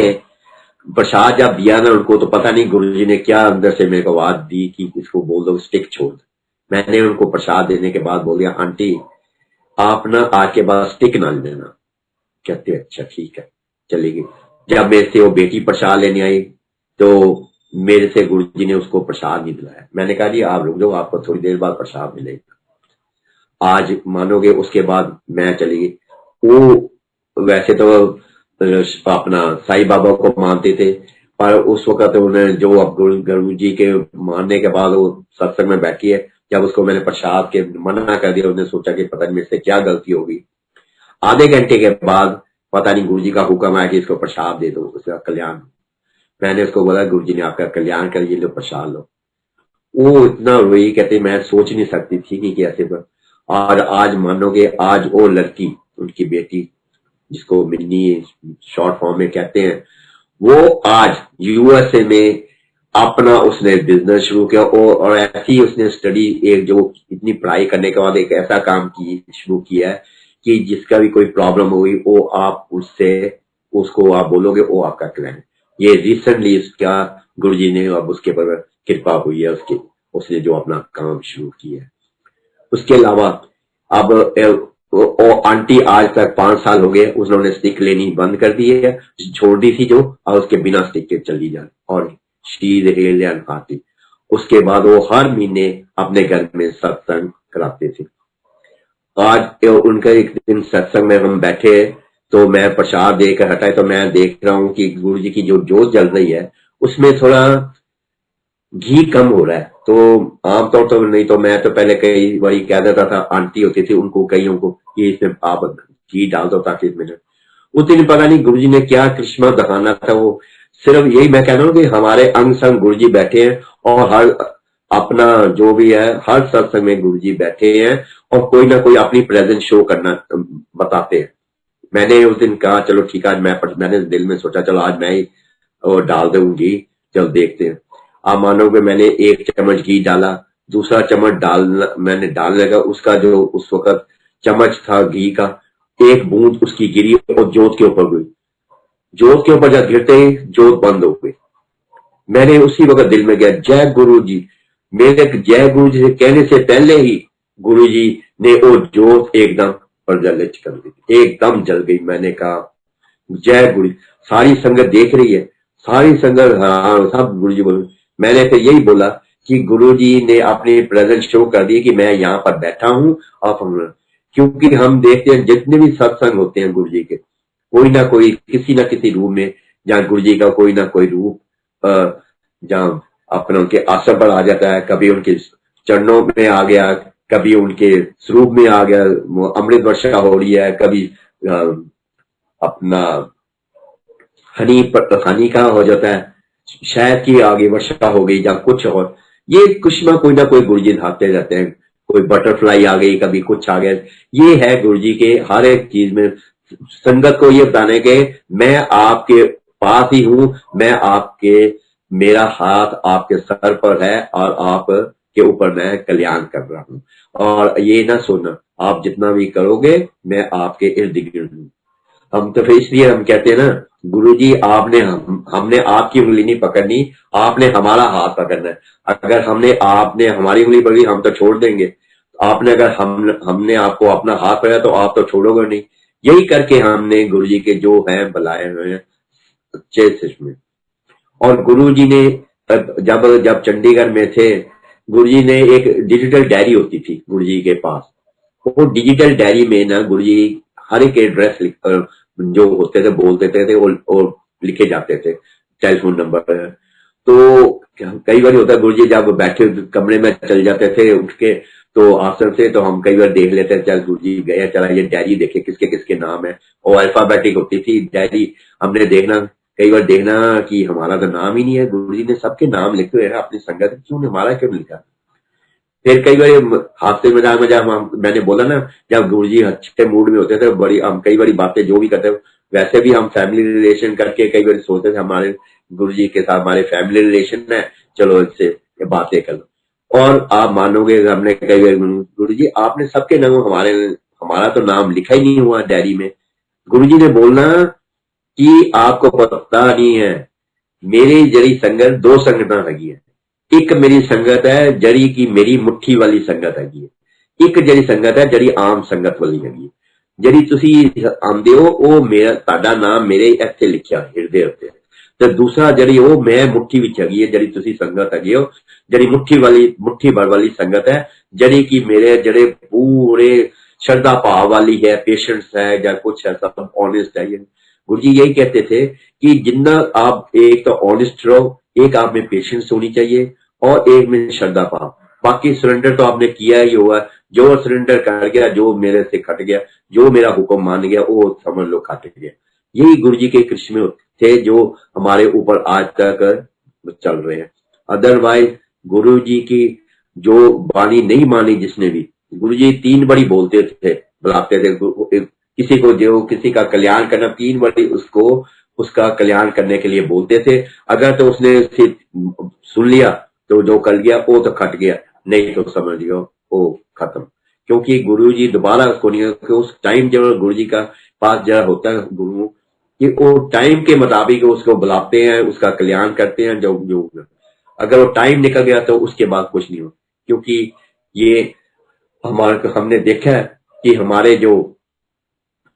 प्रसाद जब दिया ना उनको, तो पता नहीं गुरुजी ने क्या अंदर से मेरे को आवाज दी कि इसको बोल दो स्टिक छोड़। मैंने उनको प्रसाद देने के बाद बोल दिया, आंटी आप ना आज के बाद स्टिक ना लेना। कहते अच्छा ठीक है, चलेगी। जब मेरे से वो बेटी प्रसाद लेने आई तो मेरे से गुरुजी ने उसको प्रसाद नहीं दिलाया। मैंने कहा जी आप रुक जाओ, आपको थोड़ी देर बाद प्रसाद मिलेगा। आज मानोगे उसके बाद मैं चली गई। वो वैसे तो अपना साईं बाबा को मानते थे, पर उस वक्त उन्हें जो अब गुरु जी के मानने के बाद वो सत्संग में बैठी है, जब उसको मैंने प्रसाद के मना कर दिया, उसने सोचा कि पता नहीं मेरे से क्या गलती होगी। आधे घंटे के बाद पता नहीं गुरु जी का हुक्म आया कि इसको प्रसाद दे दो, उसका कल्याण। मैंने उसको बोला गुरु जी ने आपका कल्याण कर, ये लो प्रसाद लो। वो इतना रोई, कहते मैं सोच नहीं सकती थी कि कैसे पर। और आज मानोगे, आज वो लड़की, उनकी बेटी जिसको मिन्नी शॉर्ट फॉर्म में कहते हैं, वो आज यूएसए में अपना उसने बिजनेस शुरू किया। और ऐसी ही उसने स्टडी, एक जो इतनी पढ़ाई करने के बाद एक ऐसा काम शुरू किया है कि जिसका भी कोई प्रॉब्लम हुई वो आप उसको आप बोलोगे, वो आपका क्लाइंट। ये रिसेंटली इसका गुरुजी ने अब उसके पर कृपा हुई है, उसने जो अपना काम शुरू किया है। उसके अलावा अब वो आंटी आज तक 5 साल हो गए, उन्होंने स्टिक लेनी बंद कर दी है, छोड़ दी थी जो, और उसके बिना स्टिक के चली जाए, और शी रेल आती। उसके बाद वो हर महीने अपने घर में सत्संग कराते थे। आज उनका एक दिन सत्संग में हम बैठे, तो मैं प्रसाद देकर हटाए, तो मैं देख रहा हूँ कि गुरु जी की जो जोत जल रही है उसमें थोड़ा घी कम हो रहा है। तो आमतौर तो नहीं, तो मैं तो पहले कई बारी कह देता था, आंटी होती थी उनको, कईयों को, कि इसमें आप घी डाल दो ताकि इसमें। उस दिन पता नहीं गुरुजी ने क्या करिश्मा दिखाना था, वो सिर्फ यही मैं कह रहा हूँ कि हमारे अंग संग गुरुजी बैठे हैं, और हर अपना जो भी है हर सत्संग में गुरुजी बैठे हैं, और कोई ना कोई अपनी प्रेजेंस शो करना बताते हैं। मैंने उस दिन कहा चलो ठीक है, मैंने दिल में सोचा चलो आज मैं ही डाल दूंगी, चलो देखते हैं। आप मानोगे मैंने 1 चम्मच घी डाला, दूसरा चम्मच मैंने डालने लगा, उसका जो उस वक्त चम्मच था घी का, 1 बूंद उसकी गिरी और जोत के ऊपर गई। जोत के ऊपर जब गिरते ही जोत बंद हो गई। मैंने उसी वक्त दिल में गया जय गुरु जी। मेरे जय गुरु जी से कहने से पहले ही गुरु जी ने वो जोत एकदम प्रज्वलित कर दी, एकदम जल गई। मैंने कहा जय गुरु। सारी संगत देख रही है, सारी संगत सब गुरु जी बोल। मैंने फिर यही बोला कि गुरु जी ने अपनी प्रेजेंस शो कर दी कि मैं यहाँ पर बैठा हूँ। और क्योंकि हम देखते हैं जितने भी सत्संग होते हैं गुरु जी के, कोई ना कोई किसी ना किसी रूप में, जहाँ गुरु जी का कोई ना कोई रूप जहाँ अपना उनके आसन पर आ जाता है, कभी उनके चरणों में आ गया, कभी उनके स्वरूप में आ गया, अमृत वर्षा हो रही है, कभी अपना हनी का हो जाता है, शायद की आगे वर्षा हो गई या कुछ और। ये कुछ ना कोई गुरु जी धाते रहते हैं, कोई बटरफ्लाई आ गई, कभी कुछ आ गया। ये है गुरु जी के हर एक चीज में संगत को ये बताने के मैं आपके पास ही हूं, मेरा हाथ आपके सर पर है और आप के ऊपर मैं कल्याण कर रहा हूं। और ये ना सुनना, आप जितना भी करोगे मैं आपके इर्द गिर्द हूं। हम तो फिर इसलिए हम कहते हैं ना, गुरु जी हमने आपकी उंगली नहीं पकड़नी, आपने हमारा हाथ पकड़ना है। अगर आपने हमारी उंगली पकड़ी हम तो छोड़ देंगे, आपने अगर हमने आपको अपना हाथ पकड़ा तो आप तो छोड़ोगे नहीं। यही करके हमने गुरु जी के जो है बुलाए हुए हैं सच्चे सच में। और गुरु जी ने जब चंडीगढ़ में थे, गुरु जी ने एक डिजिटल डायरी होती थी गुरु जी के पास। वो डिजिटल डायरी में ना गुरु जी हर एक एड्रेस जो होते थे बोल देते थे, और लिखे जाते थे टेलीफोन नंबर पर। तो कई बार होता है गुरु जी जब बैठे कमरे में चल जाते थे उठ के, तो आसन से, तो हम कई बार देख लेते हैं चल गुरु जी गए, चला ये डायरी देखे किसके किसके नाम है। और अल्फाबेटिक होती थी डायरी, हमने कई बार देखना कि हमारा तो नाम ही नहीं है। गुरु जी ने सबके नाम लिखे हुए हैं अपनी संगत, क्यों हमारा क्यों लिखा। फिर कई बार हादसे में मैंने बोला ना, जब गुरु जी अच्छे मूड में होते थे हम कई बार बातें जो भी करते, वैसे भी हम फैमिली रिलेशन करके कई बार सोचते थे हमारे गुरु जी के साथ हमारे फैमिली रिलेशन है, चलो इनसे बातें कर लो। और आप मानोगे हमने कई बार गुरु जी आपने सबके नाम, हमारा तो नाम लिखा ही नहीं हुआ डायरी में। गुरु जी ने बोलना कि आपको पता नहीं है, मेरी जड़ी संगत 2 संगतां हैगी है। एक मेरी संगत है जड़ी की मेरी मुट्ठी वाली संगत हैगी है, एक जड़ी संगत है जड़ी आम संगत वाली हैगी है। जड़ी तुसी आंदे हो वो मेरा ताड़ा नाम मेरे इत्थे लिखिया हिरदे उत्ते, ते दूसरा जड़ी वो मैं मुट्ठी विच हैगी है, जड़ी तुसी संगत हैगी हो, जड़ी मुट्ठी भर वाली संगत है, जड़ी की मेरे जड़े पूरे श्रद्धा भाव वाली है, पेशेंस है या कुछ है, सब ऑनेस्ट है। गुरु जी यही कहते थे कि जितना आप एक तो ऑनेस्ट रहो, एक आप में पेशेंस होनी चाहिए और एक में श्रद्धा भाव। बाकी सरेंडर तो आपने किया ही हुआ, जो सरेंडर कर गया, जो मेरे से खट गया, जो मेरा हुक्म मान गया, वो समझ लो खट गया। यही गुरु जी के कृष्ण थे जो हमारे ऊपर आज तक चल रहे हैं। अदरवाइज गुरु जी की जो वाणी नहीं मानी जिसने भी, गुरु जी 3 बड़ी बोलते थे, बुलाते थे किसी को, जो किसी का कल्याण करना, 3 बड़ी उसको उसका कल्याण करने के लिए बोलते थे। अगर तो उसने सुन लिया तो जो कर गया वो तो खट गया, नहीं तो समझ लियो वो खत्म। क्योंकि गुरु जी दोबारा उसको नहीं, उस टाइम जब गुरु जी का पास जरा होता है गुरु कि वो टाइम के मुताबिक उसको बुलाते हैं, उसका कल्याण करते हैं। जो जो अगर वो टाइम निकल गया तो उसके बाद कुछ नहीं हो। क्योंकि ये हमने देखा है कि हमारे जो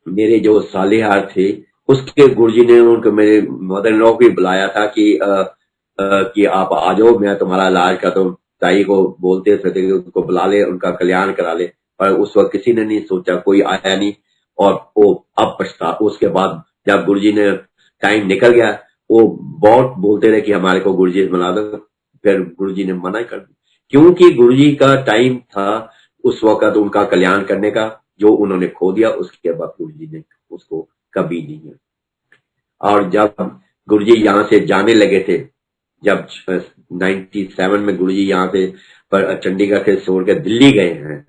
मेरे जो सालेहार थे उसके गुरुजी ने उनको मेरे मदर इन लॉ को भी बुलाया था कि आप आ जाओ, मैं तुम्हारा इलाज का। तो ताई को बोलते थे कि उनको बुला ले, उनका कल्याण करा ले, पर उस वक्त किसी ने नहीं सोचा, कोई आया नहीं। और वो अब पछता, उसके बाद जब गुरुजी ने टाइम निकल गया, वो बहुत बोलते रहे कि हमारे को गुरुजी बना दो, फिर गुरुजी ने मना कर दिया। क्योंकि गुरुजी का टाइम था उस वक्त उनका कल्याण करने का, जो उन्होंने खो दिया, उसके बाद गुरुजी ने उसको कभी नहीं है। और जब गुरुजी यहाँ से जाने लगे थे, जब 97 में गुरुजी यहाँ से पर चंडीगढ़ से छोड़ के दिल्ली गए हैं,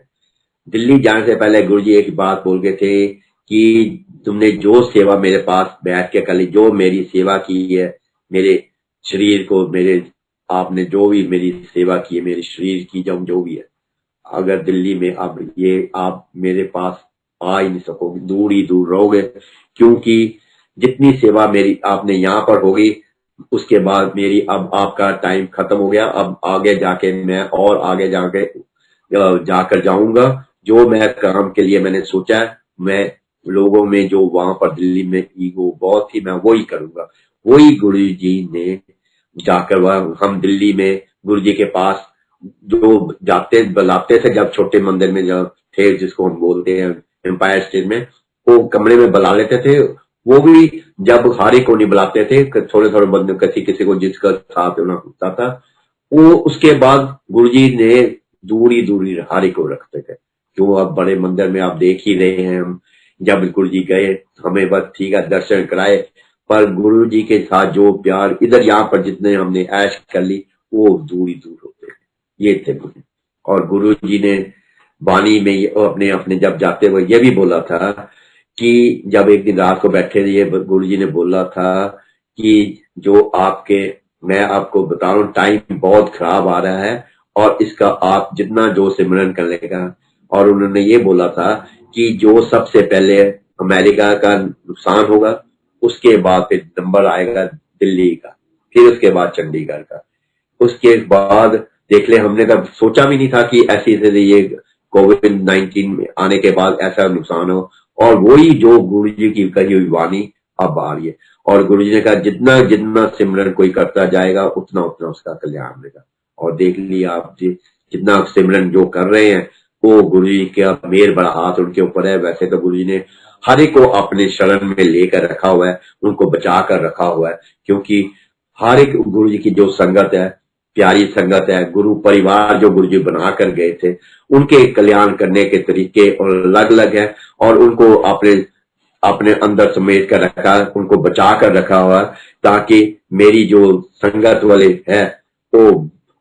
दिल्ली जाने से पहले गुरुजी एक बात बोल गए थे कि तुमने जो सेवा मेरे पास बैठ के कर ली, जो मेरी सेवा की है, मेरे शरीर को, मेरे आपने जो भी मेरी सेवा की है, मेरे शरीर की जो भी है, अगर दिल्ली में अब ये आप मेरे पास आ ही नहीं सकोगे, दूर ही दूर रहोगे। क्योंकि जितनी सेवा मेरी आपने यहाँ पर होगी, उसके बाद मेरी अब आपका टाइम खत्म हो गया। अब आगे जाके मैं और आगे जाकर जाऊंगा, जो मैं काम के लिए मैंने सोचा है, मैं लोगों में जो वहां पर दिल्ली में ईगो बहुत थी, मैं वही करूंगा। वही गुरु जी ने जाकर हम दिल्ली में गुरु जी के पास जो जाते बुलाते थे, जब छोटे मंदिर में जब थे, जिसको हम बोलते हैं एम्पायर स्टेट में, वो कमरे में बुला लेते थे। वो भी जब हारी को नहीं बुलाते थे, थोड़े थोड़े बंदे किसी को जिसका साथ होना होता था, वो उसके बाद गुरुजी ने दूरी दूरी हारी को रखते थे। जो अब बड़े मंदिर में आप देख ही रहे हैं, हम जब गुरुजी गए हमें बस ठीक है दर्शन कराए, पर गुरुजी के साथ जो प्यार इधर यहाँ पर जितने हमने ऐश कर ली, वो दूरी दूर होते थे। ये थे गुरु। और गुरु जी ने वाणी में अपने अपने जब जाते हुए ये भी बोला था कि जब एक दिन रात को बैठे थे, ये गुरु जी ने बोला था कि जो आपके, मैं आपको बता रहा हूँ, टाइम बहुत खराब आ रहा है और इसका आप जितना जो सिमरन करेगा। और उन्होंने ये बोला था कि जो सबसे पहले अमेरिका का नुकसान होगा, उसके बाद फिर नंबर आएगा दिल्ली का, फिर उसके बाद चंडीगढ़ का, उसके बाद देख ले। हमने कब सोचा भी नहीं था कि ऐसी ये कोविड-19 में आने के बाद ऐसा नुकसान हो। और वही जो गुरु जी की कही हुई वाणी अब आ रही है। और गुरु जी ने कहा जितना जितना सिमरन कोई करता जाएगा, उतना उतना उसका कल्याण होगा। और देख लिया आप जी, जितना सिमरन जो कर रहे हैं, वो गुरु जी का मेहर बड़ा हाथ उनके ऊपर है। वैसे तो गुरु जी ने हर एक को अपने शरण में लेकर रखा हुआ है, उनको बचा कर रखा हुआ है। क्योंकि हर एक गुरु जी की जो संगत है, प्यारी संगत है, गुरु परिवार जो गुरु जी बना कर गए थे, उनके कल्याण करने के तरीके और अलग अलग है। और उनको अपने अपने अंदर समेट कर रखा, उनको बचा कर रखा हुआ, ताकि मेरी जो संगत वाले है वो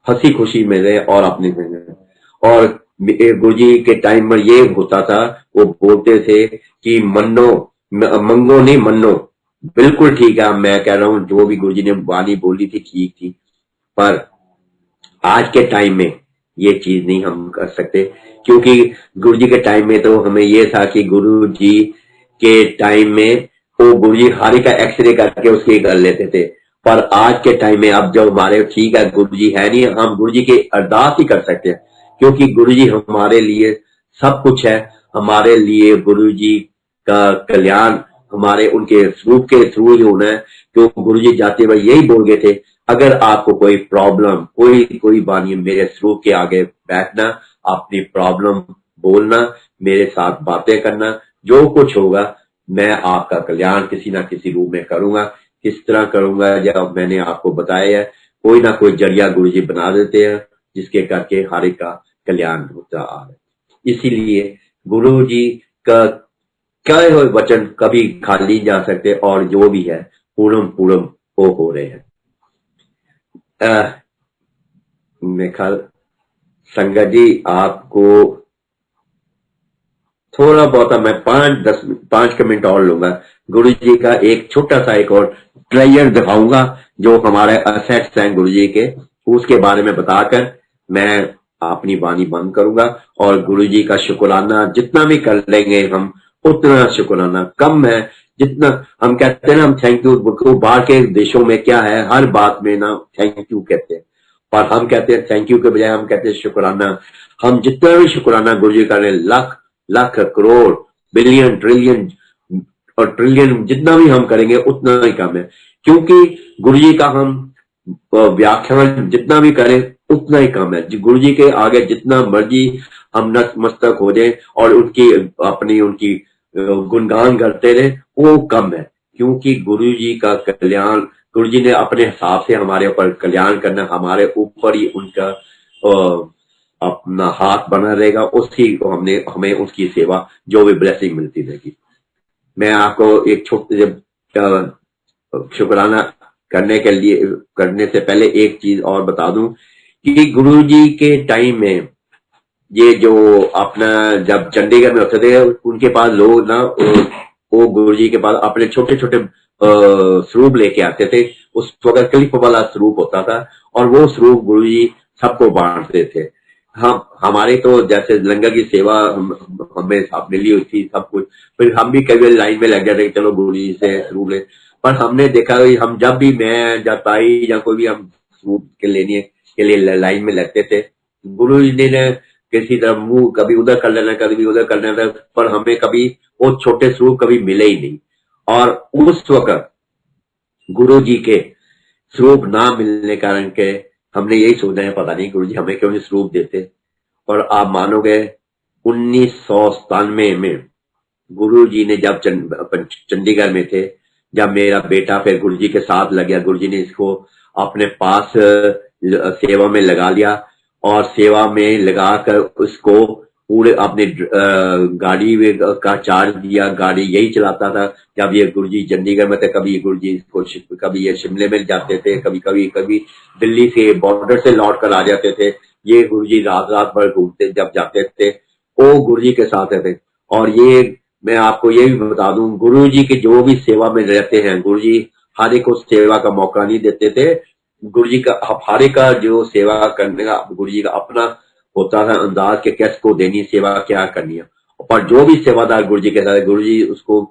हंसी खुशी में रहे और अपने में। और गुरु जी के टाइम में ये होता था, वो बोलते थे कि मन्नो, मंगो नहीं मन्नो। बिल्कुल ठीक है, मैं कह रहा हूँ जो भी गुरु जी ने वाणी बोली थी ठीक थी, पर आज के टाइम में ये चीज नहीं हम कर सकते। क्योंकि गुरु जी के टाइम में तो हमें ये था कि गुरु जी के टाइम में वो गुरु जी हारी का एक्सरे करके उसके कर लेते थे। पर आज के टाइम में अब जो हमारे ठीक है गुरु जी है नहीं, हम गुरु जी की अरदास ही कर सकते हैं। क्योंकि गुरु जी हमारे लिए सब कुछ है। हमारे लिए गुरु जी का कल्याण हमारे उनके स्वरूप के थ्रू ही होना है। तो गुरु जी जाते हुए यही बोल गए थे, अगर आपको कोई प्रॉब्लम, कोई बानी, मेरे स्वरूप के आगे बैठना, अपनी प्रॉब्लम बोलना, मेरे साथ बातें करना, जो कुछ होगा मैं आपका कल्याण किसी ना किसी रूप में करूंगा। किस तरह करूंगा, जब मैंने आपको बताया है, कोई ना कोई जरिया गुरुजी बना देते हैं जिसके करके हर एक का कल्याण होता आ रहा है। इसीलिए गुरुजी का कहे हुए वचन कभी खाली जा सकते, और जो भी है पूर्ण पूर्ण वो हो रहे हैं। मेरे ख्याल संगत जी आपको थोड़ा बहुत मैं 5 मिनट और लूंगा। गुरु जी का एक छोटा सा एक और ट्रेजर दिखाऊंगा जो हमारे असेट्स हैं गुरु जी के, उसके बारे में बताकर मैं अपनी वाणी बंद करूंगा। और गुरु जी का शुक्राना जितना भी कर लेंगे हम, उतना शुक्राना कम है। जितना हम कहते हैं ना, हम थैंक यू, बाहर के देशों में क्या है, हर बात में ना थैंक यू कहते हैं, पर हम कहते हैं थैंक यू के बजाय हम कहते हैं शुक्राना। हम जितना भी शुक्राना गुरु जी करें, लाख लाख करोड़ बिलियन ट्रिलियन और ट्रिलियन जितना भी हम करेंगे उतना ही कम है, क्योंकि गुरु जी का हम व्याख्यान जितना भी करें उतना ही कम है। गुरु जी के आगे जितना मर्जी हम नतमस्तक हो जाए और उनकी अपनी उनकी गुणगान करते रहे, वो कम है। क्योंकि गुरु जी का कल्याण, गुरु जी ने अपने हिसाब से हमारे ऊपर कल्याण करना, हमारे ऊपर ही उनका अपना हाथ बना रहेगा, उसकी हमें उसकी सेवा जो भी ब्लेसिंग मिलती रहेगी। मैं आपको एक छोटे शुक्राना करने से पहले एक चीज और बता दूं कि गुरुजी के टाइम में ये जो अपना जब चंडीगढ़ में होते थे, उनके पास लोग ना वो गुरुजी के पास अपने छोटे छोटे स्वरूप लेके आते थे। उस वक्त क्लिप वाला स्वरूप होता था और वो स्वरूप गुरुजी सबको बांटते थे। हम हमारे तो जैसे लंगर की सेवा हमें मिली हुई थी सब कुछ, फिर हम भी कभी लाइन में लग जाते चलो गुरु जी से स्वरूप ले। पर हमने देखा हम जब भी मैं जब ताई या कोई भी हम स्वरूप के लेने के लिए लाइन में लगते थे, गुरु जी ने किसी तरह मुंह कभी उधर कर लेना कभी उधर कर लेना, पर हमें कभी वो छोटे स्वरूप कभी मिले ही नहीं। और उस वक्त गुरु जी के स्वरूप ना मिलने कारण के हमने यही सोचा है पता नहीं गुरु जी हमें क्यों नहीं स्वरूप देते। और आप मानोगे 1997 में गुरु जी ने जब चंडीगढ़ में थे, जब मेरा बेटा फिर गुरु जी के साथ लग गया, गुरु जी ने इसको अपने पास सेवा में लगा लिया और सेवा में लगाकर उसको पूरे अपने गाड़ी का चार्ज दिया। गाड़ी यही चलाता था जब ये गुरुजी चंडीगढ़ में थे। कभी गुरुजी को कभी ये शिमले में जाते थे, कभी कभी कभी दिल्ली से बॉर्डर से लौट कर आ जाते थे। ये गुरुजी रात रात भर घूमते जब जाते थे, वो गुरुजी के साथ रहते। और ये मैं आपको ये भी बता दूं, गुरुजी के जो भी सेवा में रहते हैं, गुरुजी हर एक को सेवा का मौका नहीं देते थे। गुरुजी का हर एक का जो सेवा करने का गुरुजी का अपना होता था अंदाज के कैसे को देनी सेवा क्या करनी है। पर जो भी सेवादार गुरुजी के साथ, गुरुजी उसको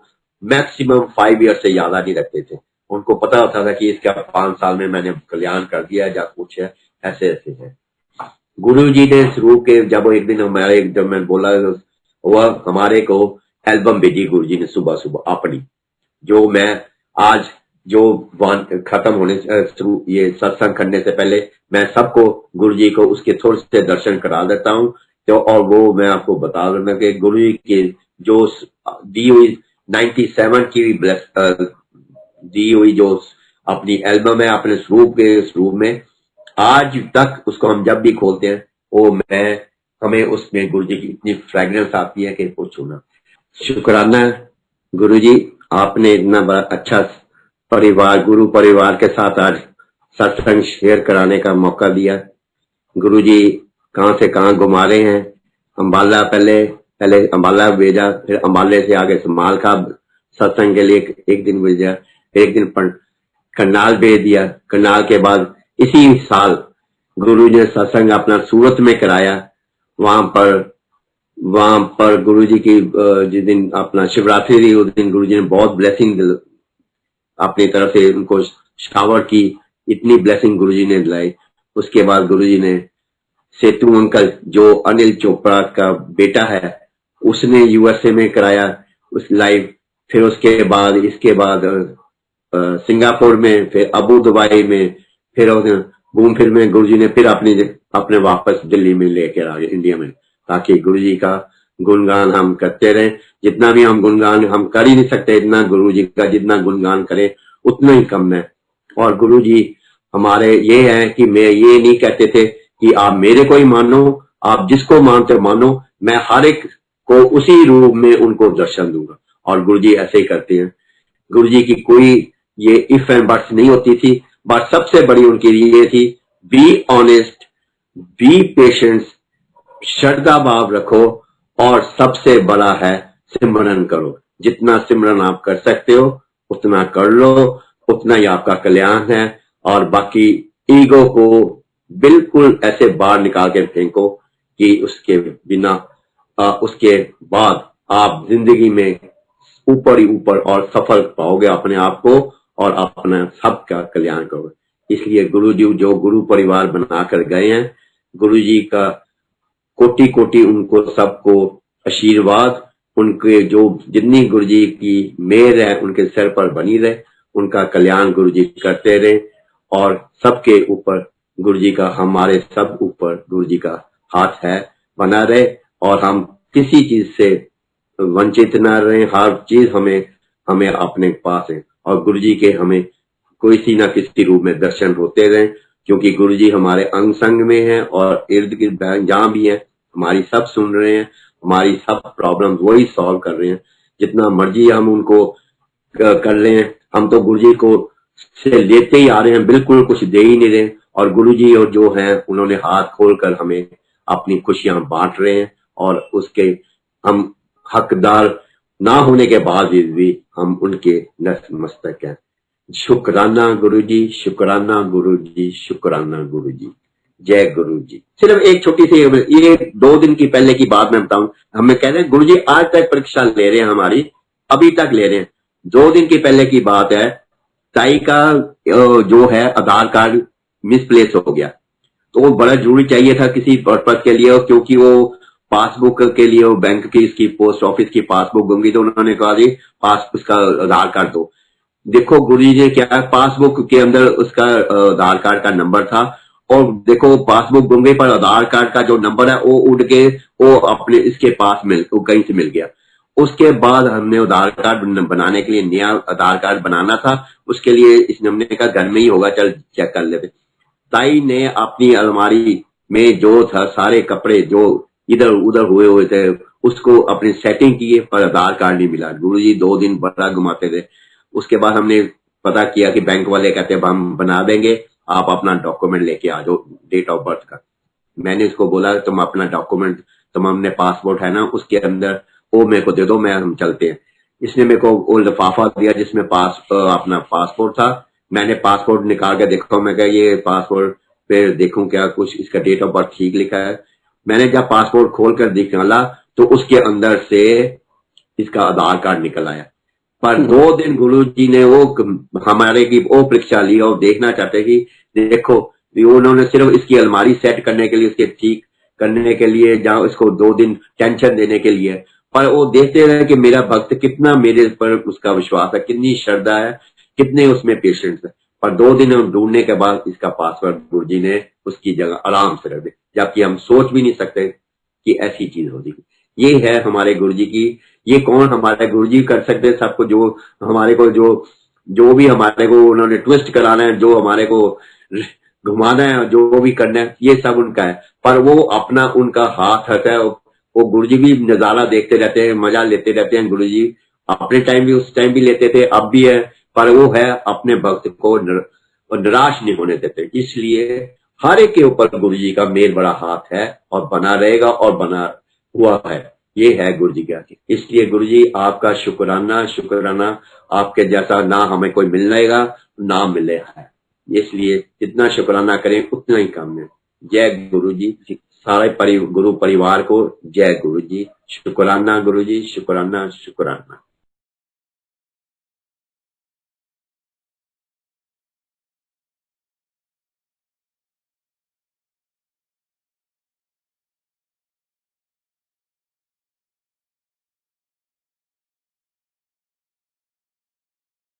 मैक्सिमम 5 ईयर से ज्यादा नहीं रखते थे। उनको पता होता था कि इसका 5 साल में मैंने कल्याण कर दिया या कुछ है, ऐसे ऐसे है। गुरु जी ने शुरू के जब एक दिन हमारे जब मैं बोला वह हमारे को एल्बम भेजी गुरु जी ने सुबह सुबह अपनी, जो मैं आज जो खत्म होने शुरू ये सत्संग करने से पहले मैं सबको गुरु जी को उसके थोड़े से दर्शन करा देता हूँ। तो और वो मैं आपको बता दूंगा कि गुरु जी की जो दी हुई 97 की दी हुई जो अपनी एल्बम है अपने स्वरूप के स्वरूप में, आज तक उसको हम जब भी खोलते हैं वो हमें उसमें गुरु जी की इतनी फ्रेगनेंस आती है कि पूछो ना। शुक्राना गुरु जी, आपने इतना बड़ा अच्छा परिवार गुरु परिवार के साथ आज सत्संग शेयर कराने का मौका दिया। गुरु जी कहाँ से कहाँ घुमा रहे हैं। अम्बाला पहले अम्बाला भेजा, फिर अम्बाले से आगे समाल का सत्संग के लिए एक दिन भेजा, एक दिन करनाल भेज दिया। करनाल के बाद इसी साल गुरु जी ने सत्संग अपना सूरत में कराया। वहां पर गुरु जी की जिस दिन अपना शिवरात्रि थी उस दिन गुरु जी ने बहुत ब्लेसिंग अपनी तरफ से उनको शावर की, इतनी ब्लेसिंग गुरु जी ने दिलाई। उसके बाद गुरु जी ने सेतु अंकल जो अनिल चोपड़ा का बेटा है उसने यूएसए में कराया उस लाइव। फिर उसके बाद इसके बाद सिंगापुर में, फिर अबू दुबई में, फिर घूम फिर में गुरु जी ने फिर अपने वापस दिल्ली में लेकर आ गए इंडिया में, ताकि गुरु जी का गुणगान हम करते रहें। जितना भी हम गुणगान हम कर ही नहीं सकते, इतना गुरु जी का जितना गुणगान करें उतना ही कम है। और गुरु जी हमारे ये है कि मैं ये नहीं कहते थे कि आप मेरे को ही मानो, आप जिसको मानते हो मानो, मैं हर एक को उसी रूप में उनको दर्शन दूंगा। और गुरु जी ऐसे ही करते हैं। गुरु जी की कोई ये इफ एंड बट्स नहीं होती थी, बट सबसे बड़ी उनकी ये थी, बी ऑनेस्ट, बी पेशेंस, श्रद्धा भाव रखो, और सबसे बड़ा है सिमरन करो। जितना सिमरन आप कर सकते हो उतना कर लो, उतना ही आपका कल्याण है। और बाकी ईगो को बिल्कुल ऐसे बाहर निकाल के फेंको कि उसके बिना उसके बाद आप जिंदगी में ऊपर ही ऊपर और सफल पाओगे अपने आप को, और अपना सबका कल्याण करोगे। इसलिए गुरु जी जो गुरु परिवार बनाकर गए हैं, गुरु जी का कोटि कोटि उनको सबको आशीर्वाद, उनके जो जितनी गुरु जी की मेहर है उनके सिर पर बनी रहे, उनका कल्याण गुरु जी करते रहे। और सबके ऊपर गुरु जी का, हमारे सब ऊपर गुरु जी का हाथ है, बना रहे, और हम किसी चीज से वंचित न रहे। हर चीज हमें अपने पास है, और गुरु जी के हमें किसी ना किसी रूप में दर्शन होते रहे, क्योंकि गुरु जी हमारे अंग संग में है, और इर्द गिर्द जहां भी है हमारी सब सुन रहे हैं, हमारी सब प्रॉब्लम वही सॉल्व कर रहे हैं। जितना मर्जी हम उनको कर रहे हैं, हम तो गुरु जी को से लेते ही आ रहे हैं, बिल्कुल कुछ दे ही नहीं रहे। और गुरु जी और जो हैं उन्होंने हाथ खोलकर हमें अपनी खुशियां बांट रहे हैं, और उसके हम हकदार ना होने के बाद भी हम उनके नतमस्तक हैं। शुक्राना गुरु जी, शुक्राना गुरु जी, शुक्राना गुरु जी। जय गुरु जी। सिर्फ एक छोटी सी, ये 2 दिन की पहले की बात मैं बताऊं, हमें कहते हैं गुरु जी आज तक परीक्षा ले रहे हैं हमारी, अभी तक ले रहे हैं। 2 दिन की पहले की बात है, ताई का जो है आधार कार्ड मिसप्लेस हो गया, तो वो बड़ा जरूरी चाहिए था किसी पर्पज के लिए, क्योंकि वो पासबुक के लिए, वो बैंक की इसकी पोस्ट ऑफिस की पासबुक होंगी, तो उन्होंने कहा जी पास उसका आधार कार्ड दो। देखो गुरु जी ने क्या, पासबुक के अंदर उसका आधार कार्ड का नंबर था, और देखो पासबुक गुम गई, पर आधार कार्ड का जो नंबर है वो उड़ के वो अपने इसके पास वो कहीं से मिल गया। उसके बाद हमने आधार कार्ड बनाने के लिए, नया आधार कार्ड बनाना था, उसके लिए इस हमने कहा घर में ही होगा, चल चेक कर लेते। ताई ने अपनी अलमारी में जो था सारे कपड़े जो इधर उधर हुए हुए थे उसको अपनी सेटिंग किए, पर आधार कार्ड नहीं मिला। गुरुजी 2 दिन बड़ा घुमाते थे। उसके बाद हमने पता किया कि बैंक वाले कहते हैं हम बना देंगे, आप अपना डॉक्यूमेंट लेके आ जाओ डेट ऑफ बर्थ का। मैंने उसको बोला तुम अपना डॉक्यूमेंट, तुम हमने पासपोर्ट है ना उसके अंदर वो मेरे को दे दो, मैं हम चलते हैं। इसने मेरे को वो लिफाफा दिया जिसमें अपना पासपोर्ट था। मैंने पासपोर्ट निकाल के देखा, मैं कहा ये पासपोर्ट पे देखूं क्या कुछ इसका डेट ऑफ बर्थ ठीक लिखा है। मैंने जब पासपोर्ट खोल कर निकाला तो उसके अंदर से इसका आधार कार्ड निकल आया। पर 2 दिन गुरु जी ने वो हमारे की वो परीक्षा ली, और देखना चाहते कि देखो उन्होंने सिर्फ इसकी अलमारी सेट करने के लिए, उसके ठीक करने के लिए, जहां इसको 2 दिन टेंशन देने के लिए, पर वो देखते रहे कि मेरा भक्त कितना मेरे पर उसका विश्वास है, कितनी श्रद्धा है, कितने उसमें पेशेंस है। पर 2 दिन ढूंढने के बाद इसका पासवर्ड गुरु जी ने उसकी जगह आराम से रख दिया, जबकि हम सोच भी नहीं सकते कि ऐसी चीज हो जाएगी। ये है हमारे गुरु जी की, ये कौन हमारे गुरु जी कर सकते हैं सबको, जो हमारे को जो भी हमारे को उन्होंने ट्विस्ट कराना है, जो हमारे को घुमाना है, जो भी करना है, ये सब उनका है। पर वो अपना उनका हाथ है, वो गुरु जी भी नजारा देखते रहते हैं, मजा लेते रहते हैं। गुरु जी अपने टाइम भी उस टाइम भी लेते थे, अब भी है, पर वो है अपने भक्त को निराश नहीं होने देते। इसलिए हर एक के ऊपर गुरु जी का मेल बड़ा हाथ है, और बना रहेगा, और बना हुआ है। ये है गुरु जी का। इसलिए गुरु जी आपका शुक्राना, शुक्राना। आपके जैसा ना हमें कोई मिलेगा ना मिले है, इसलिए जितना शुक्राना करें उतना ही कम है। जय गुरु जी, सारे गुरु परिवार को जय गुरु जी। शुक्राना गुरु जी, शुक्राना शुक्राना।